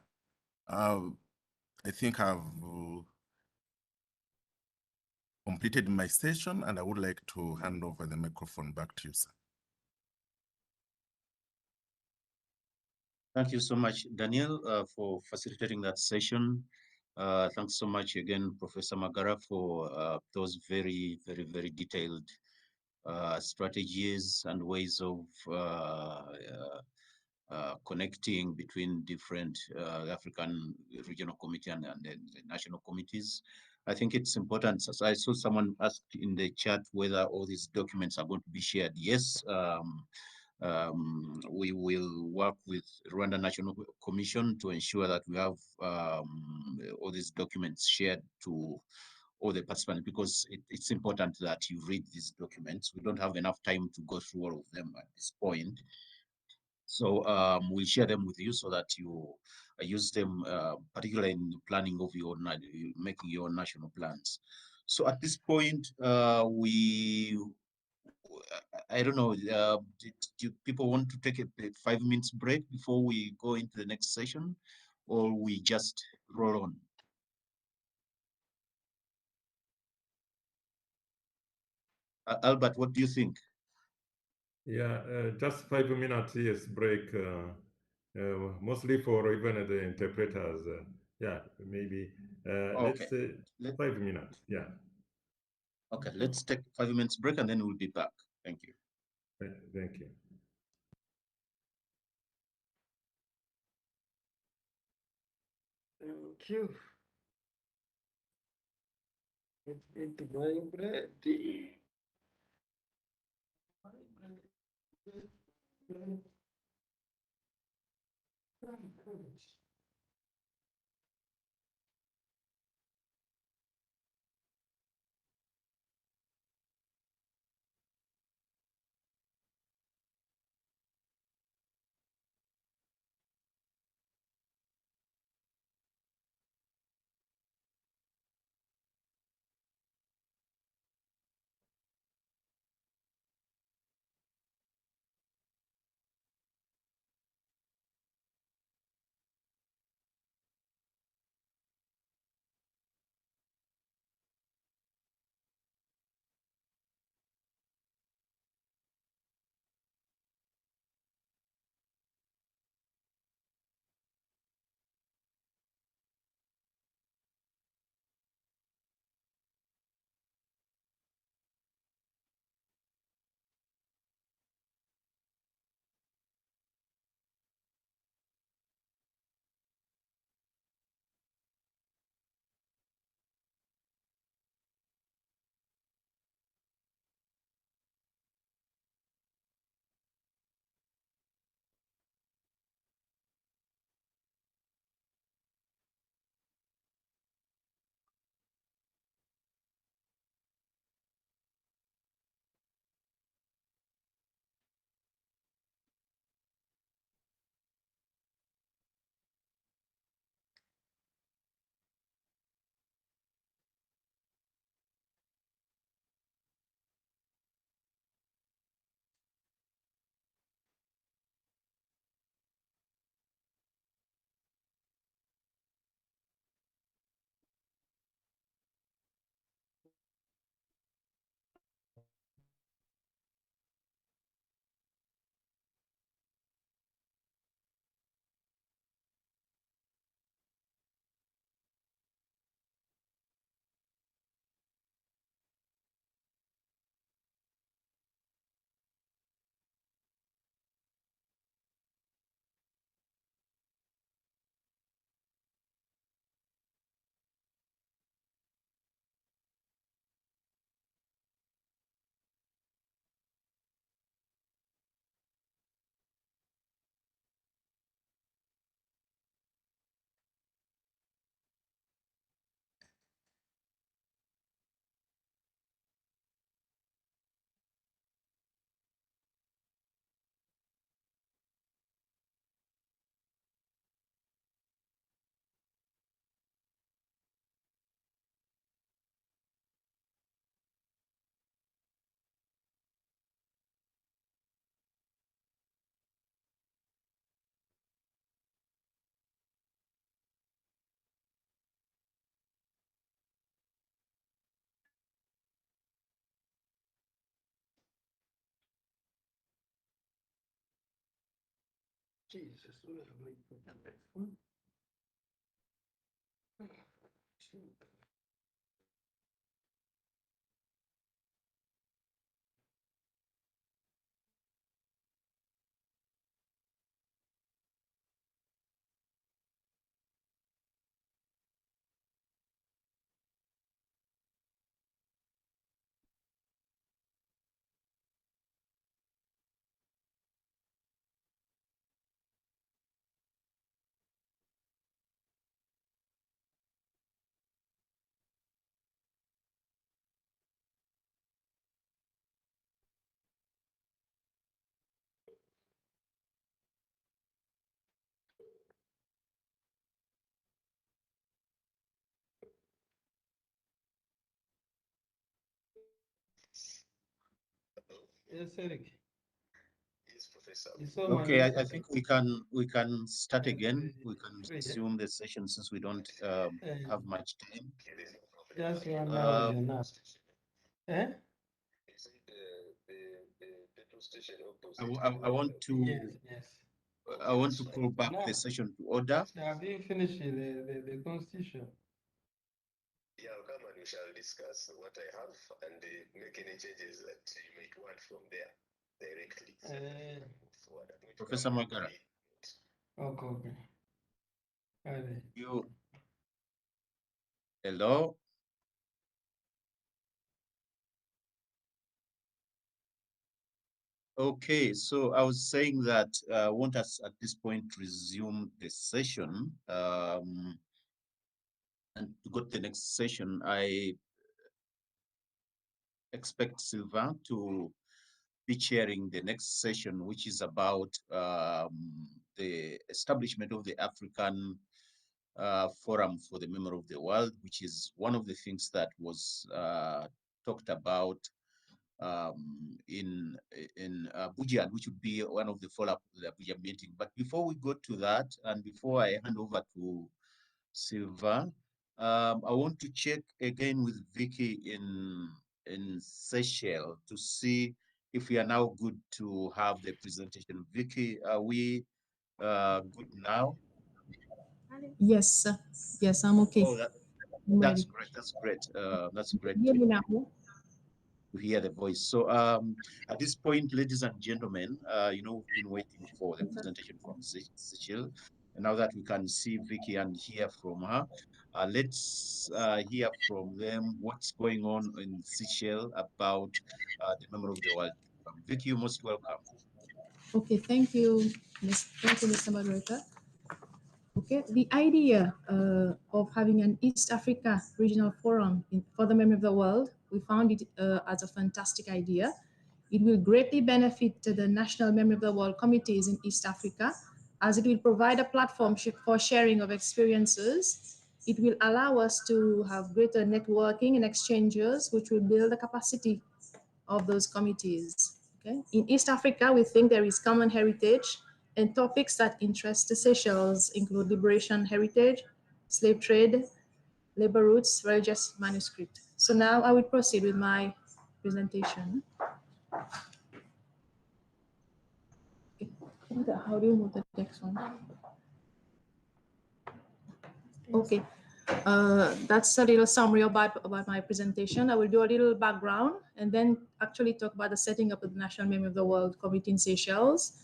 O: I think I've completed my session and I would like to hand over the microphone back to you, sir.
I: Thank you so much, Daniel, for facilitating that session. Thanks so much again, Professor Magara, for those very, very, very detailed strategies and ways of connecting between different African regional committee and the national committees. I think it's important. So I saw someone asked in the chat whether all these documents are going to be shared. Yes, we will work with Rwanda National Commission to ensure that we have all these documents shared to all the participants, because it's important that you read these documents. We don't have enough time to go through all of them at this point. So we'll share them with you so that you use them, particularly in the planning of your, making your national plans. So at this point, I don't know, do people want to take a 5 minutes break before we go into the next session, or we just roll on? Albert, what do you think?
P: Yeah, just 5 minutes, yes, break, mostly for even the interpreters. Yeah, maybe, let's say 5 minutes, yeah.
I: Okay, let's take 5 minutes break and then we'll be back. Thank you.
P: Thank you.
L: Thank you. It's my ready. Jesus, where am I putting my phone? Yes, Eric.
I: Yes, Professor.
L: You saw my
I: Okay, I
L: message.
I: think we can start again. We can resume the session since we don't have much time.
L: Just 1 hour is enough. Eh?
I: I want to
L: Yes.
I: I want to call back
L: Now,
I: the session to order.
L: have you finished the constitution?
R: Yeah, I'll come and we shall discuss what I have and make any changes that you might want from there directly.
I: Professor Magara,
L: Okay.
I: you hello. Okay, so I was saying that I want us at this point to resume the session and to go to the next session. I expect Sylvain to be chairing the next session, which is about the establishment of the African Forum for the Memory of the World, which is one of the things that was talked about in Abuja, which would be one of the follow-up of the Abuja meeting. But before we go to that, and before I hand over to Sylvain, I want to check again with Vicky in Seychelles to see if we are now good to have the presentation. Vicky, are we good now?
S: Yes, sir. Yes, I'm okay.
I: Oh,
S: I'm
I: that's
S: ready.
I: great. That's great. That's great
S: Hear me now?
I: to hear the voice. So at this point, ladies and gentlemen, you know, we've been waiting for the presentation from Seychelles. And now that we can see Vicky and hear from her, let's hear from them what's going on in Seychelles about the Memory of the World. Vicky, you're most welcome.
S: Okay, thank you, Mr. Moderator. Okay, the idea of having an East Africa Regional Forum for the Memory of the World, we found it as a fantastic idea. It will greatly benefit the National Memory of the World committees in East Africa, as it will provide a platform for sharing of experiences. It will allow us to have greater networking and exchanges, which will build the capacity of those committees. Okay? In East Africa, we think there is common heritage, and topics that interest the Seychelles include liberation heritage, slave trade, labor roots, religious manuscript. So now I will proceed with my presentation. Okay. How do you move the next one? Okay. That's a little summary about my presentation. I will do a little background and then actually talk about the setting up of the National Memory of the World Committee in Seychelles.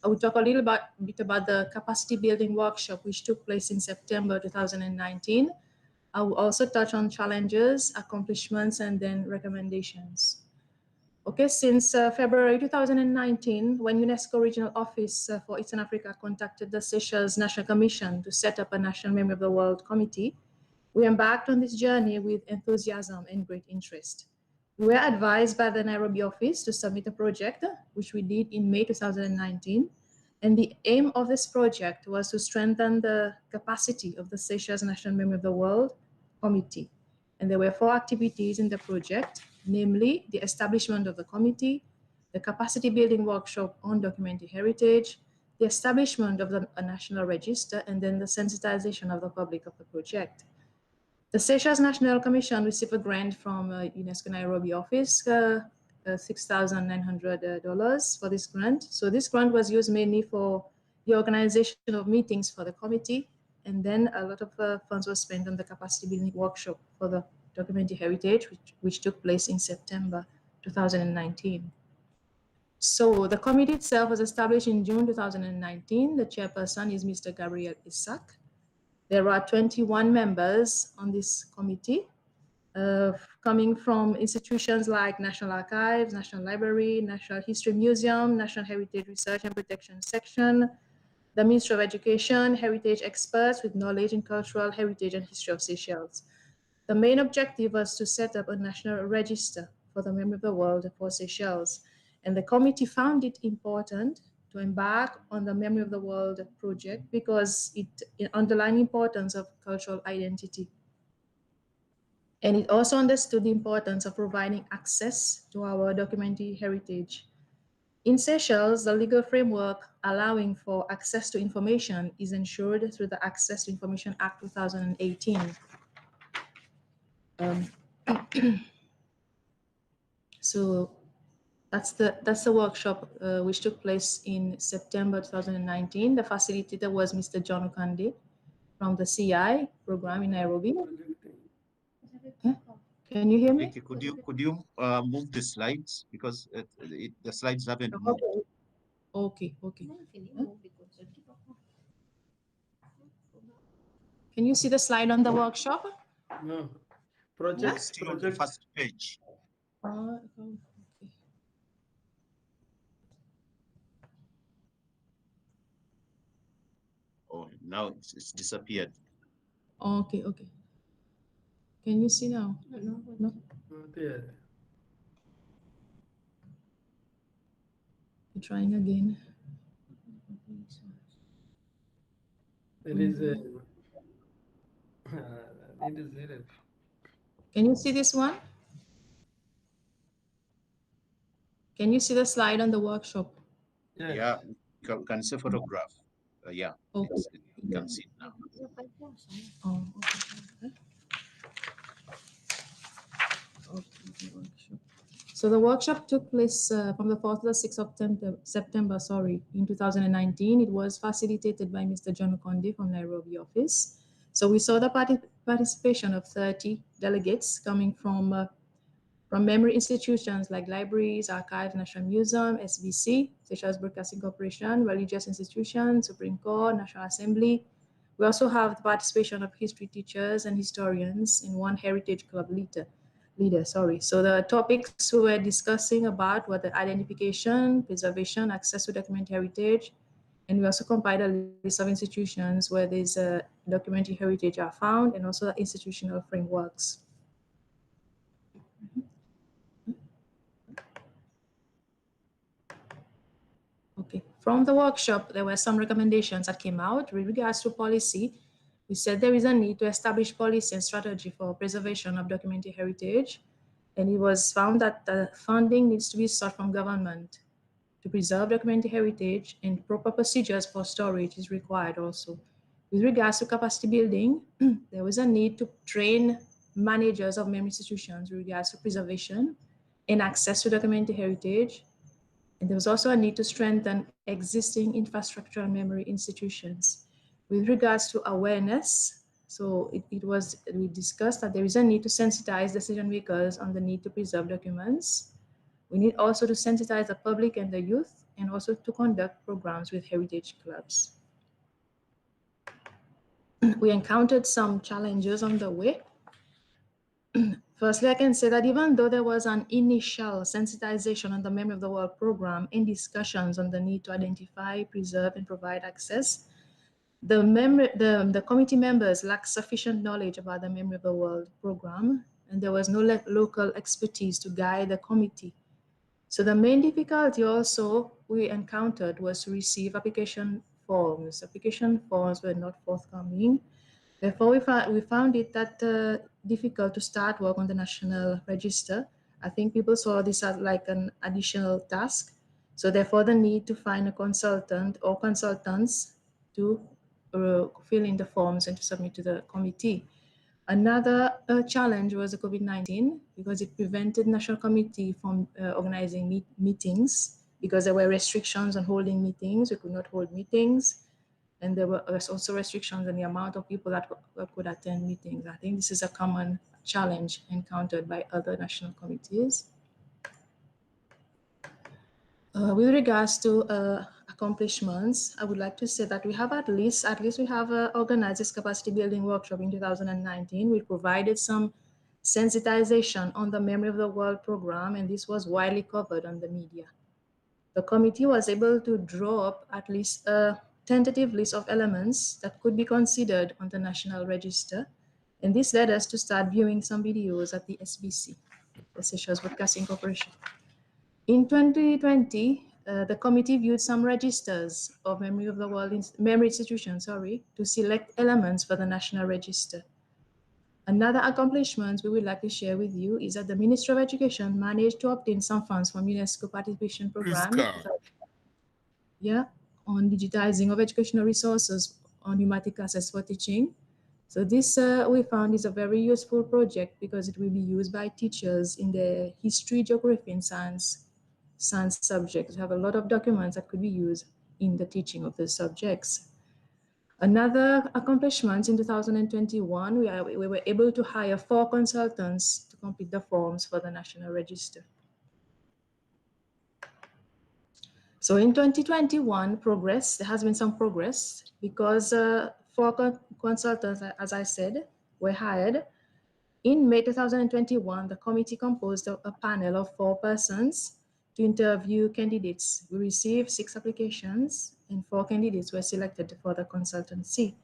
S: I will talk a little bit about the capacity building workshop, which took place in September 2019. I will also touch on challenges, accomplishments, and then recommendations. Okay, since February 2019, when UNESCO Regional Office for Eastern Africa contacted the Seychelles National Commission to set up a National Memory of the World Committee, we embarked on this journey with enthusiasm and great interest. We were advised by the Nairobi office to submit a project, which we did in May 2019. And the aim of this project was to strengthen the capacity of the Seychelles National Memory of the World Committee. And there were 4 activities in the project, namely the establishment of the committee, the capacity building workshop on documented heritage, the establishment of a national register, and then the sensitization of the public of the project. The Seychelles National Commission received a grant from UNESCO Nairobi office, $6,900 for this grant. So this grant was used mainly for the organization of meetings for the committee, and then a lot of funds were spent on the capacity building workshop for the documentary heritage, which took place in September 2019. So the committee itself was established in June 2019. The chairperson is Mr. Gabriel Isaac. There are 21 members on this committee, coming from institutions like National Archives, National Library, National History Museum, National Heritage Research and Protection Section, the Ministry of Education, heritage experts with knowledge in cultural heritage and history of Seychelles. The main objective was to set up a national register for the memory of the world for Seychelles. And the committee found it important to embark on the Memory of the World project because it underlined the importance of cultural identity. And it also understood the importance of providing access to our documentary heritage. In Seychelles, the legal framework allowing for access to information is ensured through the Access to Information Act 2018. So that's the workshop which took place in September 2019. The facilitator was Mr. John Okande from the CI program in Nairobi. Huh? Can you hear me?
I: Vicky, could you move the slides because the slides haven't moved.
S: Okay. Huh? Can you see the slide on the workshop?
L: No.
I: Still on the first page.
S: Okay.
I: Oh, now it's disappeared.
S: Okay. Can you see now? No.
L: Not yet.
S: Trying again.
L: There is a.
S: Can you see this one? Can you see the slide on the workshop?
I: Yeah, you can see photograph. Yeah,
S: okay.
I: You can see it now.
S: Oh, okay. So the workshop took place from the 4th to the 6th of September, in 2019. It was facilitated by Mr. John Okande from Nairobi office. So we saw the participation of 30 delegates coming from memory institutions like libraries, archives, National Museum, SBC, Seychelles Broadcasting Corporation, religious institutions, Supreme Court, National Assembly. We also have the participation of history teachers and historians and one heritage club leader. So the topics we were discussing about were the identification, preservation, access to documentary heritage, and we also compiled a list of institutions where these documentary heritage are found, and also institutional frameworks. Okay, from the workshop, there were some recommendations that came out with regards to policy. We said there is a need to establish policy and strategy for preservation of documentary heritage. And it was found that the funding needs to be sought from government to preserve documentary heritage, and proper procedures for storage is required also. With regards to capacity building, there was a need to train managers of memory institutions with regards to preservation and access to documentary heritage. And there was also a need to strengthen existing infrastructural memory institutions. With regards to awareness, so we discussed that there is a need to sensitize decision makers on the need to preserve documents. We need also to sensitize the public and the youth, and also to conduct programs with heritage clubs. We encountered some challenges on the way. Firstly, I can say that even though there was an initial sensitization on the Memory of the World program and discussions on the need to identify, preserve, and provide access, the committee members lacked sufficient knowledge about the Memory of the World program, and there was no local expertise to guide the committee. So the main difficulty also we encountered was to receive application forms. Application forms were not forthcoming. Therefore, we found it that difficult to start work on the national register. I think people saw this as like an additional task. So therefore, the need to find a consultant or consultants to fill in the forms and to submit to the committee. Another challenge was the COVID-19, because it prevented National Committee from organizing meetings because there were restrictions on holding meetings. We could not hold meetings. And there were also restrictions on the amount of people that could attend meetings. I think this is a common challenge encountered by other national committees. With regards to accomplishments, I would like to say that we have at least we have organized this capacity building workshop in 2019. We provided some sensitization on the Memory of the World program, and this was widely covered on the media. The committee was able to draw up at least a tentative list of elements that could be considered on the National Register, and this led us to start viewing some videos at the SBC, the Seychelles Broadcasting Corporation. In 2020, the committee viewed some registers of Memory of the World memory institutions, to select elements for the National Register. Another accomplishment we would like to share with you is that the Ministry of Education managed to obtain some funds from UNESCO Participation Program on digitizing of educational resources on pneumatic classes for teaching. So this we found is a very useful project because it will be used by teachers in the history, geography, and science subjects. We have a lot of documents that could be used in the teaching of the subjects. Another accomplishment in 2021, we were able to hire 4 consultants to complete the forms for the National Register. So in 2021, there has been some progress because 4 consultants, as I said, were hired. In May 2021, the committee composed a panel of 4 persons to interview candidates. We received 6 applications and 4 candidates were selected for the consultancy.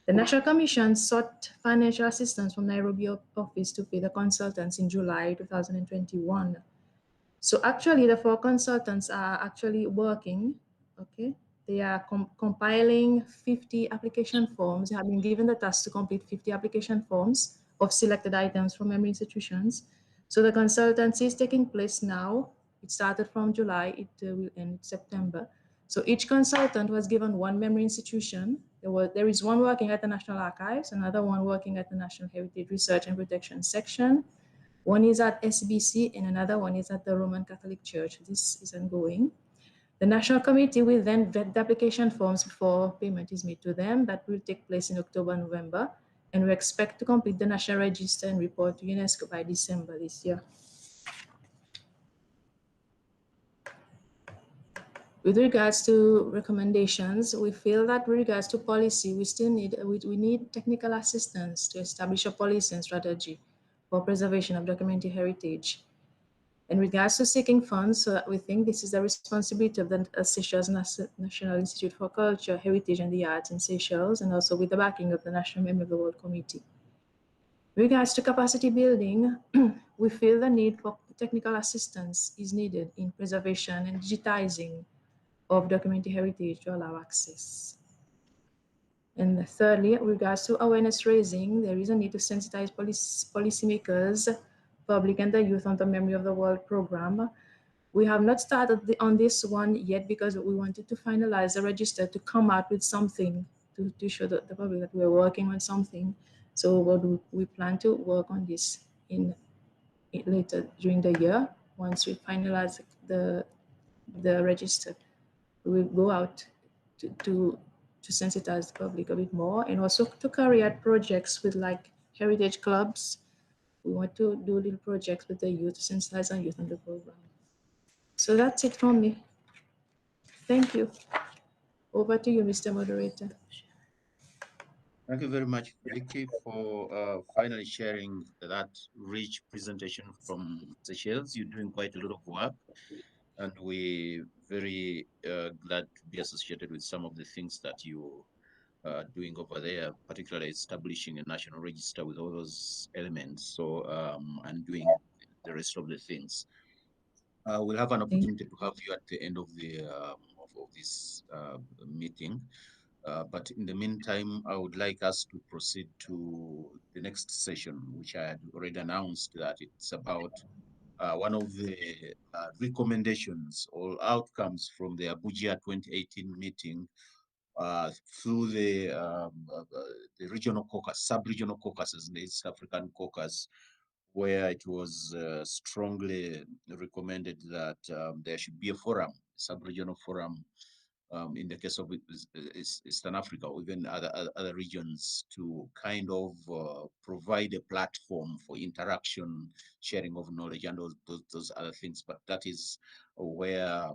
S: The National Commission sought financial assistance from Nairobi office to pay the consultants in July 2021. So actually the 4 consultants are actually working, okay? They are compiling 50 application forms. They have been given the task to complete 50 application forms of selected items from memory institutions. So the consultancy is taking place now. It started from July, it will end in September. So each consultant was given 1 memory institution. There is one working at the National Archives, another one working at the National Heritage Research and Protection Section. One is at SBC and another one is at the Roman Catholic Church. This is ongoing. The National Committee will then vet the application forms before payment is made to them. That will take place in October, November. And we expect to complete the National Register and report to UNESCO by December this year. With regards to recommendations, we feel that with regards to policy, we need technical assistance to establish a policy and strategy for preservation of documentary heritage. In regards to seeking funds, we think this is the responsibility of the Seychelles National Institute for Culture, Heritage and the Arts in Seychelles, and also with the backing of the National Memory of the World Committee. In regards to capacity building, we feel the need for technical assistance is needed in preservation and digitizing of documentary heritage to allow access. And thirdly, in regards to awareness raising, there is a need to sensitize policymakers, public and the youth on the Memory of the World program. We have not started on this one yet because we wanted to finalize the register to come out with something to show the public that we're working on something. So we plan to work on this later during the year. Once we finalize the register, we will go out to sensitize the public a bit more and also to carry out projects with like heritage clubs. We want to do little projects with the youth to sensitize our youth on the program. So that's it from me. Thank you. Over to you, Mr. Moderator.
I: Thank you very much, Vicky, for finally sharing that rich presentation from Seychelles. You're doing quite a lot of work, and we're very glad to be associated with some of the things that you are doing over there, particularly establishing a national register with all those elements. So, and doing the rest of the things. We'll have an opportunity to have you at the end of this meeting. But in the meantime, I would like us to proceed to the next session, which I had already announced that it's about one of the recommendations or outcomes from the Abuja 2018 meeting through the regional caucus, sub-regional caucuses in the East African caucus, where it was strongly recommended that there should be a forum sub-regional forum in the case of Eastern Africa or even other regions to kind of provide a platform for interaction, sharing of knowledge, and those other things. But that is where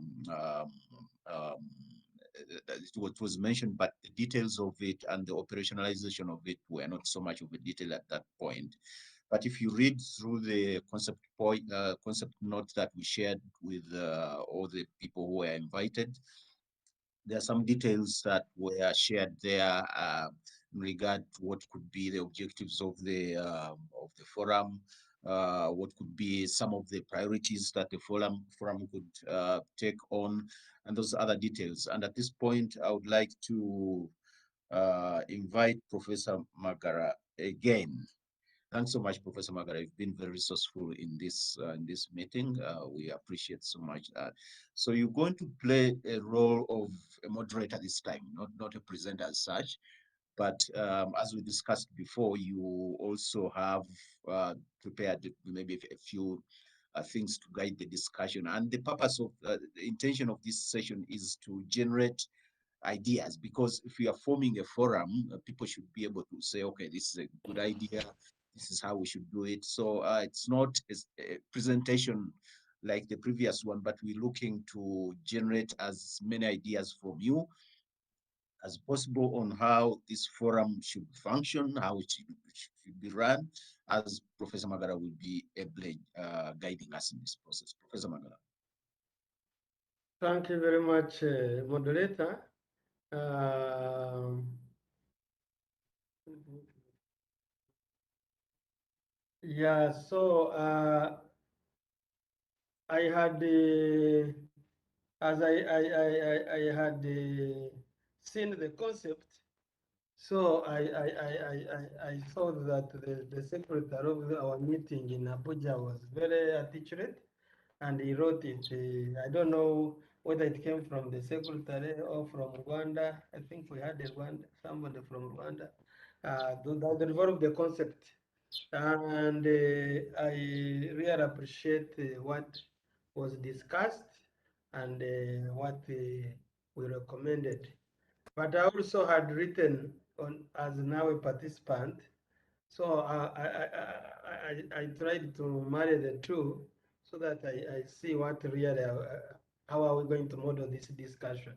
I: what was mentioned, but the details of it and the operationalization of it were not so much of a detail at that point. But if you read through the concept notes that we shared with all the people who were invited, there are some details that were shared there in regard to what could be the objectives of the forum, what could be some of the priorities that the forum could take on, and those other details. And at this point, I would like to invite Professor Magara again. Thanks so much, Professor Magara. You've been very resourceful in this meeting. We appreciate so much that. So you're going to play a role of a moderator this time, not a presenter as such. But as we discussed before, you also have prepared maybe a few things to guide the discussion. And the purpose of the intention of this session is to generate ideas, because if we are forming a forum, people should be able to say, okay, this is a good idea, this is how we should do it. So it's not a presentation like the previous one, but we're looking to generate as many ideas from you as possible on how this forum should function, how it should be run, as Professor Magara will be able guiding us in this process. Professor Magara.
L: Thank you very much, moderator. Yeah, so I had as I had seen the concept, so I thought that the secretary of our meeting in Abuja was very articulate, and he wrote it. I don't know whether it came from the secretary or from Rwanda. I think we had somebody from Rwanda that developed the concept. And I really appreciate what was discussed and what we recommended. But I also had written on as now a participant, so I tried to marry the two so that I see what really how are we going to model this discussion.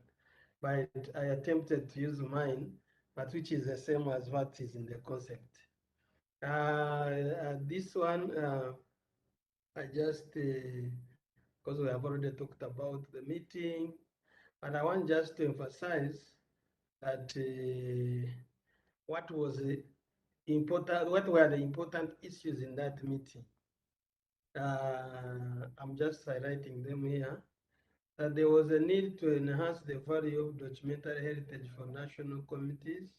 L: But I attempted to use mine, but which is the same as what is in the concept. This one, I just, because we have already talked about the meeting, and I want just to emphasize that what was important, what were the important issues in that meeting. I'm just highlighting them here. That there was a need to enhance the value of documentary heritage for national committees.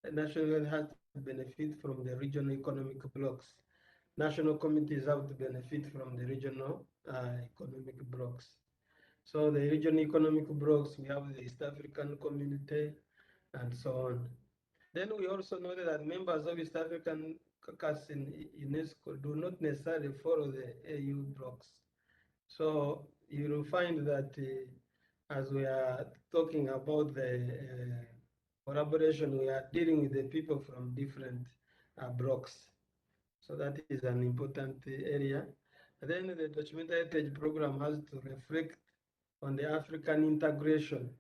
L: The national has to benefit from the regional economic blocks. National committees have to benefit from the regional economic blocks. So the regional economic blocks, we have the East African community and so on. Then we also know that members of East African caucus in UNESCO do not necessarily follow the AU blocks. So you will find that as we are talking about the collaboration, we are dealing with the people from different blocks. So that is an important area. And then the documentary heritage program has to reflect on the African integration,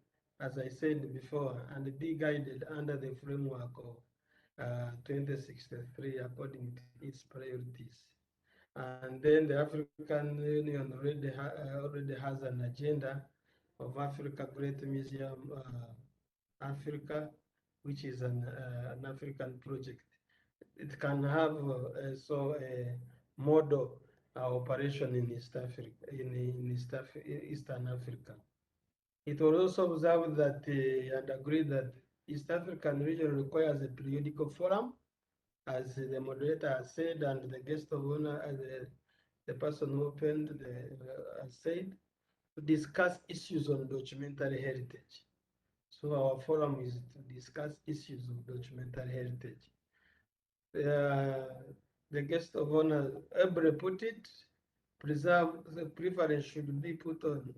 L: as I said before, and be guided under the framework of 2063 according to its priorities. And then the African Union already has an agenda of Africa Great Museum Africa, which is an African project. It can have also a model operation in East Africa, Eastern Africa. It was also observed that and agreed that East African region requires a periodical forum, as the moderator has said, and the guest of honor, as the person who opened has said, to discuss issues on documentary heritage. So our forum is to discuss issues of documentary heritage. The guest of honor, Ebre put it, preserve the preference should be put on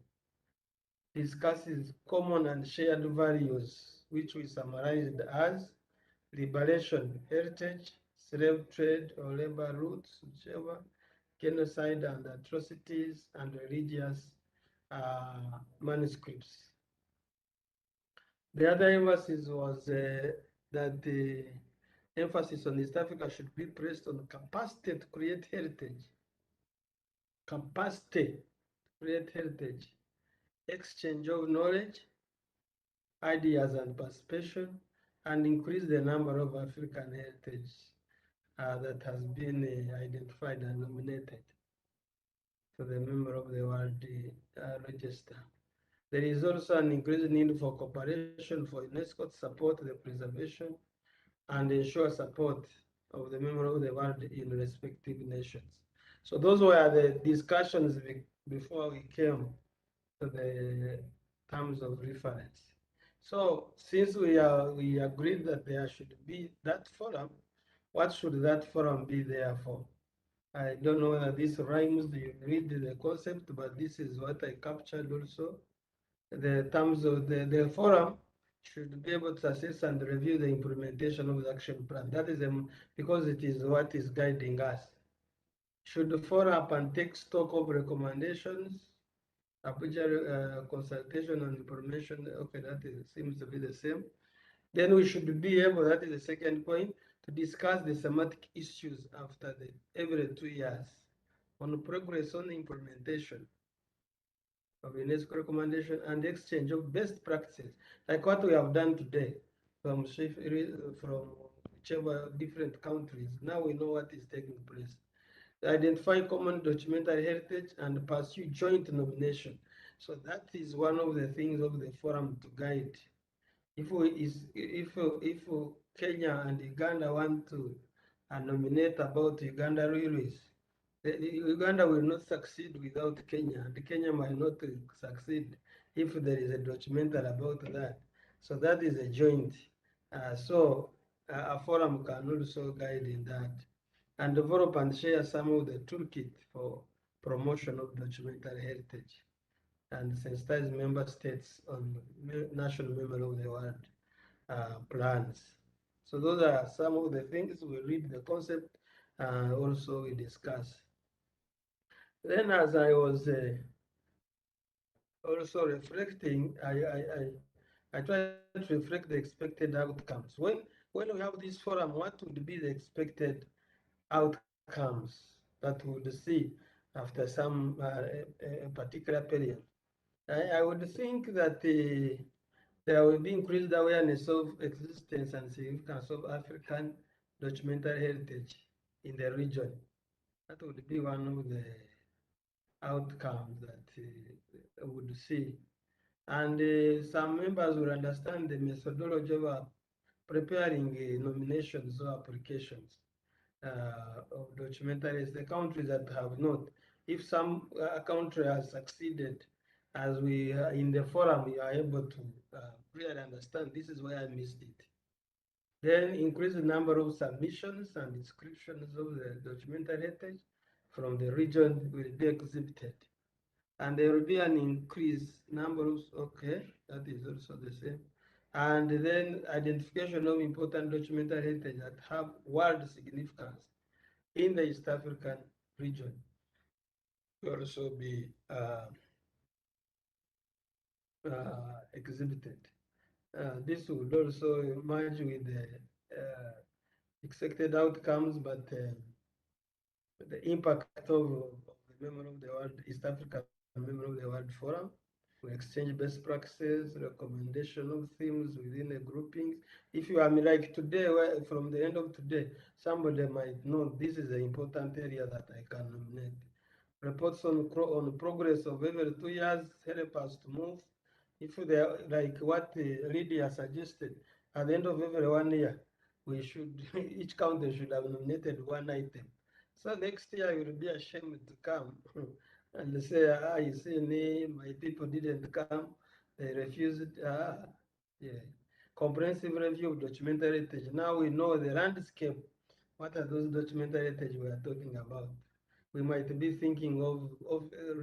L: discusses common and shared values, which we summarized as liberation, heritage, slave trade or labor routes, whichever, genocide and atrocities, and religious manuscripts. The other emphasis was that the emphasis on East Africa should be placed on capacity to create heritage, exchange of knowledge, ideas and participation, and increase the number of African heritage that has been identified and nominated to the member of the World Register. There is also an increased need for cooperation for UNESCO to support the preservation and ensure support of the member of the world in respective nations. So those were the discussions before we came to the terms of reference. So since we agreed that there should be that forum, what should that forum be there for? I don't know whether this rhymes, you read the concept, but this is what I captured also. The terms of the forum should be able to assess and review the implementation of the action plan. That is because it is what is guiding us. Should follow up and take stock of recommendations, Abuja consultation and information. Okay, that seems to be the same. Then we should be able, that is the second point, to discuss the thematic issues after every 2 years on progress on implementation of UNESCO recommendation and exchange of best practices, like what we have done today from whichever different countries. Now we know what is taking place. Identify common documentary heritage and pursue joint nomination. So that is one of the things of the forum to guide. If Kenya and Uganda want to nominate about Uganda railways, Uganda will not succeed without Kenya, and Kenya might not succeed if there is a documentary about that. So that is a joint. So a forum can also guide in that and develop and share some of the toolkit for promotion of documentary heritage and sensitize member states on national memory of the world plans. So those are some of the things we read the concept, also we discuss. Then as I was also reflecting, I try to reflect the expected outcomes. When we have this forum, what would be the expected outcomes that we would see after some a particular period? I would think that there will be increased awareness of existence and significance of African documentary heritage in the region. That would be one of the outcomes that we would see. And some members will understand the methodology of preparing nominations or applications of documentaries, the countries that have not. If some country has succeeded, as we in the forum, you are able to really understand this is where I missed it. Then increase the number of submissions and descriptions of the documentary heritage from the region will be exhibited. And there will be an increased number of, okay, that is also the same. And then identification of important documentary heritage that have world significance in the East African region will also be exhibited. This would also merge with the expected outcomes, but the impact of the member of the World East African member of the World Forum. We exchange best practices, recommendation of themes within a grouping. If you are like today, from the end of today, somebody might know this is an important area that I can nominate. Reports on progress of every 2 years help us to move. If they are like what Lydia suggested, at the end of every 1 year, we should each county should have nominated one item. So next year you will be ashamed to come and say, you see me, my people didn't come, they refused. Yeah. Comprehensive review of documentary heritage. Now we know the landscape. What are those documentary heritage we are talking about? We might be thinking of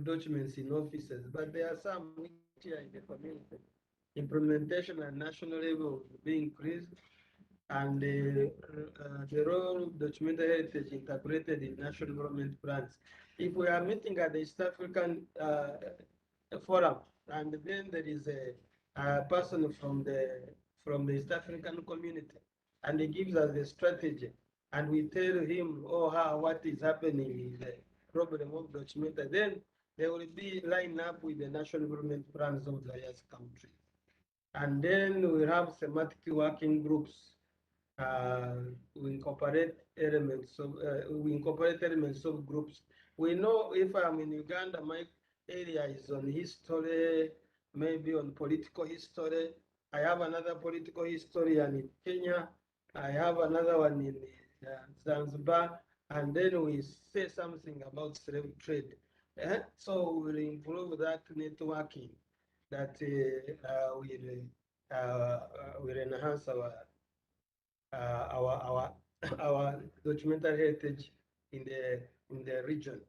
L: documents in offices, but there are some which here in the community. Implementation at national level will be increased, and the role of documented heritage integrated in national development plans. If we are meeting at the East African forum, and then there is a person from the East African community, and he gives us the strategy, and we tell him or her what is happening in the problem of documented, then they will be lined up with the national development plans of the various countries. And then we have thematic working groups. We incorporate elements of groups. We know if I'm in Uganda, my area is on history, maybe on political history. I have another political historian in Kenya. I have another one in Zanzibar, and then we say something about slave trade. So we'll improve that networking that will enhance our documentary heritage in the region.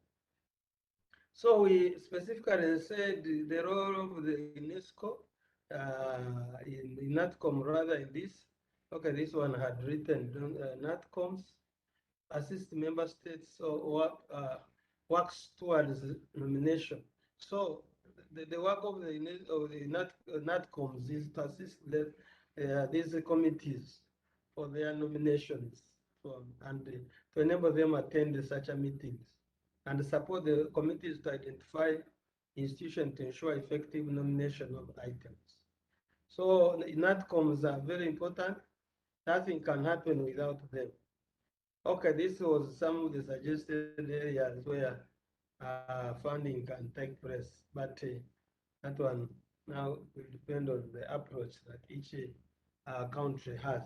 L: So we specifically said the role of the UNESCO in NATCOM rather in this. Okay, this one had written NATCOMs assist member states or works towards nomination. So the work of the NATCOMs is to assist these committees for their nominations and to enable them attend such meetings and support the committees to identify institutions to ensure effective nomination of items. So NATCOMs are very important. Nothing can happen without them. Okay, this was some of the suggested areas where funding can take place, but that one now will depend on the approach that each country has.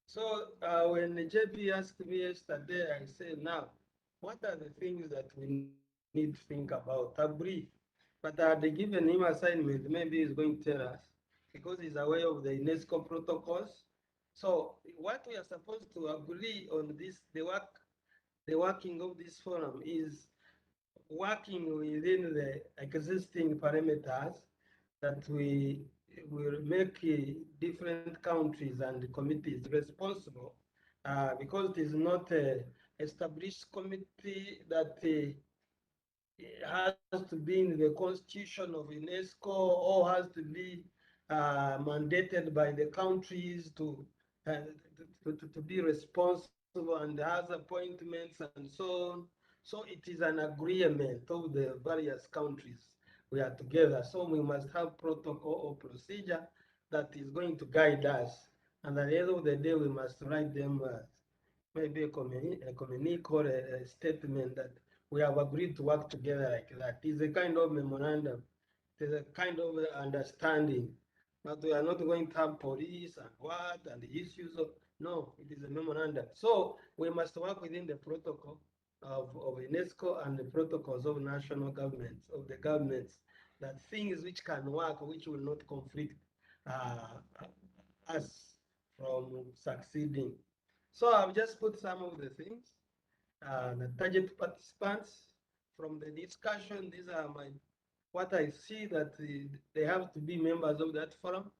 L: So when JP asked me yesterday, I said, now, what are the things that we need to think about? A brief, but I had given him assignment, maybe he's going to tell us, because he's aware of the UNESCO protocols. So what we are supposed to agree on this, the working of this forum is working within the existing parameters that we will make different countries and committees responsible because it is not an established committee that has to be in the constitution of UNESCO or has to be mandated by the countries to be responsible and has appointments and so on. So it is an agreement of the various countries. We are together, so we must have protocol or procedure that is going to guide us. And at the end of the day, we must write them maybe a communique or a statement that we have agreed to work together like that. It's a kind of memorandum. There's a kind of understanding. But we are not going to have police and what and the issues of, no, it is a memorandum. So we must work within the protocol of UNESCO and the protocols of national governments, of the governments, that things which can work, which will not conflict us from succeeding. So I've just put some of the things, the target participants from the discussion. These are what I see that they have to be members of that forum.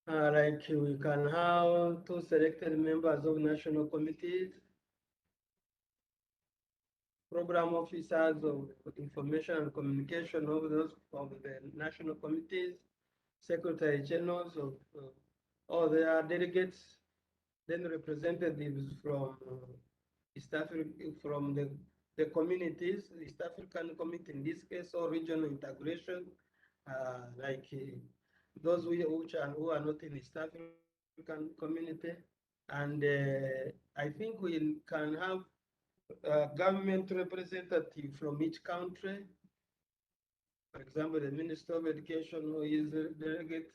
L: Like we can have 2 selected members of national committees, program officers of information and communication of the national committees, secretary generals of all their delegates, then representatives from East Africa, from the communities, East African committee in this case, or regional integration, like those who are not in East African community. And I think we can have government representative from each country. For example, the Minister of Education, who is a delegate,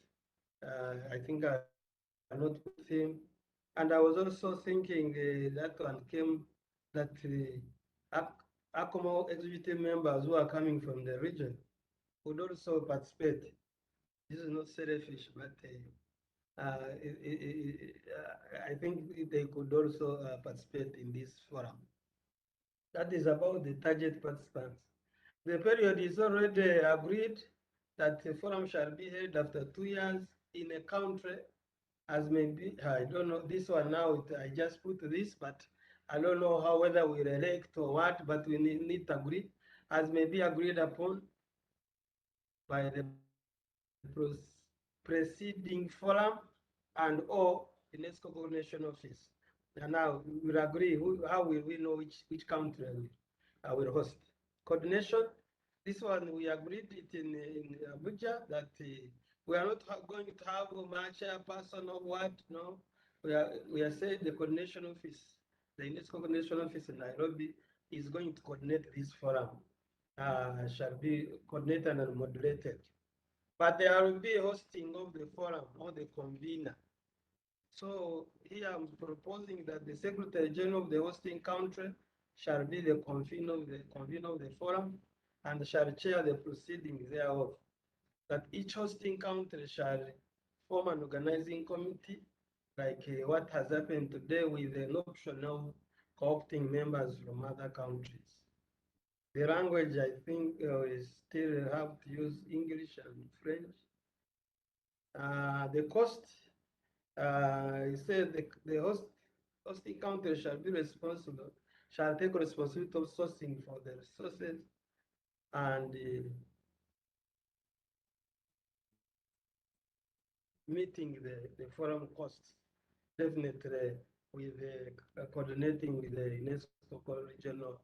L: I think I not put him. And I was also thinking that one came that ACOMO executive members who are coming from the region would also participate. This is not selfish, but I think they could also participate in this forum. That is about the target participants. The period is already agreed. that the forum shall be held after 2 years in a country as maybe, I don't know, this one now, I just put this, but I don't know how whether we elect or what, but we need to agree, as may be agreed upon by the preceding forum and or UNESCO coordination office. And now we'll agree, how will we know which country will host? Coordination, this one we agreed it in Abuja that we are not going to have a person or what, no. We are saying the coordination office, the UNESCO coordination office in Nairobi is going to coordinate this forum, shall be coordinated and moderated. But there will be a hosting of the forum or the convener. So here I'm proposing that the Secretary General of the hosting country shall be the convener of the forum and shall chair the proceedings thereof. That each hosting country shall form an organizing committee, like what has happened today with an option of co-opting members from other countries. The language, I think, is still have to use English and French. The cost, he said the hosting country shall be responsible, shall take responsibility of sourcing for the resources and meeting the forum costs, definitely with coordinating with the UNESCO regional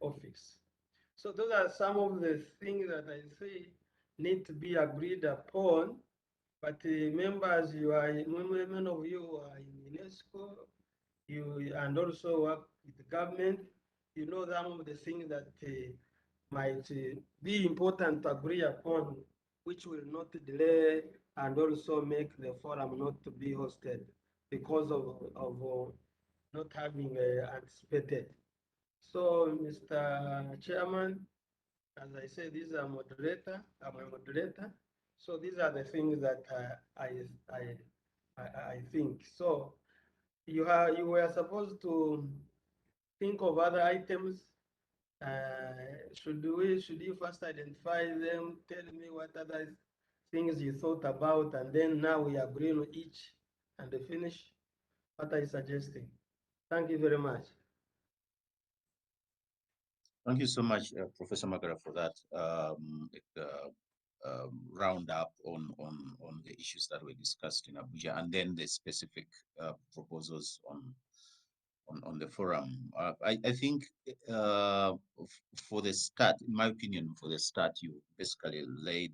L: office. So those are some of the things that I say need to be agreed upon. But members, many of you are in UNESCO, and also work with the government. You know some of the things that might be important to agree upon, which will not delay and also make the forum not to be hosted because of not having anticipated. So, Mr. Chairman, as I said, this is a moderator. I'm a moderator. So these are the things that I think. So you were supposed to think of other items. Should you first identify them? Tell me what other things you thought about, and then now we agree on each and finish. What are you suggesting? Thank you very much.
I: Thank you so much, Professor Magara, for that roundup on the issues that were discussed in Abuja, and then the specific proposals on the forum. I think for the start, in my opinion, for the start, you basically laid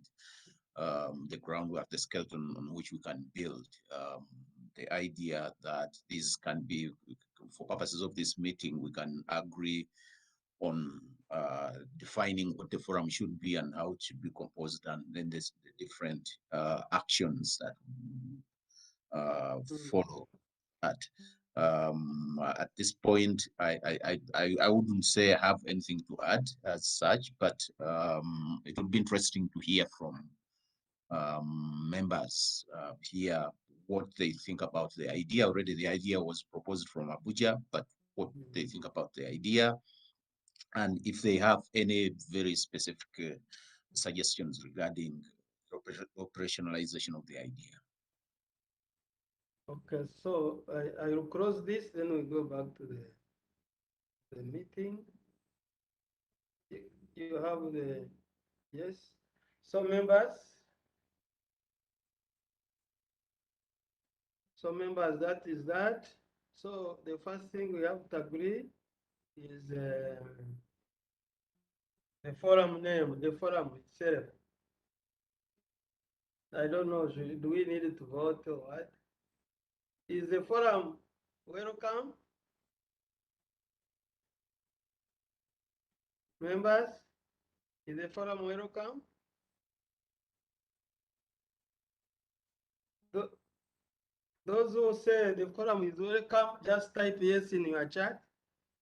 I: the groundwork, the skeleton on which we can build. The idea that this can be, for purposes of this meeting, we can agree on defining what the forum should be and how it should be composed, and then there's the different actions that follow that. At this point, I wouldn't say I have anything to add as such, but it would be interesting to hear from members here what they think about the idea. Already the idea was proposed from Abuja, but what they think about the idea, and if they have any very specific suggestions regarding operationalization of the idea.
L: Okay, so I will close this, then we go back to the meeting. You have the, yes. So members, that is that. So the first thing we have to agree is the forum name, the forum itself. I don't know, do we need to vote or what? Is the forum welcome? Members, is the forum welcome? Those who say the forum is welcome, just type yes in your chat.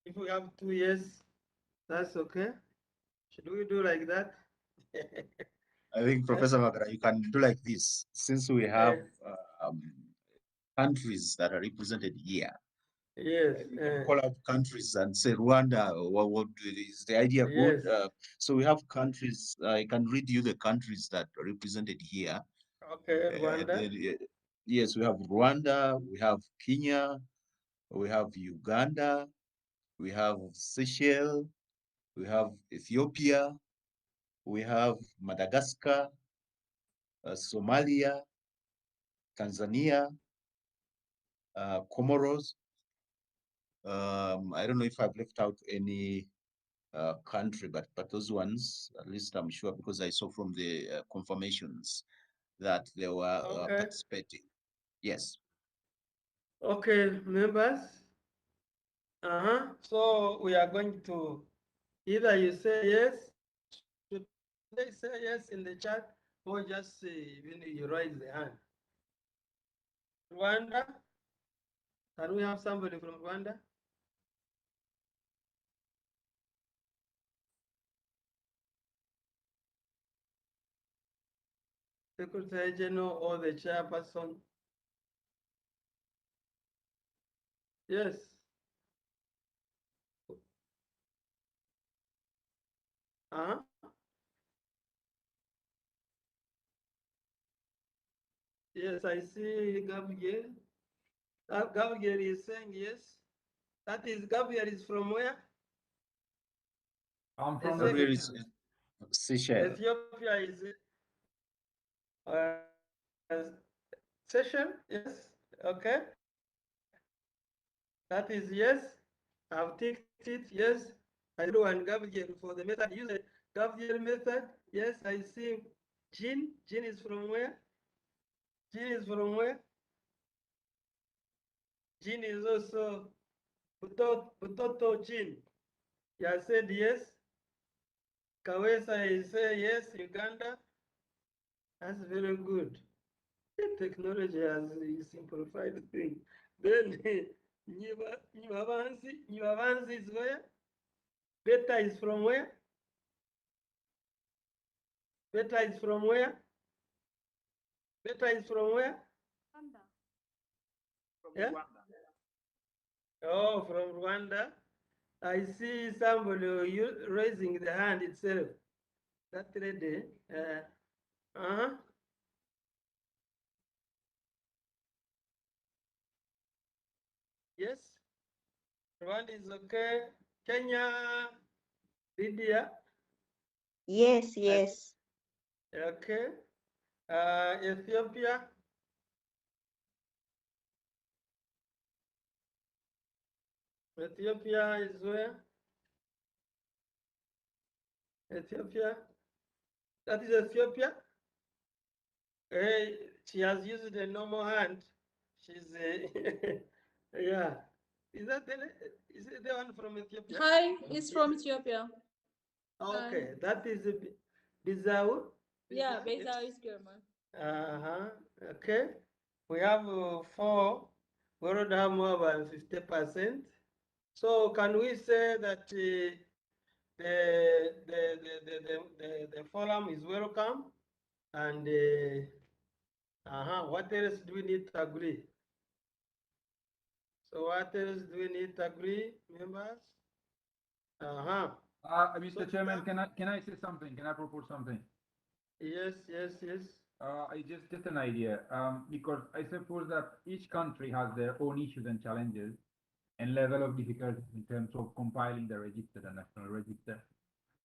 L: If we have 2 yes, that's okay. Should we do like that?
I: I think, Professor Magara, you can do like this. Since we have countries that are represented here,
L: Yes.
I: You can call out countries and say Rwanda. What is the idea good?
L: Yes.
I: So we have countries. I can read you the countries that are represented here.
L: Okay, Rwanda.
I: Yes, we have Rwanda. We have Kenya. We have Uganda. We have Seychelles. We have Ethiopia. We have Madagascar, Somalia, Tanzania, Comoros. I don't know if I've left out any country, but those ones, at least I'm sure, because I saw from the confirmations that they were participating. Yes.
L: Okay, members. So we are going to either you say yes, should they say yes in the chat, or just when you raise the hand. Rwanda. Can we have somebody from Rwanda? Secretary General or the chairperson? Yes. Yes, I see Gabriel. Gabriel is saying yes. That is, Gabriel is from where?
P: I'm from
I: Gabriel is Seychelles.
L: Ethiopia is session, yes, okay. That is yes. I've ticked it, yes. I do and Gabriel for the method. Use the Gabriel method. Yes, I see Jean. Jean is from where? Jean is from where? Jean is also Butoto Jean. You said yes. Kawesa is say yes, Uganda. That's very good. The technology has simplified things. Then Nyivavansi is where? Beta is from where? Beta is from where? Beta is from where? Yeah? Oh, from Rwanda. I see somebody raising the hand itself. That lady. Yes. Rwanda is okay. Kenya, Lydia.
F: Yes, yes.
L: Okay. Ethiopia. Ethiopia is where? Ethiopia. That is Ethiopia. Hey, she has used the normal hand. She's yeah. Is it the one from Ethiopia?
S: Hi, it's from Ethiopia.
L: Okay, that is Bizau.
S: Yeah, Beza is German.
L: Okay. We have 4. We already have more than 50%. So can we say that the forum is welcome? And what else do we need to agree? So what else do we need to agree, members?
P: Mr. Chairman, can I say something? Can I propose something?
L: Yes.
P: It's just an idea, because I suppose that each country has their own issues and challenges and level of difficulty in terms of compiling the register, the national register,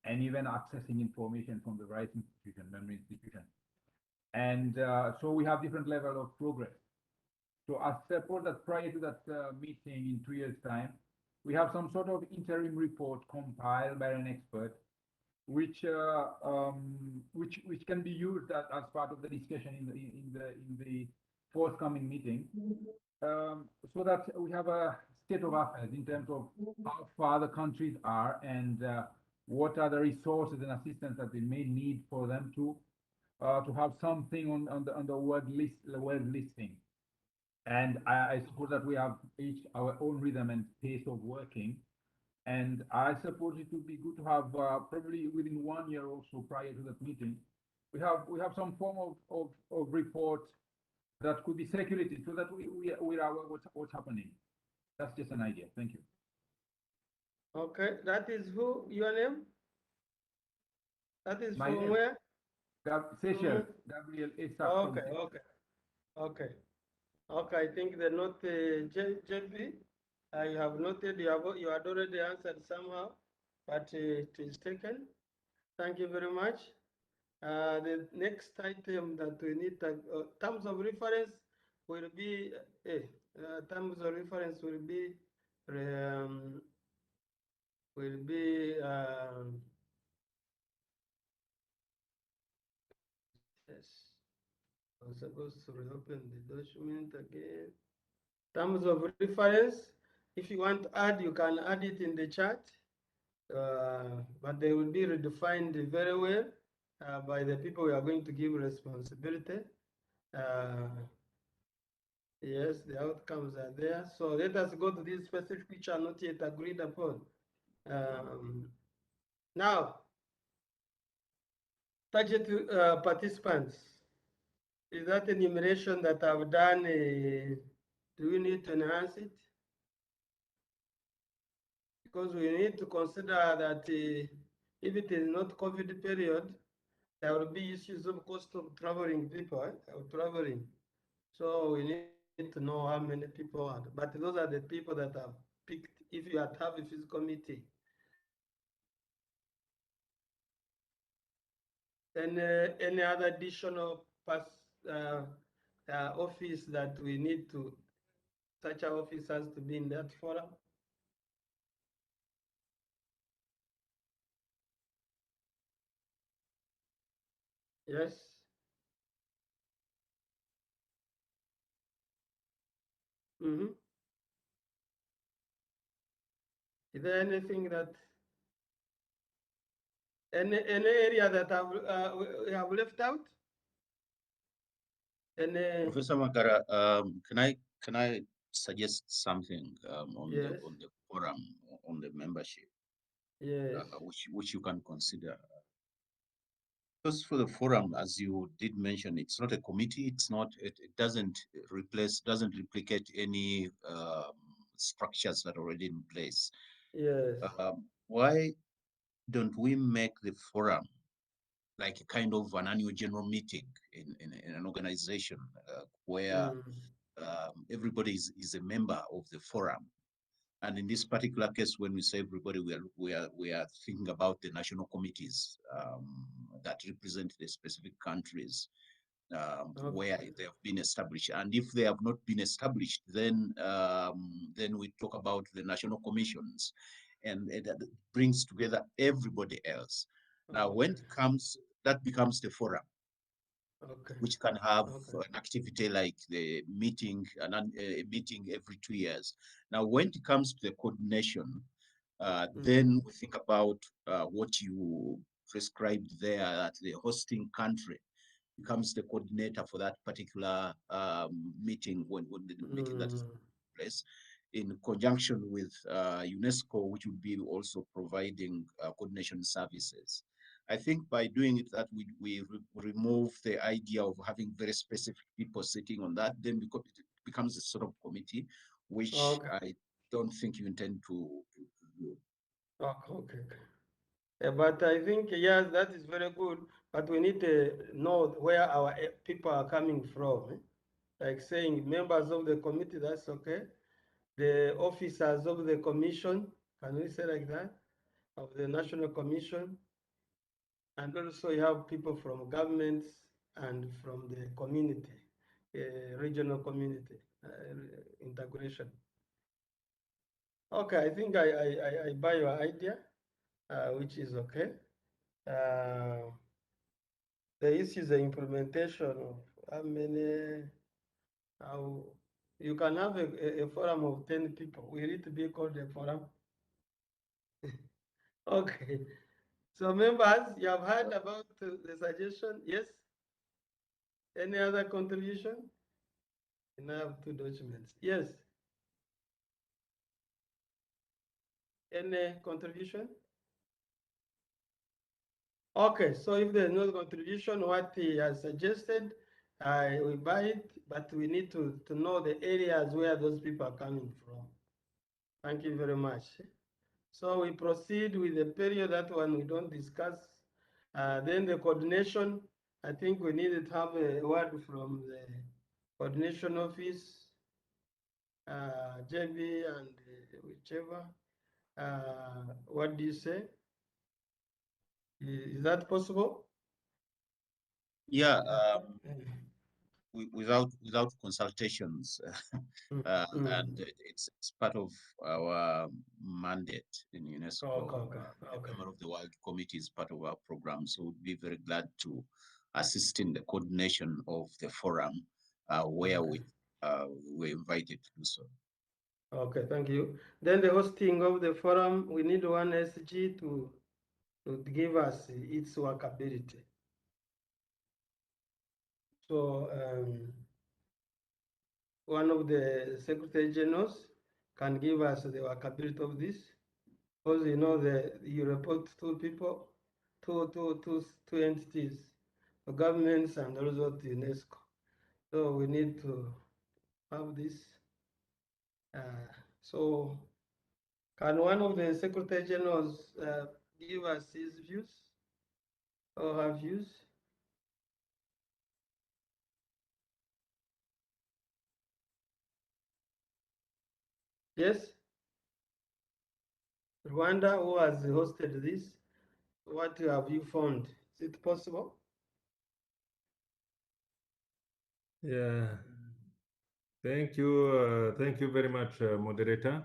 P: and even accessing information from the right institution, member institution. And so we have different level of progress. So I suppose that prior to that meeting in 2 years' time, we have some sort of interim report compiled by an expert, which can be used as part of the discussion in the forthcoming meeting, so that we have a state of affairs in terms of how far the countries are and what are the resources and assistance that they may need for them to have something on the world listing. And I suppose that we have each our own rhythm and pace of working. And I suppose it would be good to have probably within 1 year or so prior to that meeting, we have some form of report that could be circulated so that we are aware what's happening.
T: That's just an idea. Thank you.
L: Okay, that is who, your name? That is
T: My
L: from
T: name,
L: where?
T: Seychelles,
L: Mhm.
T: Gabriel Isaac from
L: Okay, okay, okay. Okay, I think the note, JP, I have noted you had already answered somehow, but it is taken. Thank you very much. The next item that we need, terms of reference will be, terms of reference will be, um, yes, I was supposed to reopen the document again. Terms of reference, if you want to add, you can add it in the chat, but they will be redefined very well by the people we are going to give responsibility. Yes, the outcomes are there. So let us go to these specific which are not yet agreed upon. Now, target participants. Is that enumeration that I've done? Do we need to enhance it? Because we need to consider that if it is not COVID period, there will be issues of cost of traveling people, traveling. So we need to know how many people are. But those are the people that are picked if you have a physical meeting. And any other additional office that we need to, such an office has to be in that forum? Yes. Mm-hmm. Is there anything that, any area that we have left out?
I: Professor Makara, can I suggest something on
L: Yes.
I: the forum, on the membership,
L: Yes.
I: which you can consider. Because for the forum, as you did mention, it's not a committee. It's not. It doesn't replicate any structures that are already in place.
L: Yes.
I: Why don't we make the forum like a kind of an annual general meeting in an organization where everybody is a member of the forum? And in this particular case, when we say everybody, we are thinking about the national committees that represent the specific countries where they have been established. And if they have not been established, then we talk about the national commissions, and that brings together everybody else. Now, when it comes, that becomes the forum. Which can have an activity like the meeting, a meeting every 2 years. Now, when it comes to the coordination, then we think about what you prescribed there, that the hosting country becomes the coordinator for that particular meeting when the meeting that is taking place, in conjunction with UNESCO, which would be also providing coordination services. I think by doing it that we remove the idea of having very specific people sitting on that, then it becomes a sort of committee, which I don't think you intend to do.
L: Okay. But I think, yes, that is very good, but we need to know where our people are coming from. Like saying members of the committee, that's okay. The officers of the commission, can we say like that? Of the National Commission. And also you have people from governments and from the community, regional community integration. Okay, I think I buy your idea, which is okay. The issue is the implementation of how many, how you can have a forum of 10 people. We need to be called a forum. Okay. So members, you have heard about the suggestion? Yes? Any other contribution? And I have 2 documents. Yes? Any contribution? Okay, so if there's no contribution, what he has suggested, we buy it, but we need to know the areas where those people are coming from. Thank you very much. So we proceed with the period, that one we don't discuss. Then the coordination, I think we need to have a word from the coordination office, JB and whichever. What do you say? Is that possible?
I: Yeah, without consultations, and it's part of our mandate in UNESCO. A member of the World Committee is part of our program, so we'd be very glad to assist in the coordination of the forum, where we're invited to do so.
L: Okay, thank you. Then the hosting of the forum, we need one SG to give us its workability. So one of the Secretary Generals can give us the workability of this, because you know you report two people, two entities, the governments and also the UNESCO. So we need to have this. So can one of the Secretary Generals give us his views or her views? Yes? Rwanda, who has hosted this, what have you found? Is it possible?
P: Yeah. Thank you very much, moderator.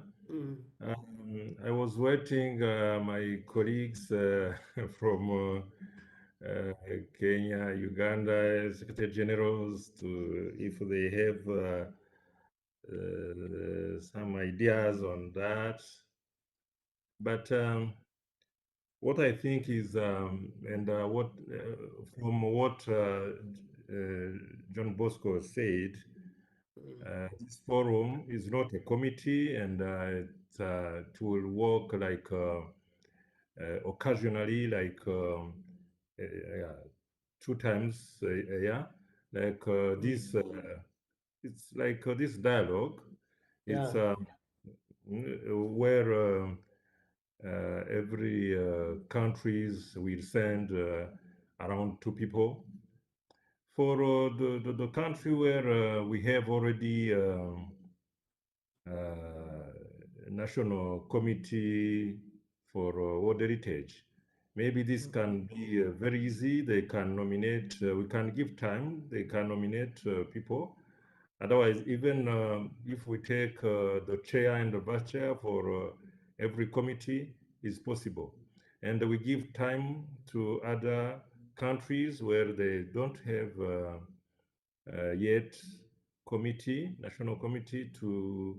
P: I was waiting my colleagues from Kenya, Uganda, Secretary Generals if they have some ideas on that. But what I think is, and from what John Bosco said, this forum is not a committee, and it will work like occasionally, like 2 times a year, like this. It's like this dialogue. It's where every countries will send around 2 people. For the country where we have already national committee for World Heritage, maybe this can be very easy. They can nominate, we can give time, they can nominate people. Otherwise, even if we take the chair and the vice chair for every committee, is possible. And we give time to other countries where they don't have yet national committee, to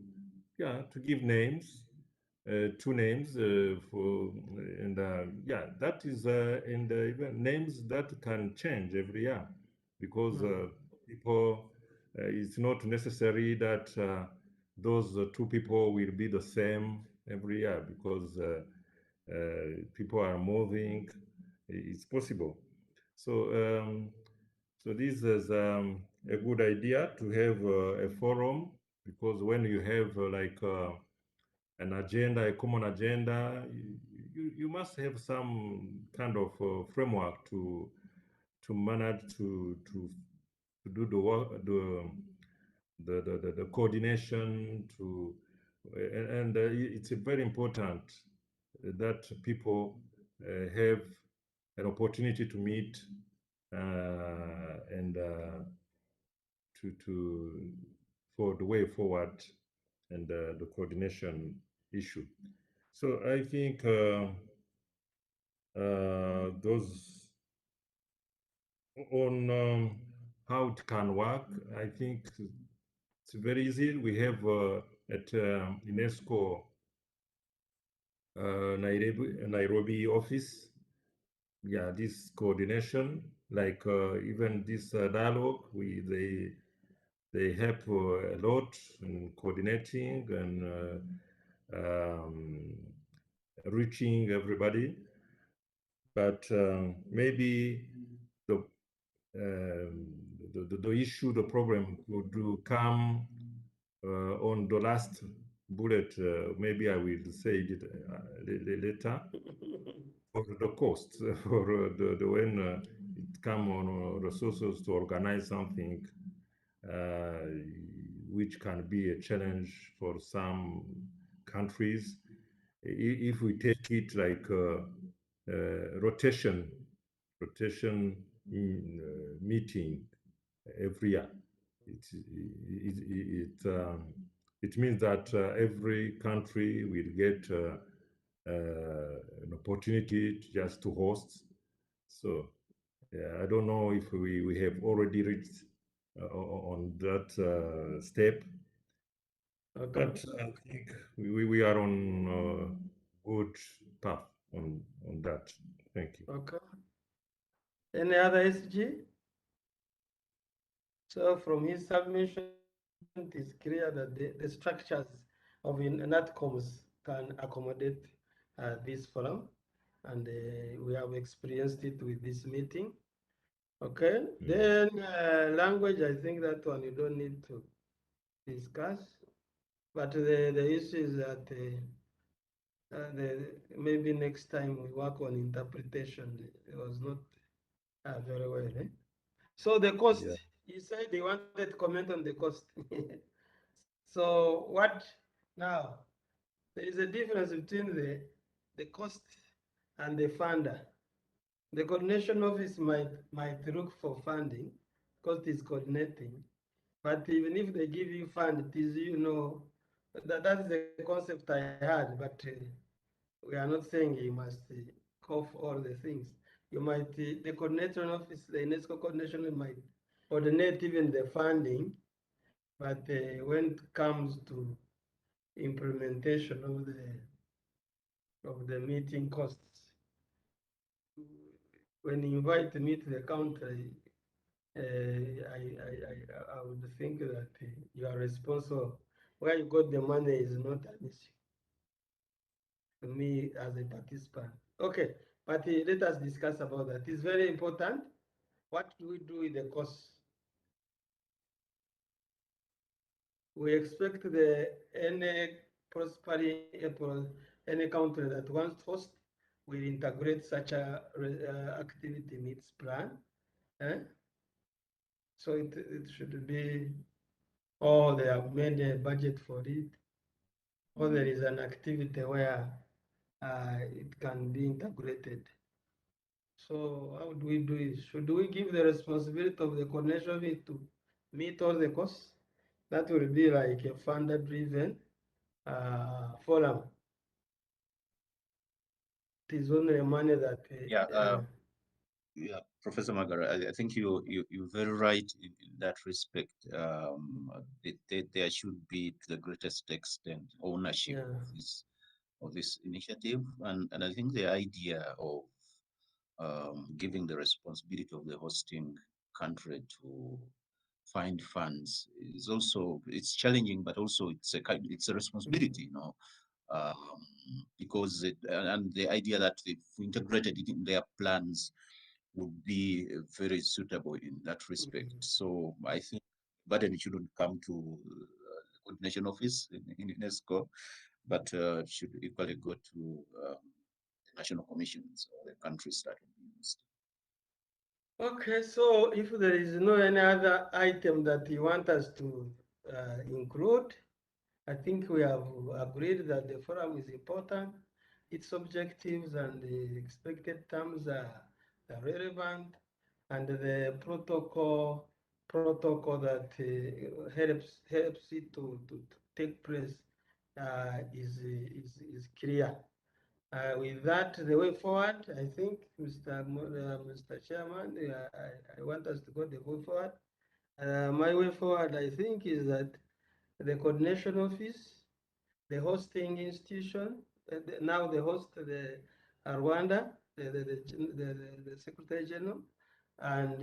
P: give names, 2 names and that is and even names that can change every year, because people, it's not necessary that those 2 people will be the same every year, because people are moving. It's possible. So so this is a good idea to have a forum, because when you have like an agenda, a common agenda, you must have some kind of framework to manage to do the work, the coordination, and it's very important that people have an opportunity to meet and for the way forward and the coordination issue. So I think those on how it can work, I think it's very easy. We have at UNESCO Nairobi office, this coordination, like even this dialogue, they help a lot in coordinating and reaching everybody. But maybe the issue, the problem would come on the last bullet, maybe I will say it later, for the cost, for the when it come on resources to organize something which can be a challenge for some countries. If we take it like rotation meeting every year, it means that every country will get an opportunity just to host. So I don't know if we have already reached on that step.
L: Okay.
P: But I think we are on good path on that. Thank you.
L: Okay. Any other SG? So from his submission, it is clear that the structures of NATCOMs can accommodate this forum, and we have experienced it with this meeting. Okay, then language, I think that one you don't need to discuss, but the issue is that maybe next time we work on interpretation. It was not very well. So the cost, he said he wanted to comment on the cost. So what now? There is a difference between the cost and the funder. The coordination office might look for funding because it's coordinating, but even if they give you fund, it is, that's the concept I had, but we are not saying you must cough all the things. You might, the coordination office, the UNESCO coordination might coordinate even the funding, but when it comes to implementation of the meeting costs, when you invite me to the country, I would think that you are responsible. Where you got the money is not an issue to me as a participant. Okay, but let us discuss about that. It's very important. What do we do with the costs? We expect any country that wants to host will integrate such a activity needs plan. So it should be, or they have made a budget for it, or there is an activity where it can be integrated. So how do we do it? Should we give the responsibility of the coordination of it to meet all the costs? That will be like a funder-driven forum. It is only money that.
I: Yeah, Professor Magara, I think you're very right in that respect. There should be, to the greatest extent, ownership of this initiative, and I think the idea of giving the responsibility of the hosting country to find funds is also, it's challenging, but also it's a responsibility, because and the idea that if integrated it in their plans would be very suitable in that respect. So I think burden shouldn't come to the coordination office in UNESCO, but should equally go to national commissions or the countries that will be used.
L: Okay, so if there is no any other item that you want us to include, I think we have agreed that the forum is important. Its objectives and the expected terms are relevant, and the protocol that helps it to take place is clear. With that, the way forward, I think, Mr. Chairman, I want us to go the way forward. My way forward, I think, is that the coordination office, the hosting institution, now the host, the Rwanda, the Secretary General, and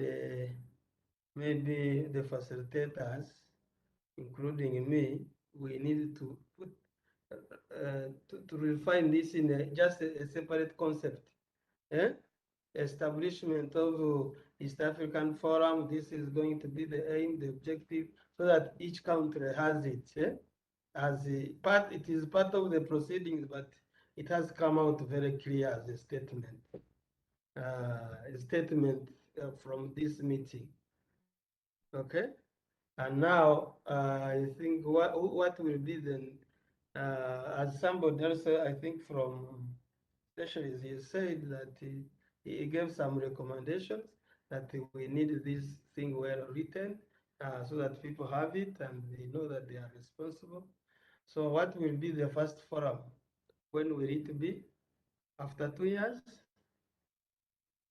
L: maybe the facilitators, including me, we need to put to refine this in just a separate concept. Establishment of East African Forum, this is going to be the aim, the objective, so that each country has it. as a part, it is part of the proceedings, but it has come out very clear as a statement. From this meeting. Okay, and now I think what will be then, as somebody else, I think from specialists, he said that he gave some recommendations that we need this thing well written so that people have it and they know that they are responsible. So what will be the first forum? When will it be? After 2 years?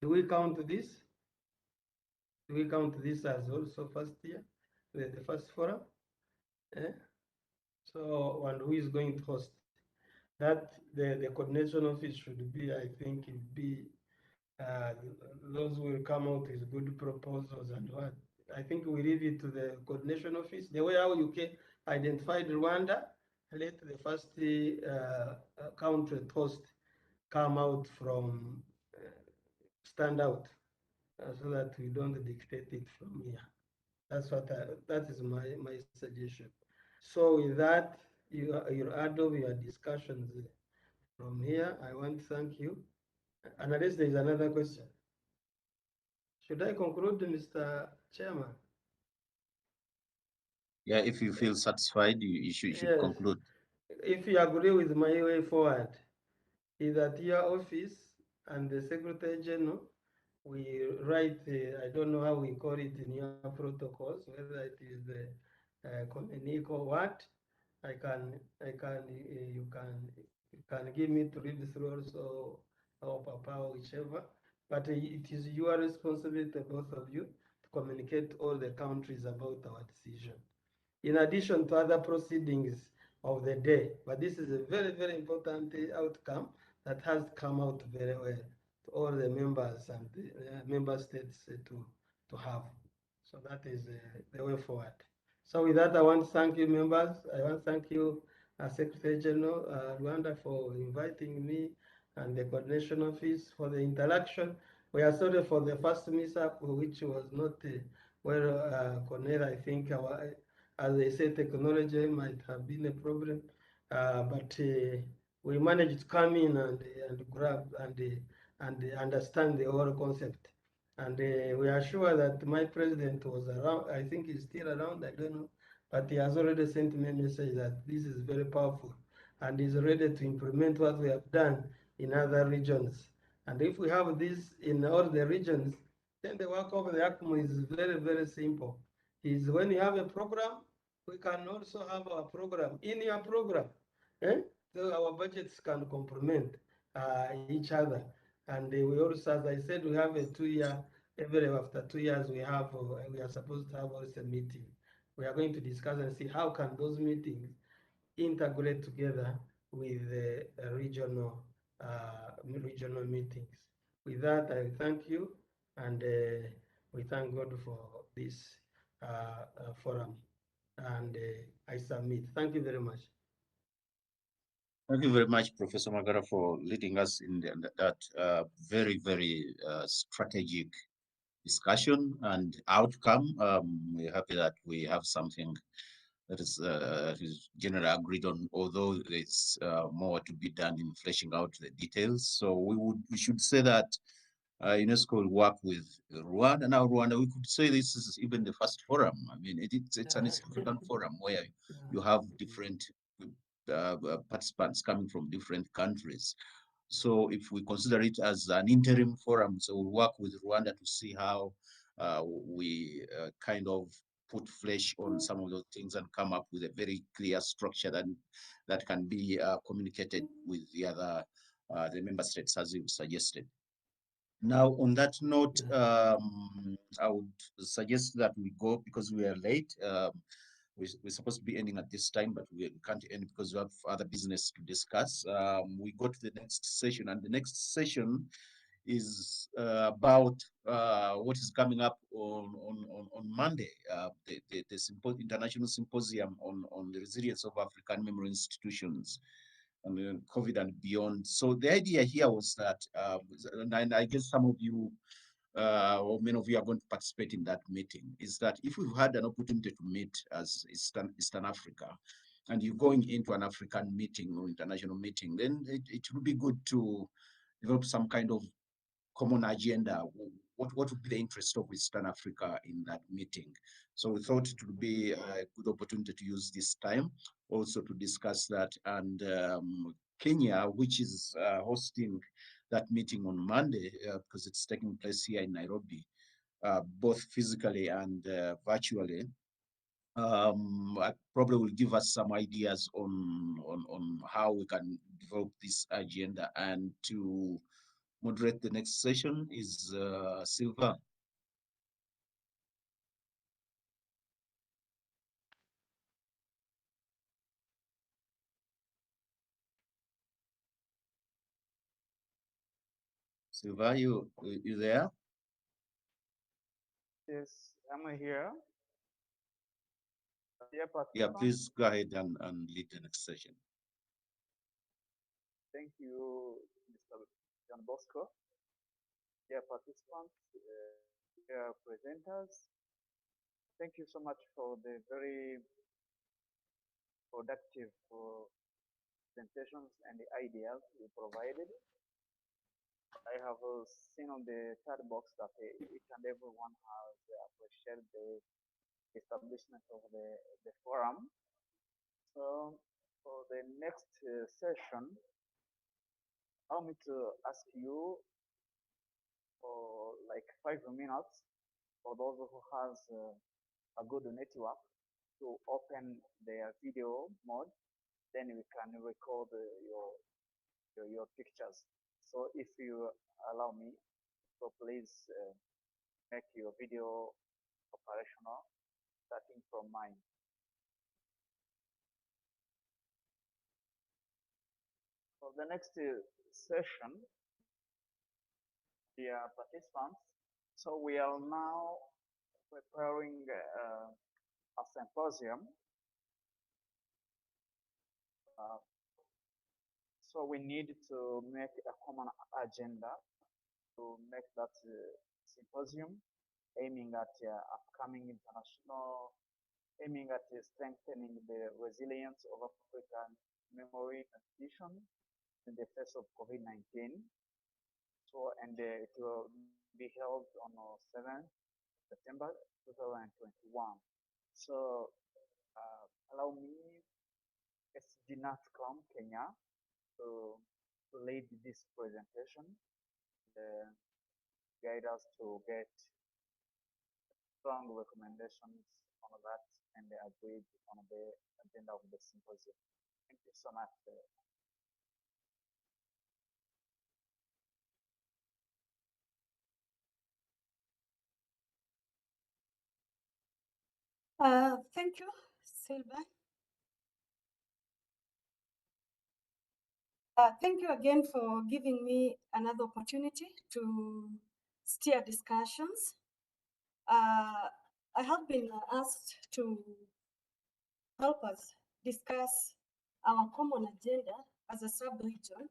L: Do we count this? Do we count this as also first year, the first forum? So, and who is going to host? That the coordination office should be, I think, those will come out with good proposals and what. I think we leave it to the coordination office. The way how UK identified Rwanda, let the first country host come out from stand out so that we don't dictate it from here. That's what that is my suggestion. So with that, you add of your discussions from here. I want to thank you. Unless there is another question. Should I conclude, Mr. Chairman?
I: Yeah, if you feel satisfied, you should
L: Yes.
I: conclude.
L: If you agree with my way forward, is that your office and the Secretary General, we write, I don't know how we call it in your protocols, whether it is the communique or what. You can give me to read through also, or Papa, or whichever. But it is your responsibility, both of you, to communicate to all the countries about our decision. In addition to other proceedings of the day, but this is a very, very important outcome that has come out very well to all the members and the member states to have. So that is the way forward. So with that, I want to thank you, members. I want to thank you, Secretary General Rwanda, for inviting me and the coordination office for the interaction. We are sorry for the first mishap, which was not well connected. I think as they say, technology might have been a problem, but we managed to come in and grab and understand the whole concept. And we are sure that my president was around. I think he's still around, I don't know, but he has already sent me a message that this is very powerful and is ready to implement what we have done in other regions. And if we have this in all the regions, then the work of the ACMO is very, very simple. Is when you have a program, we can also have our program in your program. So our budgets can complement each other. And we also, as I said, we have a 2-year, after 2 years, we are supposed to have also a meeting. We are going to discuss and see how can those meetings integrate together with the regional meetings. With that, I thank you, and we thank God for this forum. And I submit. Thank you very much.
I: Thank you very much, Professor Magara, for leading us in that very, very strategic discussion and outcome. We're happy that we have something that is generally agreed on, although there's more to be done in fleshing out the details. So we should say that UNESCO will work with Rwanda. Now, Rwanda, we could say this is even the first forum. I mean, it's an important forum where you have different participants coming from different countries. So if we consider it as an interim forum, so we'll work with Rwanda to see how we kind of put flesh on some of those things and come up with a very clear structure that can be communicated with the other the member states, as you suggested. Now, on that note, I would suggest that we go because we are late. We're supposed to be ending at this time, but we can't end because we have other business to discuss. We go to the next session, and the next session is about what is coming up on Monday, the international symposium on the resilience of African memory institutions and COVID and beyond. So the idea here was that, and I guess some of you or many of you are going to participate in that meeting, is that if we've had an opportunity to meet as Eastern Africa, and you're going into an African meeting or international meeting, then it would be good to develop some kind of common agenda. What would be the interest of Eastern Africa in that meeting? So we thought it would be a good opportunity to use this time also to discuss that. And Kenya, which is hosting that meeting on Monday, because it's taking place here in Nairobi, both physically and virtually, probably will give us some ideas on how we can develop this agenda. And to moderate the next session is Silva. Silva, you there?
H: Yes, I'm here. Dear
I: Yeah,
H: participants,
I: please go ahead and lead the next session.
H: thank you, Mr. John Bosco. Dear participants, dear presenters, thank you so much for the very productive presentations and the ideas you provided. I have seen on the chat box that each and everyone has appreciated the establishment of the forum. So for the next session, allow me to ask you for like 5 minutes for those who has a good network to open their video mode, then we can record your pictures. So if you allow me, so please make your video operational starting from mine. For the next session, dear participants, so we are now preparing a symposium. So we need to make a common agenda to make that symposium, aiming at upcoming international, aiming at strengthening the resilience of African memory institution in the face of COVID-19. So, and it will be held on 7th September 2021. So, allow me, SG NATCOM Kenya, to lead this presentation, guide us to get strong recommendations on that and agreed on the agenda of the symposium. Thank you so much.
E: Thank you, Silva. Thank you again for giving me another opportunity to steer discussions. I have been asked to help us discuss our common agenda as a sub-region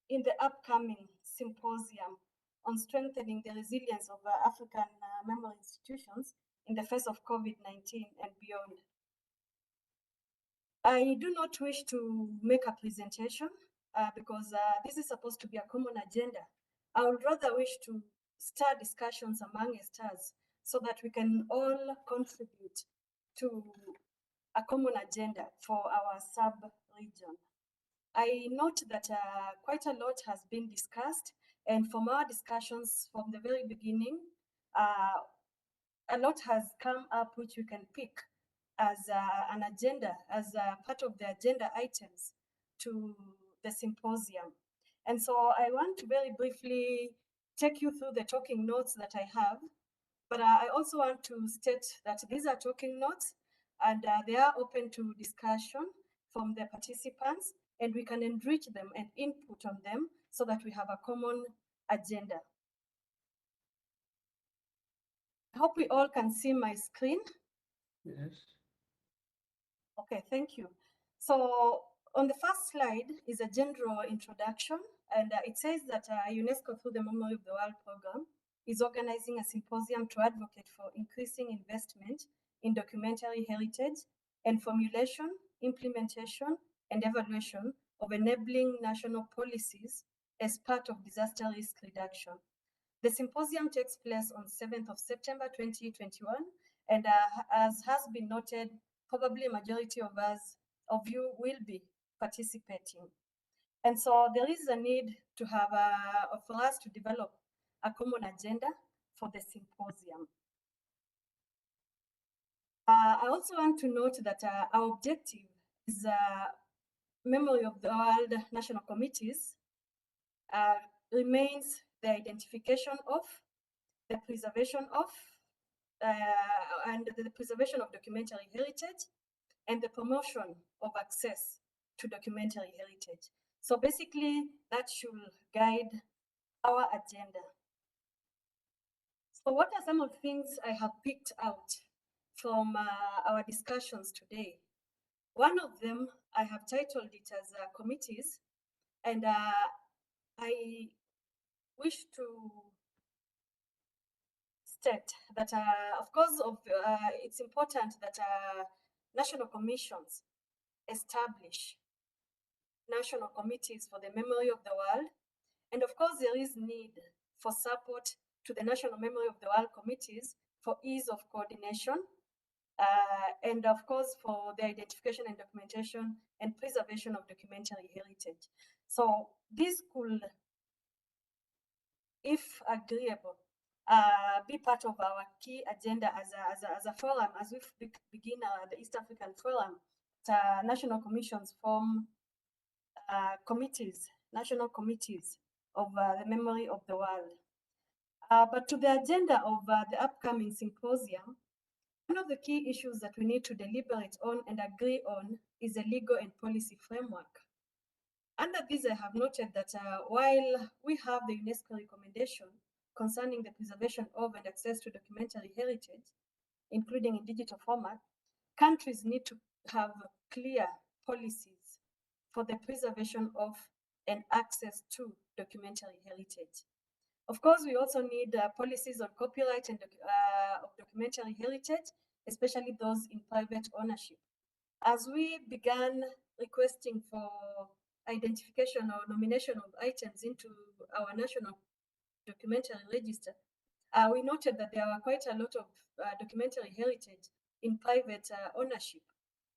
E: in the upcoming symposium on strengthening the resilience of African memory institutions in the face of COVID-19 and beyond. I do not wish to make a presentation because this is supposed to be a common agenda. I would rather wish to start discussions amongst us so that we can all contribute to a common agenda for our sub-region. I note that quite a lot has been discussed, and from our discussions from the very beginning, a lot has come up which we can pick as an agenda, as part of the agenda items to the symposium. And so I want to very briefly take you through the talking notes that I have, but I also want to state that these are talking notes and they are open to discussion from the participants, and we can enrich them and input on them so that we have a common agenda. I hope we all can see my screen.
L: Yes.
E: Okay, thank you. So on the first slide is a general introduction, and it says that UNESCO, through the Memory of the World program, is organizing a symposium to advocate for increasing investment in documentary heritage and formulation, implementation, and evaluation of enabling national policies as part of disaster risk reduction. The symposium takes place on 7th of September 2021, and as has been noted, probably a majority of you will be participating. And so there is a need to have for us to develop a common agenda for the symposium. I also want to note that our objective is memory of the world national committees remains the identification of, the preservation of, and the preservation of documentary heritage and the promotion of access to documentary heritage. So basically, that should guide our agenda. So what are some of the things I have picked out from our discussions today? One of them, I have titled it as committees, and I wish to state that, of course, it's important that national commissions establish national committees for the memory of the world. And of course, there is need for support to the National Memory of the World committees for ease of coordination, and of course, for the identification and documentation and preservation of documentary heritage. So this could, if agreeable, be part of our key agenda as a forum, as we begin the East African Forum. National commissions form committees, national committees of the memory of the world. But to the agenda of the upcoming symposium, one of the key issues that we need to deliberate on and agree on is a legal and policy framework. Under this, I have noted that while we have the UNESCO recommendation concerning the preservation of and access to documentary heritage, including in digital format, countries need to have clear policies for the preservation of and access to documentary heritage. Of course, we also need policies on copyright and of documentary heritage, especially those in private ownership. As we began requesting for identification or nomination of items into our national documentary register, we noted that there were quite a lot of documentary heritage in private ownership.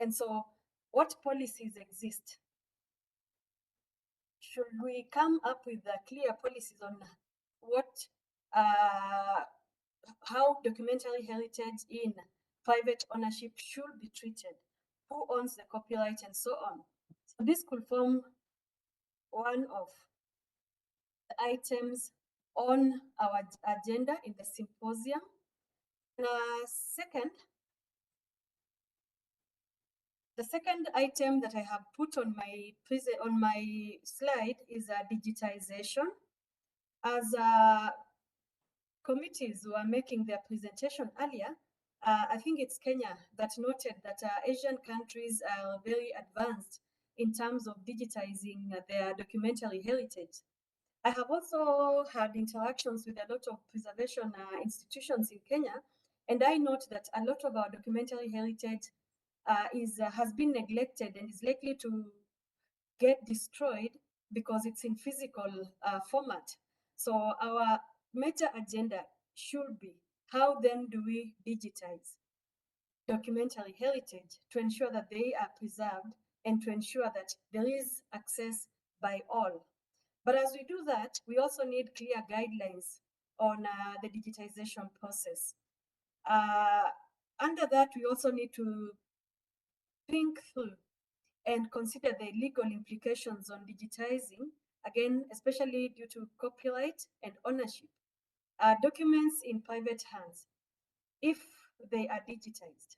E: And so what policies exist? Should we come up with clear policies on what, how documentary heritage in private ownership should be treated, who owns the copyright, and so on? So this could form one of the items on our agenda in the symposium. The second item that I have put on my slide is digitization. As committees were making their presentation earlier, I think it's Kenya that noted that Asian countries are very advanced in terms of digitizing their documentary heritage. I have also had interactions with a lot of preservation institutions in Kenya, and I note that a lot of our documentary heritage has been neglected and is likely to get destroyed because it's in physical format. So our major agenda should be, how then do we digitize documentary heritage to ensure that they are preserved and to ensure that there is access by all? But as we do that, we also need clear guidelines on the digitization process. Under that, we also need to think through and consider the legal implications on digitizing, again, especially due to copyright and ownership. Documents in private hands, if they are digitized,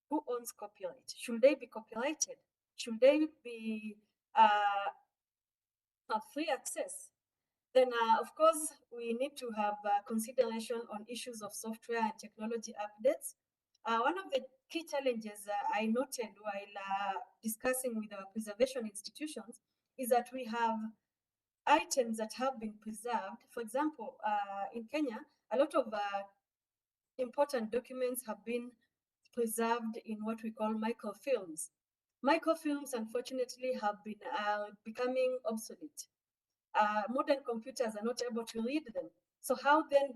E: who owns copyright? Should they be copyrighted? Should they be have free access? Then, of course, we need to have consideration on issues of software and technology updates. One of the key challenges I noted while discussing with our preservation institutions is that we have items that have been preserved. For example, in Kenya, a lot of important documents have been preserved in what we call microfilms. Microfilms, unfortunately, have been becoming obsolete. Modern computers are not able to read them. So how then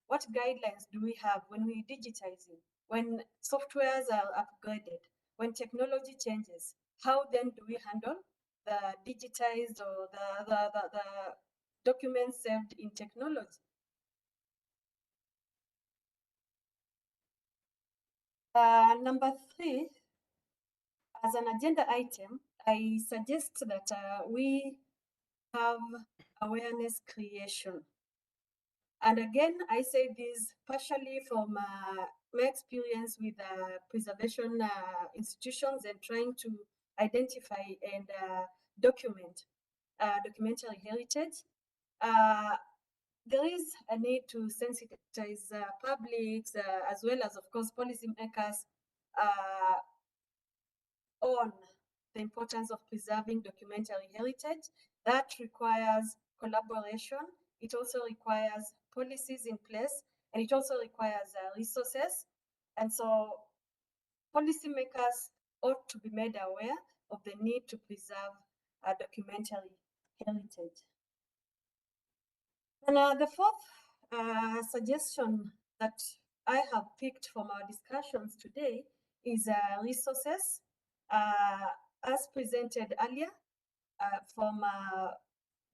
E: what guidelines do we have when we digitizing, when softwares are upgraded, when technology changes? How then do we handle the digitized or the documents saved in technology? Number 3, as an agenda item, I suggest that we have awareness creation. And again, I say this partially from my experience with preservation institutions and trying to identify and document documentary heritage. There is a need to sensitize publics as well as, of course, policymakers on the importance of preserving documentary heritage. That requires collaboration. It also requires policies in place, and it also requires resources. And so policymakers ought to be made aware of the need to preserve documentary heritage. And the fourth suggestion that I have picked from our discussions today is resources. As presented earlier from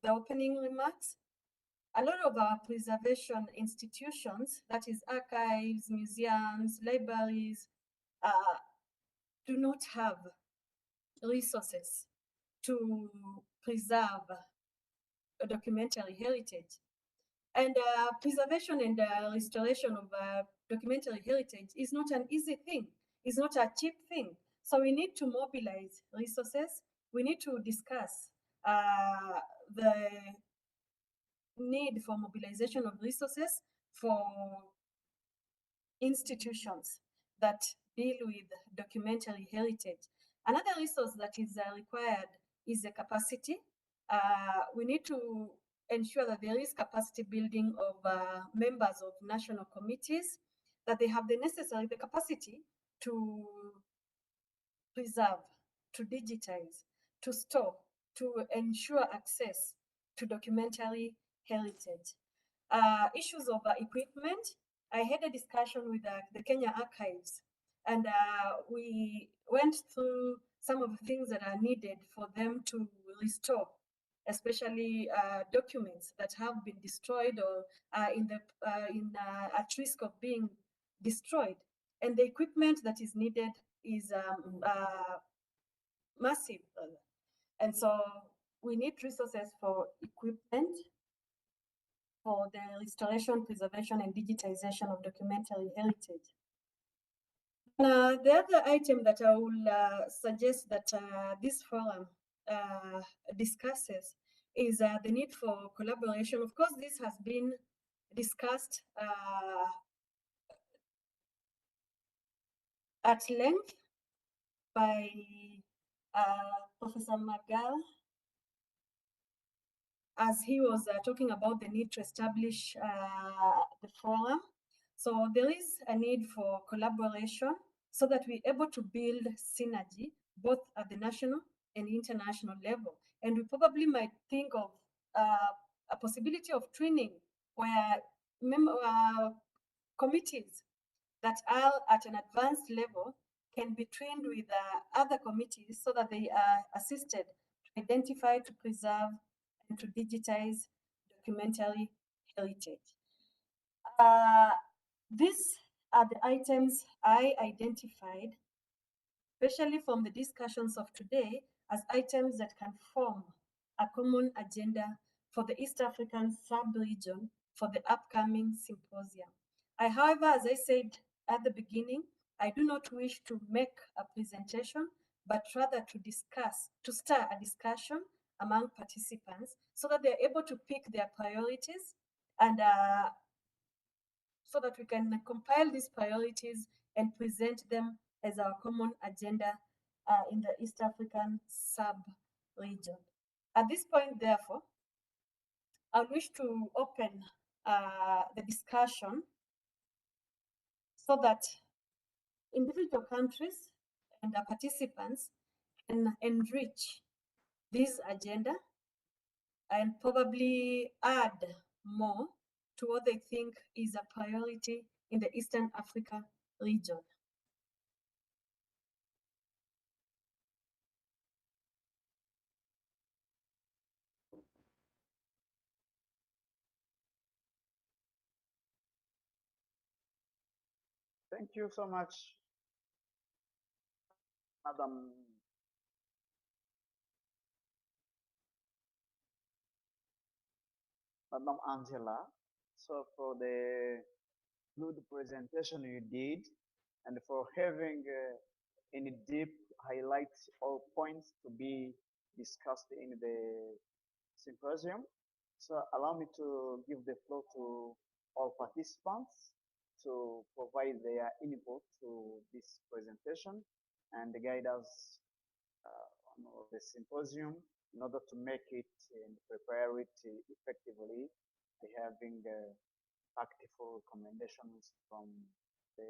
E: the opening remarks, a lot of our preservation institutions, that is archives, museums, libraries, do not have resources to preserve a documentary heritage. And preservation and restoration of documentary heritage is not an easy thing. It's not a cheap thing. So we need to mobilize resources. We need to discuss the need for mobilization of resources for institutions that deal with documentary heritage. Another resource that is required is the capacity. We need to ensure that there is capacity building of members of national committees, that they have the capacity to preserve, to digitize, to store, to ensure access to documentary heritage. Issues of equipment. I had a discussion with the Kenya Archives, and we went through some of the things that are needed for them to restore, especially documents that have been destroyed or at risk of being destroyed. And the equipment that is needed is massive. And so we need resources for equipment, for the restoration, preservation, and digitization of documentary heritage. The other item that I will suggest that this forum discusses is the need for collaboration. Of course, this has been discussed at length by Professor Magal, as he was talking about the need to establish the forum. So there is a need for collaboration so that we're able to build synergy both at the national and international level. And we probably might think of a possibility of training where committees that are at an advanced level can be trained with other committees so that they are assisted to identify, to preserve, and to digitize documentary heritage. These are the items I identified, especially from the discussions of today, as items that can form a common agenda for the East African sub-region for the upcoming symposium. However, as I said at the beginning, I do not wish to make a presentation, but rather to discuss, to start a discussion among participants so that they're able to pick their priorities and so that we can compile these priorities and present them as our common agenda in the East African sub-region. At this point, therefore, I wish to open the discussion so that individual countries and the participants can enrich this agenda and probably add more to what they think is a priority in the Eastern Africa region.
H: Thank you so much, Madam Angela. So for the good presentation you did and for having any deep highlights or points to be discussed in the symposium. So allow me to give the floor to all participants to provide their input to this presentation and guide us on the symposium in order to make it and prepare it effectively by having practical recommendations from the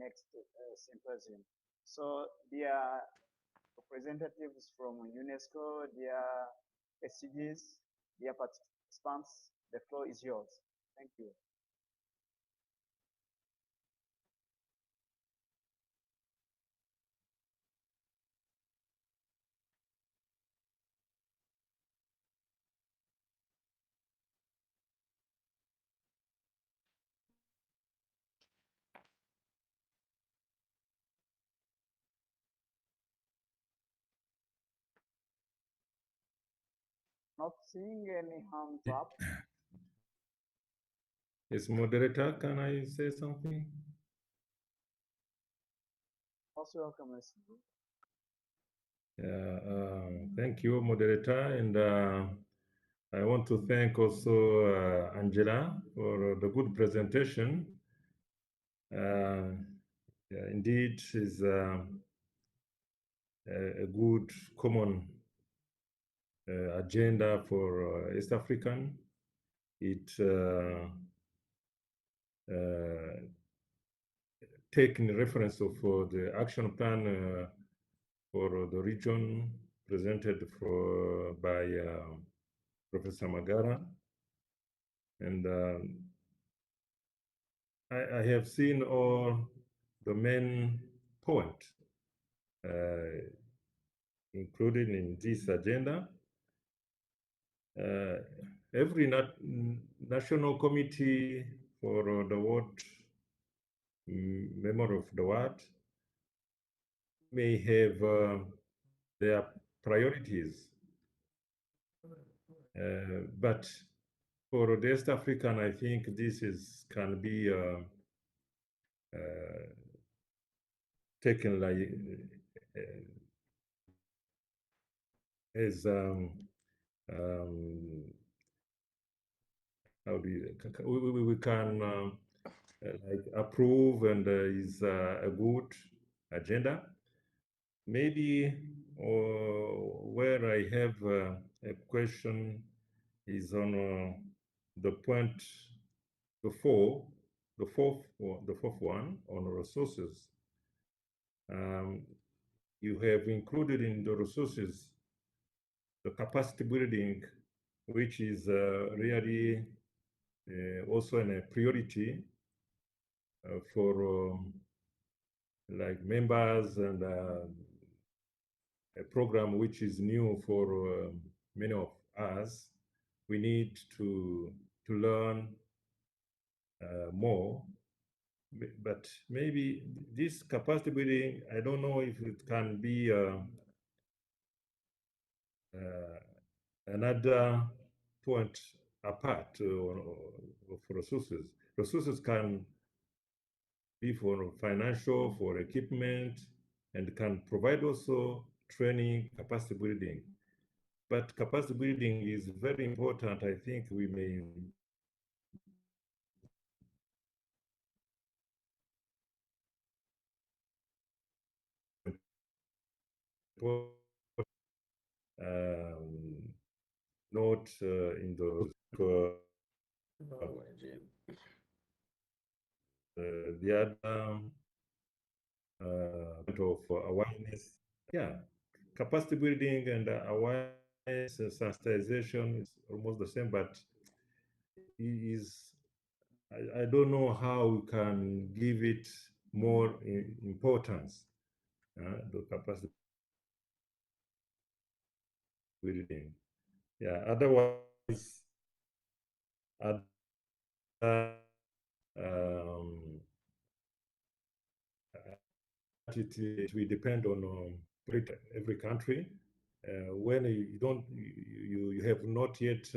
H: next symposium. So dear representatives from UNESCO, dear SCGs, dear participants, the floor is yours. Thank you. Not seeing any hands up.
P: Yes, moderator, can I say something?
H: Also welcome, SCG.
P: Thank you, moderator, and I want to thank also Angela for the good presentation. Yeah, indeed, is a good common agenda for East African. It taking reference of the action plan for the region presented by Professor Magara, and I have seen all the main point included in this agenda. Every national committee for the world, member of the world, may have their priorities, but for the East African, I think this can be taken like as how do you, we can like approve, and is a good agenda. Maybe where I have a question is on the point, the fourth one on resources. You have included in the resources the capacity building, which is really also a priority for like members, and a program which is new for many of us. We need to learn more, but maybe this capacity building, I don't know if it can be another point apart of resources. Resources can be for financial, for equipment, and can provide also training, capacity building. But capacity building is very important. I think we may not in the other of awareness. Yeah, capacity building and awareness sensitization is almost the same, but I don't know how we can give it more importance. The capacity building. Yeah, otherwise, it will depend on every country. When you don't, you have not yet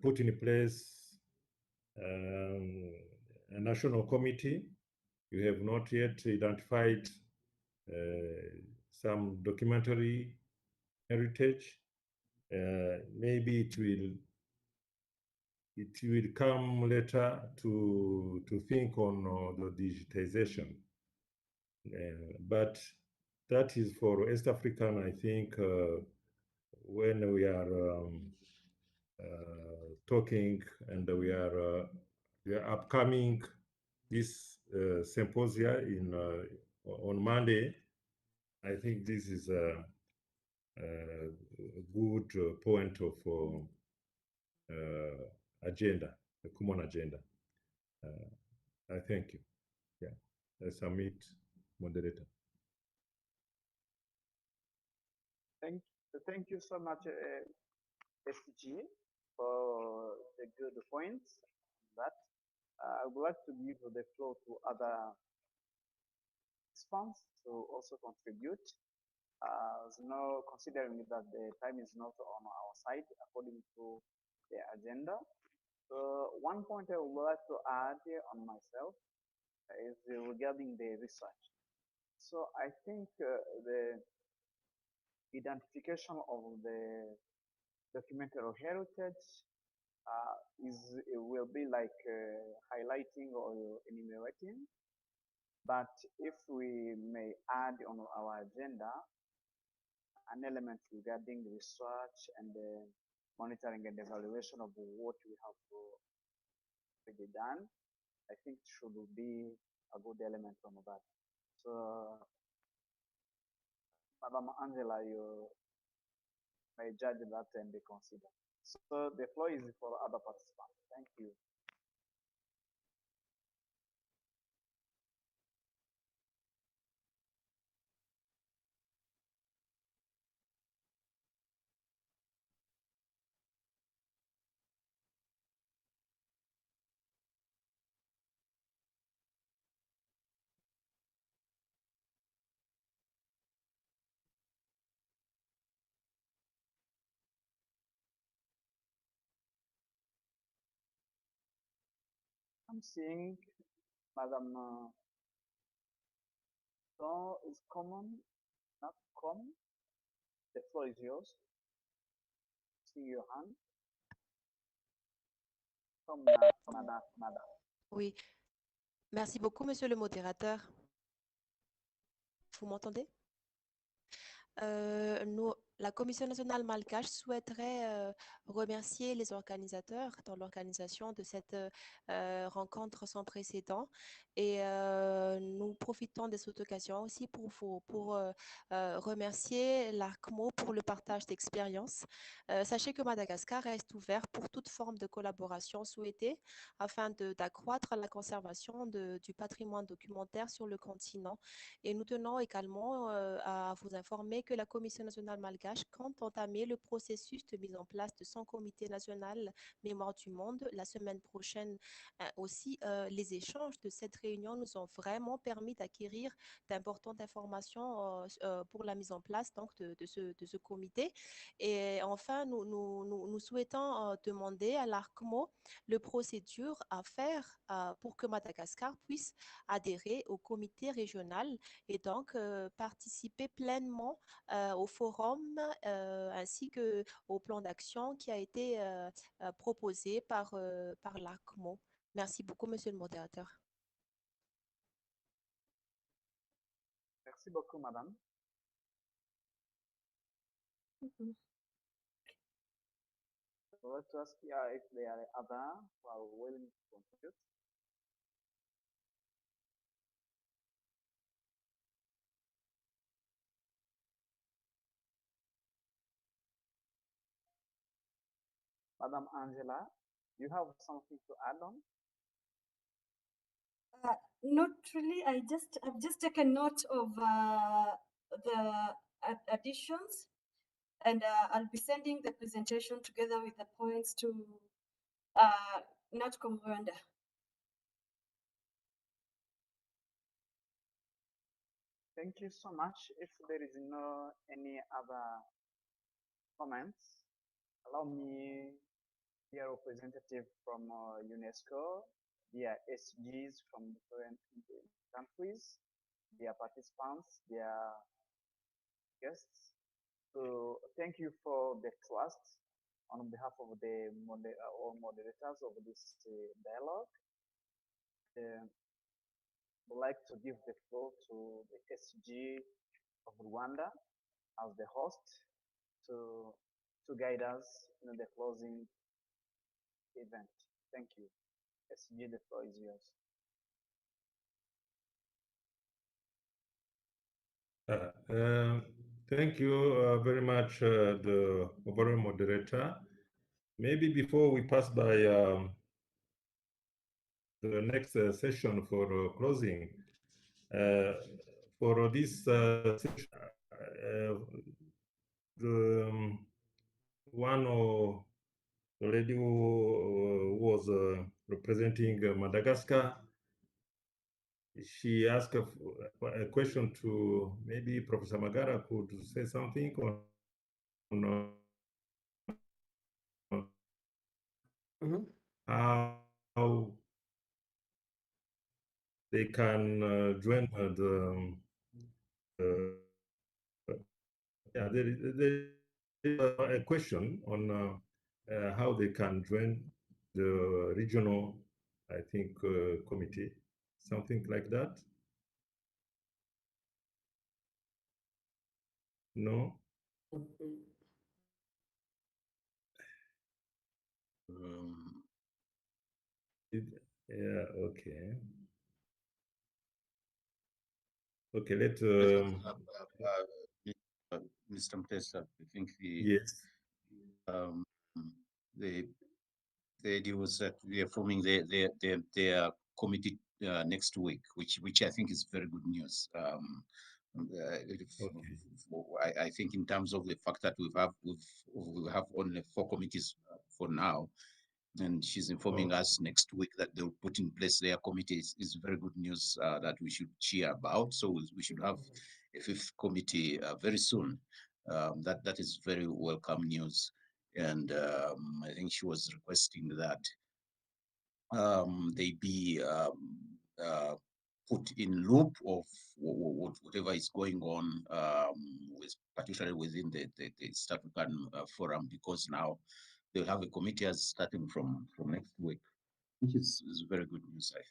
P: put in place a national committee. You have not yet identified some documentary heritage. Maybe it will come later to think on the digitization. But that is for East African, I think, when we are talking and we are upcoming this symposia on Monday. I think this is a good point of agenda, a common agenda. I thank you. Yeah, I submit, moderator.
H: Thank you so much, SG, for the good points. That I would like to give the floor to other participants to also contribute. Considering that the time is not on our side according to the agenda. So one point I would like to add on myself is regarding the research. So I think the identification of the documentary heritage will be like highlighting or enumerating. But if we may add on our agenda an element regarding research and monitoring and evaluation of what we have already done, I think should be a good element on that. So, Madam Angela, you may judge that and consider. So the floor is for other participants. Thank you. I'm seeing Madam so is common, not common. The floor is yours. See your hand. Madam.
U: Oui. Merci beaucoup, monsieur le modérateur. Vous m'entendez? La Commission nationale malgache souhaiterait remercier les organisateurs dans l'organisation de cette rencontre sans précédent et nous profitons de cette occasion aussi pour remercier l'ARCMO pour le partage d'expériences. Sachez que Madagascar reste ouvert pour toute forme de collaboration souhaitée afin d'accroître la conservation du patrimoine documentaire sur le continent et nous tenons également à vous informer que la Commission nationale malgache compte entamer le processus de mise en place de son comité national Mémoire du Monde la semaine prochaine. Aussi, les échanges de cette réunion nous ont vraiment permis d'acquérir d'importantes informations pour la mise en place donc, de ce comité. Et enfin, nous souhaitons demander à l'ARCMO le procédure à faire pour que Madagascar puisse adhérer au comité régional et donc participer pleinement au forum ainsi qu'au plan d'action qui a été proposé par l'ARCMO. Merci beaucoup, monsieur le modérateur.
H: Merci beaucoup, madame. So let's ask if there are other who are willing to contribute. Madam Angela, do you have something to add on?
E: Not really. I've just taken note of the additions, and I'll be sending the presentation together with the points to NATCOM Rwanda.
H: Thank you so much. If there is no any other comments, allow me, dear representative from UNESCO, dear SGs from different countries, dear participants, dear guests, to thank you for the trust on behalf of the all moderators of this dialogue. I'd like to give the floor to the SG of Rwanda as the host to guide us in the closing event. Thank you. SG, the floor is yours.
P: Thank you very much, the overall moderator. Maybe before we pass by the next session for closing, for this session, the one lady who was representing Madagascar, she asked a question to maybe Professor Magara could say something on how they can join there is a question on how they can join the regional, I think, committee, something like that. No? Yeah, okay. Okay,
I: Mr. Mpesa, I think
P: yes.
I: The idea was that we are forming their committee next week, which I think is very good news. I think in terms of the fact that we have only 4 committees for now, and she's informing us next week that they'll put in place their committees is very good news that we should cheer about. So we should have a 5th committee very soon. That is very welcome news. And I think she was requesting that they be put in loop of whatever is going on, particularly within the East African Forum, because now they'll have a committee as starting from next week, which is very good news, I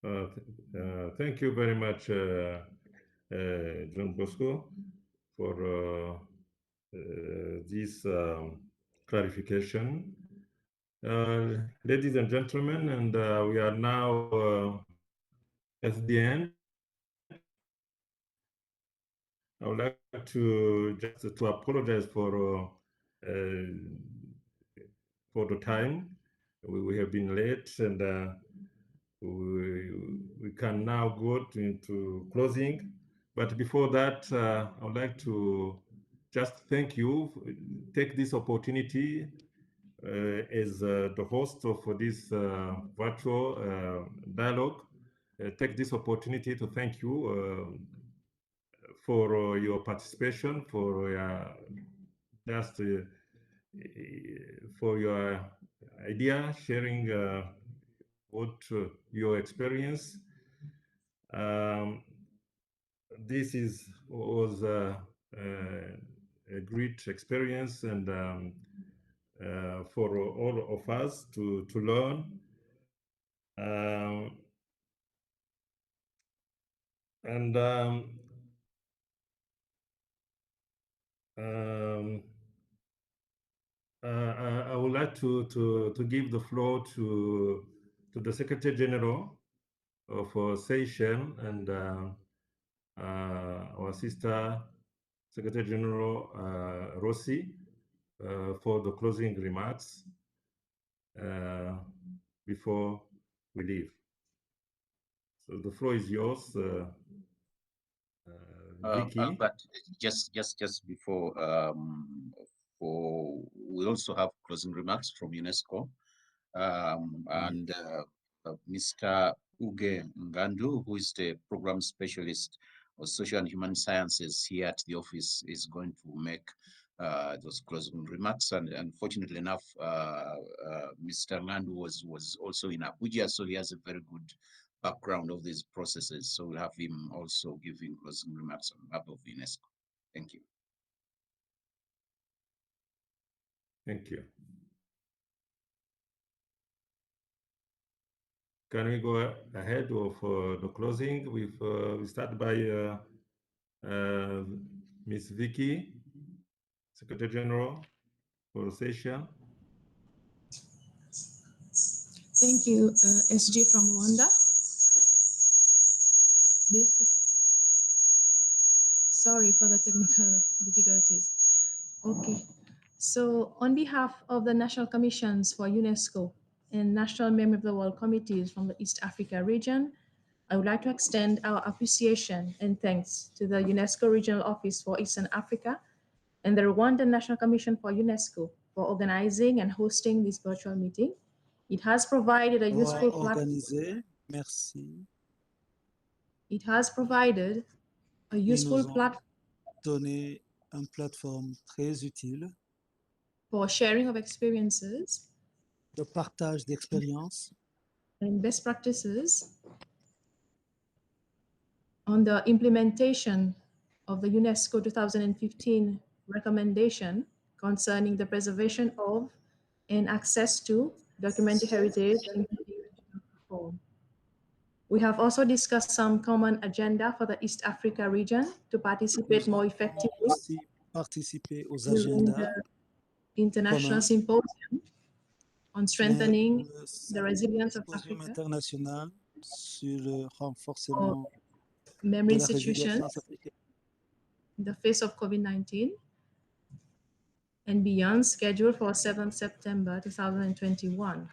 I: think.
P: Thank you very much, John Bosco, for this clarification. Ladies and gentlemen, and we are now at the end. I would like to just to apologize for the time. We have been late, and we can now go into closing. But before that, I would like to just thank you, take this opportunity as the host of this virtual dialogue, take this opportunity to thank you for your participation, for just for your idea, sharing what your experience. This was a great experience, and for all of us to learn. I would like to give the floor to the Secretary General of Seychelles and our sister Secretary General Rossi, for the closing remarks before we leave. So the floor is yours, Vicky.
I: But just before, we also have closing remarks from UNESCO, and Mr. Uge Ngandu, who is the program specialist of social and human sciences here at the office, is going to make those closing remarks. And unfortunately enough, Mr. Ngandu was also in Abuja, so he has a very good background of these processes. So we'll have him also giving closing remarks on behalf of UNESCO. Thank you.
P: Thank you. Can we go ahead of the closing? We start by Ms. Vicky, Secretary General for the session.
S: Thank you, SG from Rwanda. Sorry for the technical difficulties. Okay, so on behalf of the National Commissions for UNESCO and National Memory of the World Committees from the East Africa region, I would like to extend our appreciation and thanks to the UNESCO Regional Office for Eastern Africa and the Rwandan National Commission for UNESCO for organizing and hosting this virtual meeting. It has provided a useful platform.
C: Merci.
S: It has provided a useful platform
C: Donné une plateforme très utile
S: for sharing of experiences,
C: de partage d'expériences
S: and best practices on the implementation of the UNESCO 2015 recommendation concerning the preservation of and access to documented heritage and reform. We have also discussed some common agenda for the East Africa region to participate more effectively
C: participer aux
S: during
C: agendas
S: the International
C: communs,
S: Symposium on strengthening the resilience of
C: symposium
S: Africa,
C: international sur le renforcement
S: memory
C: de la
S: institutions
C: résilience africaine
S: in the face of COVID-19 and beyond, scheduled for 7th September 2021.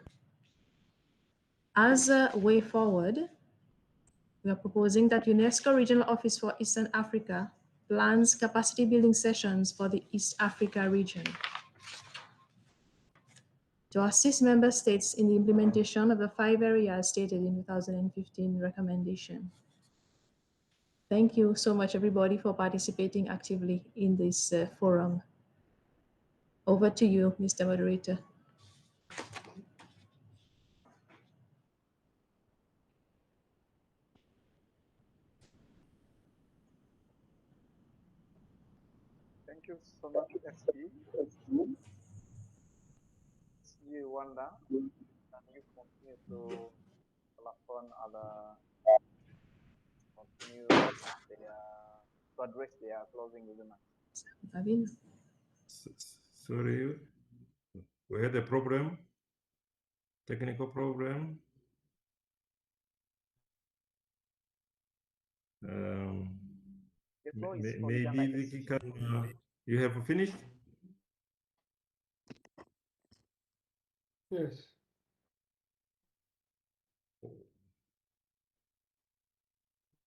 S: As a way forward, we are proposing that UNESCO Regional Office for Eastern Africa plans capacity building sessions for the East Africa region to assist member states in the implementation of the 5 areas stated in 2015 recommendation. Thank you so much, everybody, for participating actively in this forum. Over to you, Mr. Moderator.
H: Thank you so much, SG. SG Rwanda, and you continue to telephone other continue to address their closing remarks.
P: Sorry, we had a problem, technical problem. Maybe Vicky can, you have finished?
L: Yes.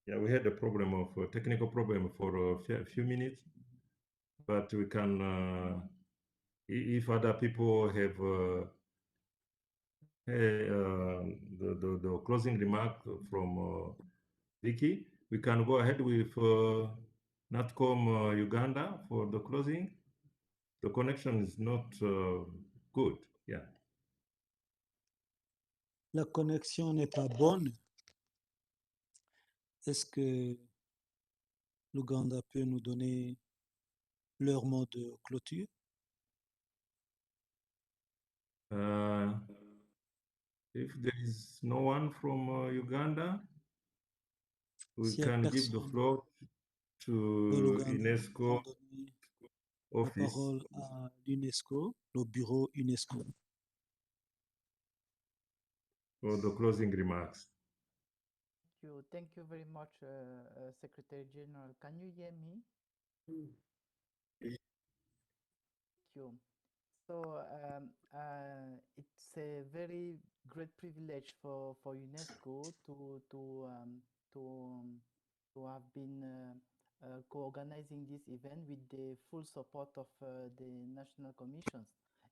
P: Yeah, we had a problem of technical problem for a few minutes, but we can, if other people have the closing remark from Vicky, we can go ahead with NATCOM Uganda for the closing. The connection is not good. Yeah.
C: La connexion n'est pas bonne. Est-ce que l'Ouganda peut nous donner leur mot de clôture?
P: If there is no one from Uganda, we can give the floor to UNESCO
C: La
P: office
C: parole à l'UNESCO, le bureau UNESCO.
P: for the closing remarks.
A: Thank you very much, Secretary General. Can you hear me? Thank you. So it's a very great privilege for UNESCO to have been co-organizing this event with the full support of the national commissions,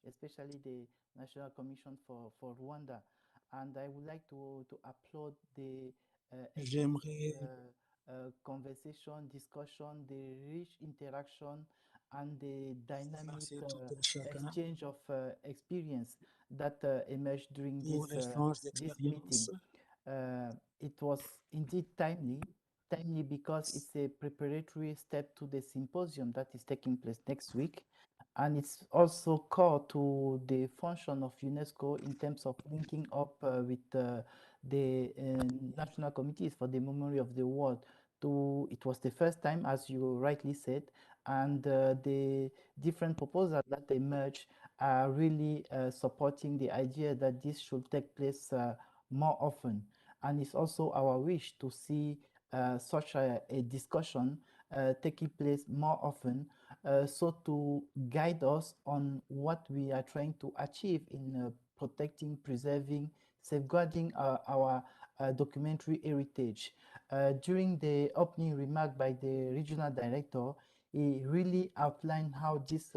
A: especially the National Commission for Rwanda. And I would like to applaud the
C: J'aimerais
A: conversation, discussion, the rich interaction, and the dynamic
C: remercier tout un chacun
A: exchange of experience that emerged during
C: pour
A: this
C: l'échange
A: this meeting.
C: d'expériences.
A: It was indeed timely because it's a preparatory step to the symposium that is taking place next week, and it's also core to the function of UNESCO in terms of linking up with the national committees for the memory of the war. It was the first time, as you rightly said, and the different proposals that emerge are really supporting the idea that this should take place more often. And it's also our wish to see such a discussion taking place more often, so to guide us on what we are trying to achieve in protecting, preserving, safeguarding our documentary heritage. During the opening remark by the regional director, he really outlined how this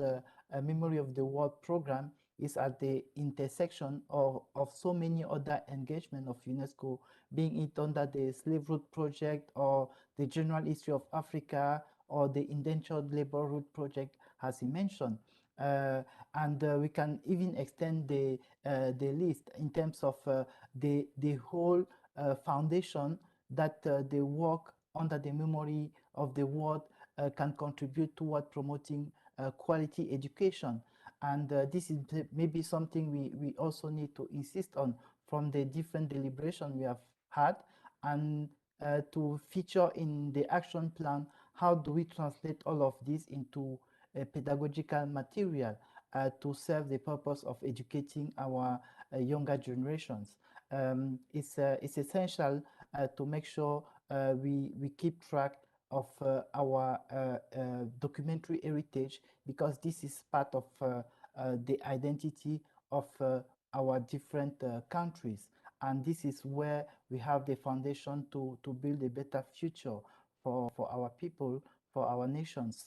A: Memory of the World program is at the intersection of so many other engagements of UNESCO, being it under the Slave Route Project or the General History of Africa or the Indentured Labor Route Project, as he mentioned. And we can even extend the list in terms of the whole foundation that the work under the Memory of the World can contribute toward promoting quality education. And this is maybe something we also need to insist on from the different deliberation we have had, and to feature in the action plan, how do we translate all of this into pedagogical material to serve the purpose of educating our younger generations. It's essential to make sure we keep track of our documentary heritage, because this is part of the identity of our different countries. And this is where we have the foundation to build a better future for our people, for our nations.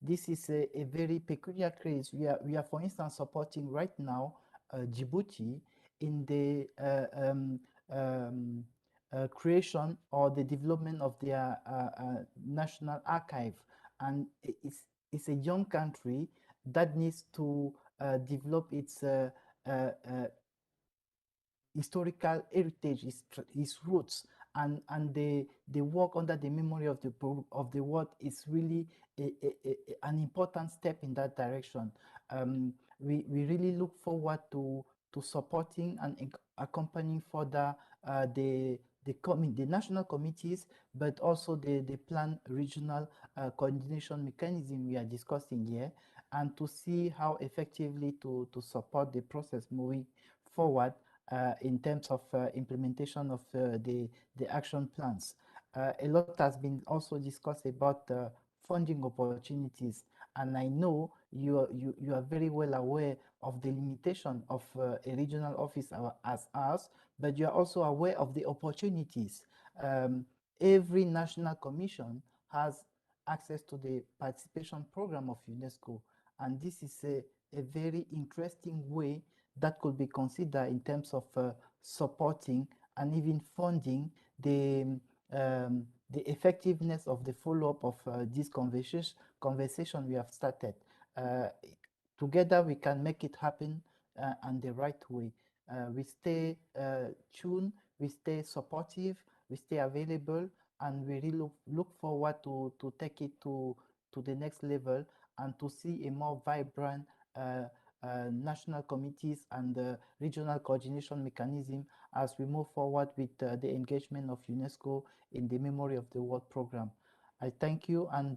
A: This is a very peculiar case. We are, for instance, supporting right now Djibouti in the creation or the development of their national archive. And it's a young country that needs to develop its historical heritage, its roots, and the work under the Memory of the World is really an important step in that direction. We really look forward to supporting and accompanying further the national committees, but also the planned regional coordination mechanism we are discussing here, and to see how effectively to support the process moving forward in terms of implementation of the action plans. A lot has been also discussed about funding opportunities, and I know you are very well aware of the limitation of a regional office as ours, but you are also aware of the opportunities. Every national commission has access to the participation program of UNESCO, and this is a very interesting way that could be considered in terms of supporting and even funding the effectiveness of the follow-up of this conversation we have started. Together we can make it happen and the right way. We stay tuned, we stay supportive, we stay available, and we really look forward to take it to the next level and to see a more vibrant national committees and regional coordination mechanism as we move forward with the engagement of UNESCO in the Memory of the World program. I thank you, and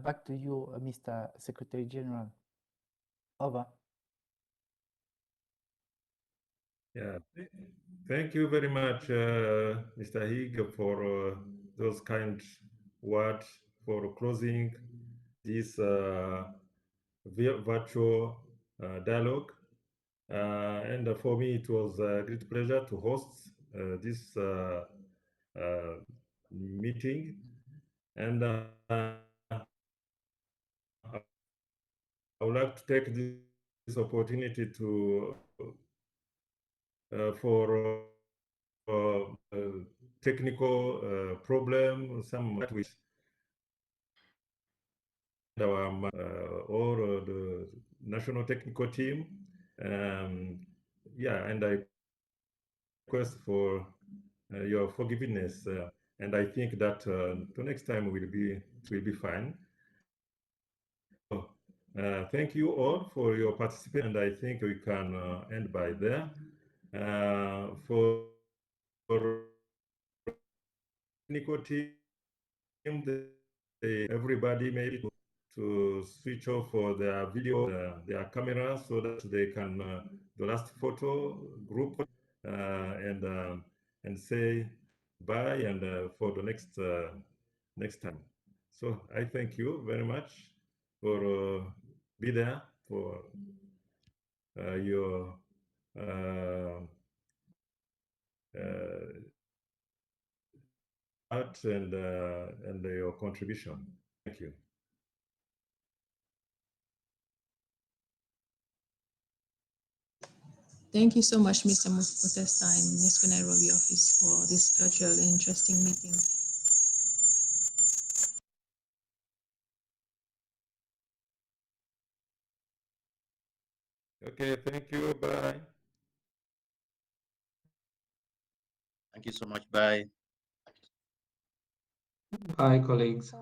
A: back to you, Mr. Secretary General. Over.
P: Yeah, thank you very much, Mr. Hig, for those kind words for closing this virtual dialogue. And for me, it was a great pleasure to host this meeting. And I would like to take this opportunity to for technical problem, some which our or the national technical team. Yeah, and I request for your forgiveness, and I think that the next time it will be fine. Thank you all for your participation, and I think we can end by there. For technical team, everybody maybe to switch off for their video, their camera, so that they can the last photo group and say bye and for the next time. So I thank you very much for be there for your art and your contribution. Thank you.
S: Thank you so much, Mr. Mutesta and UNESCO Nairobi office for this virtual and interesting meeting.
P: Okay, thank you. Bye.
I: Thank you so much. Bye.
L: Bye, colleagues.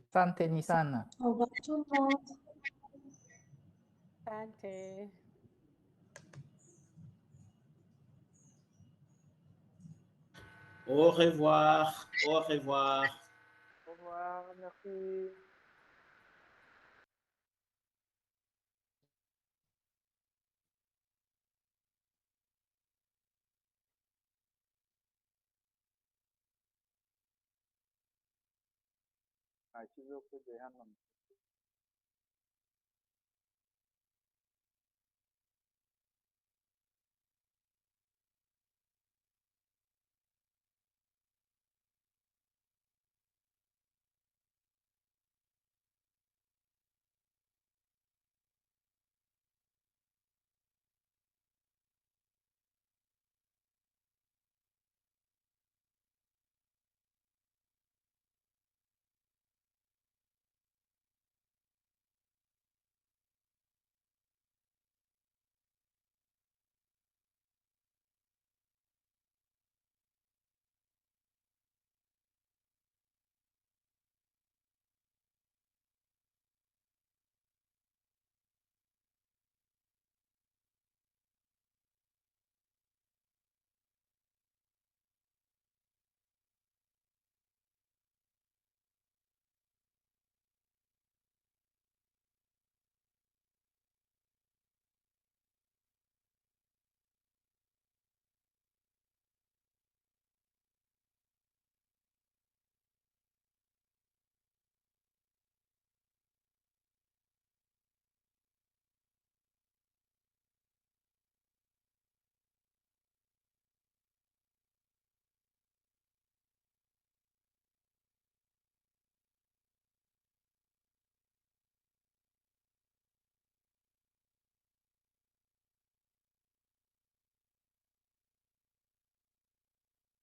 A: Asanteni sana.
M: Asante.
G: Au revoir. Au revoir.
H: Au revoir, merci. Nta kibazo kujya hano.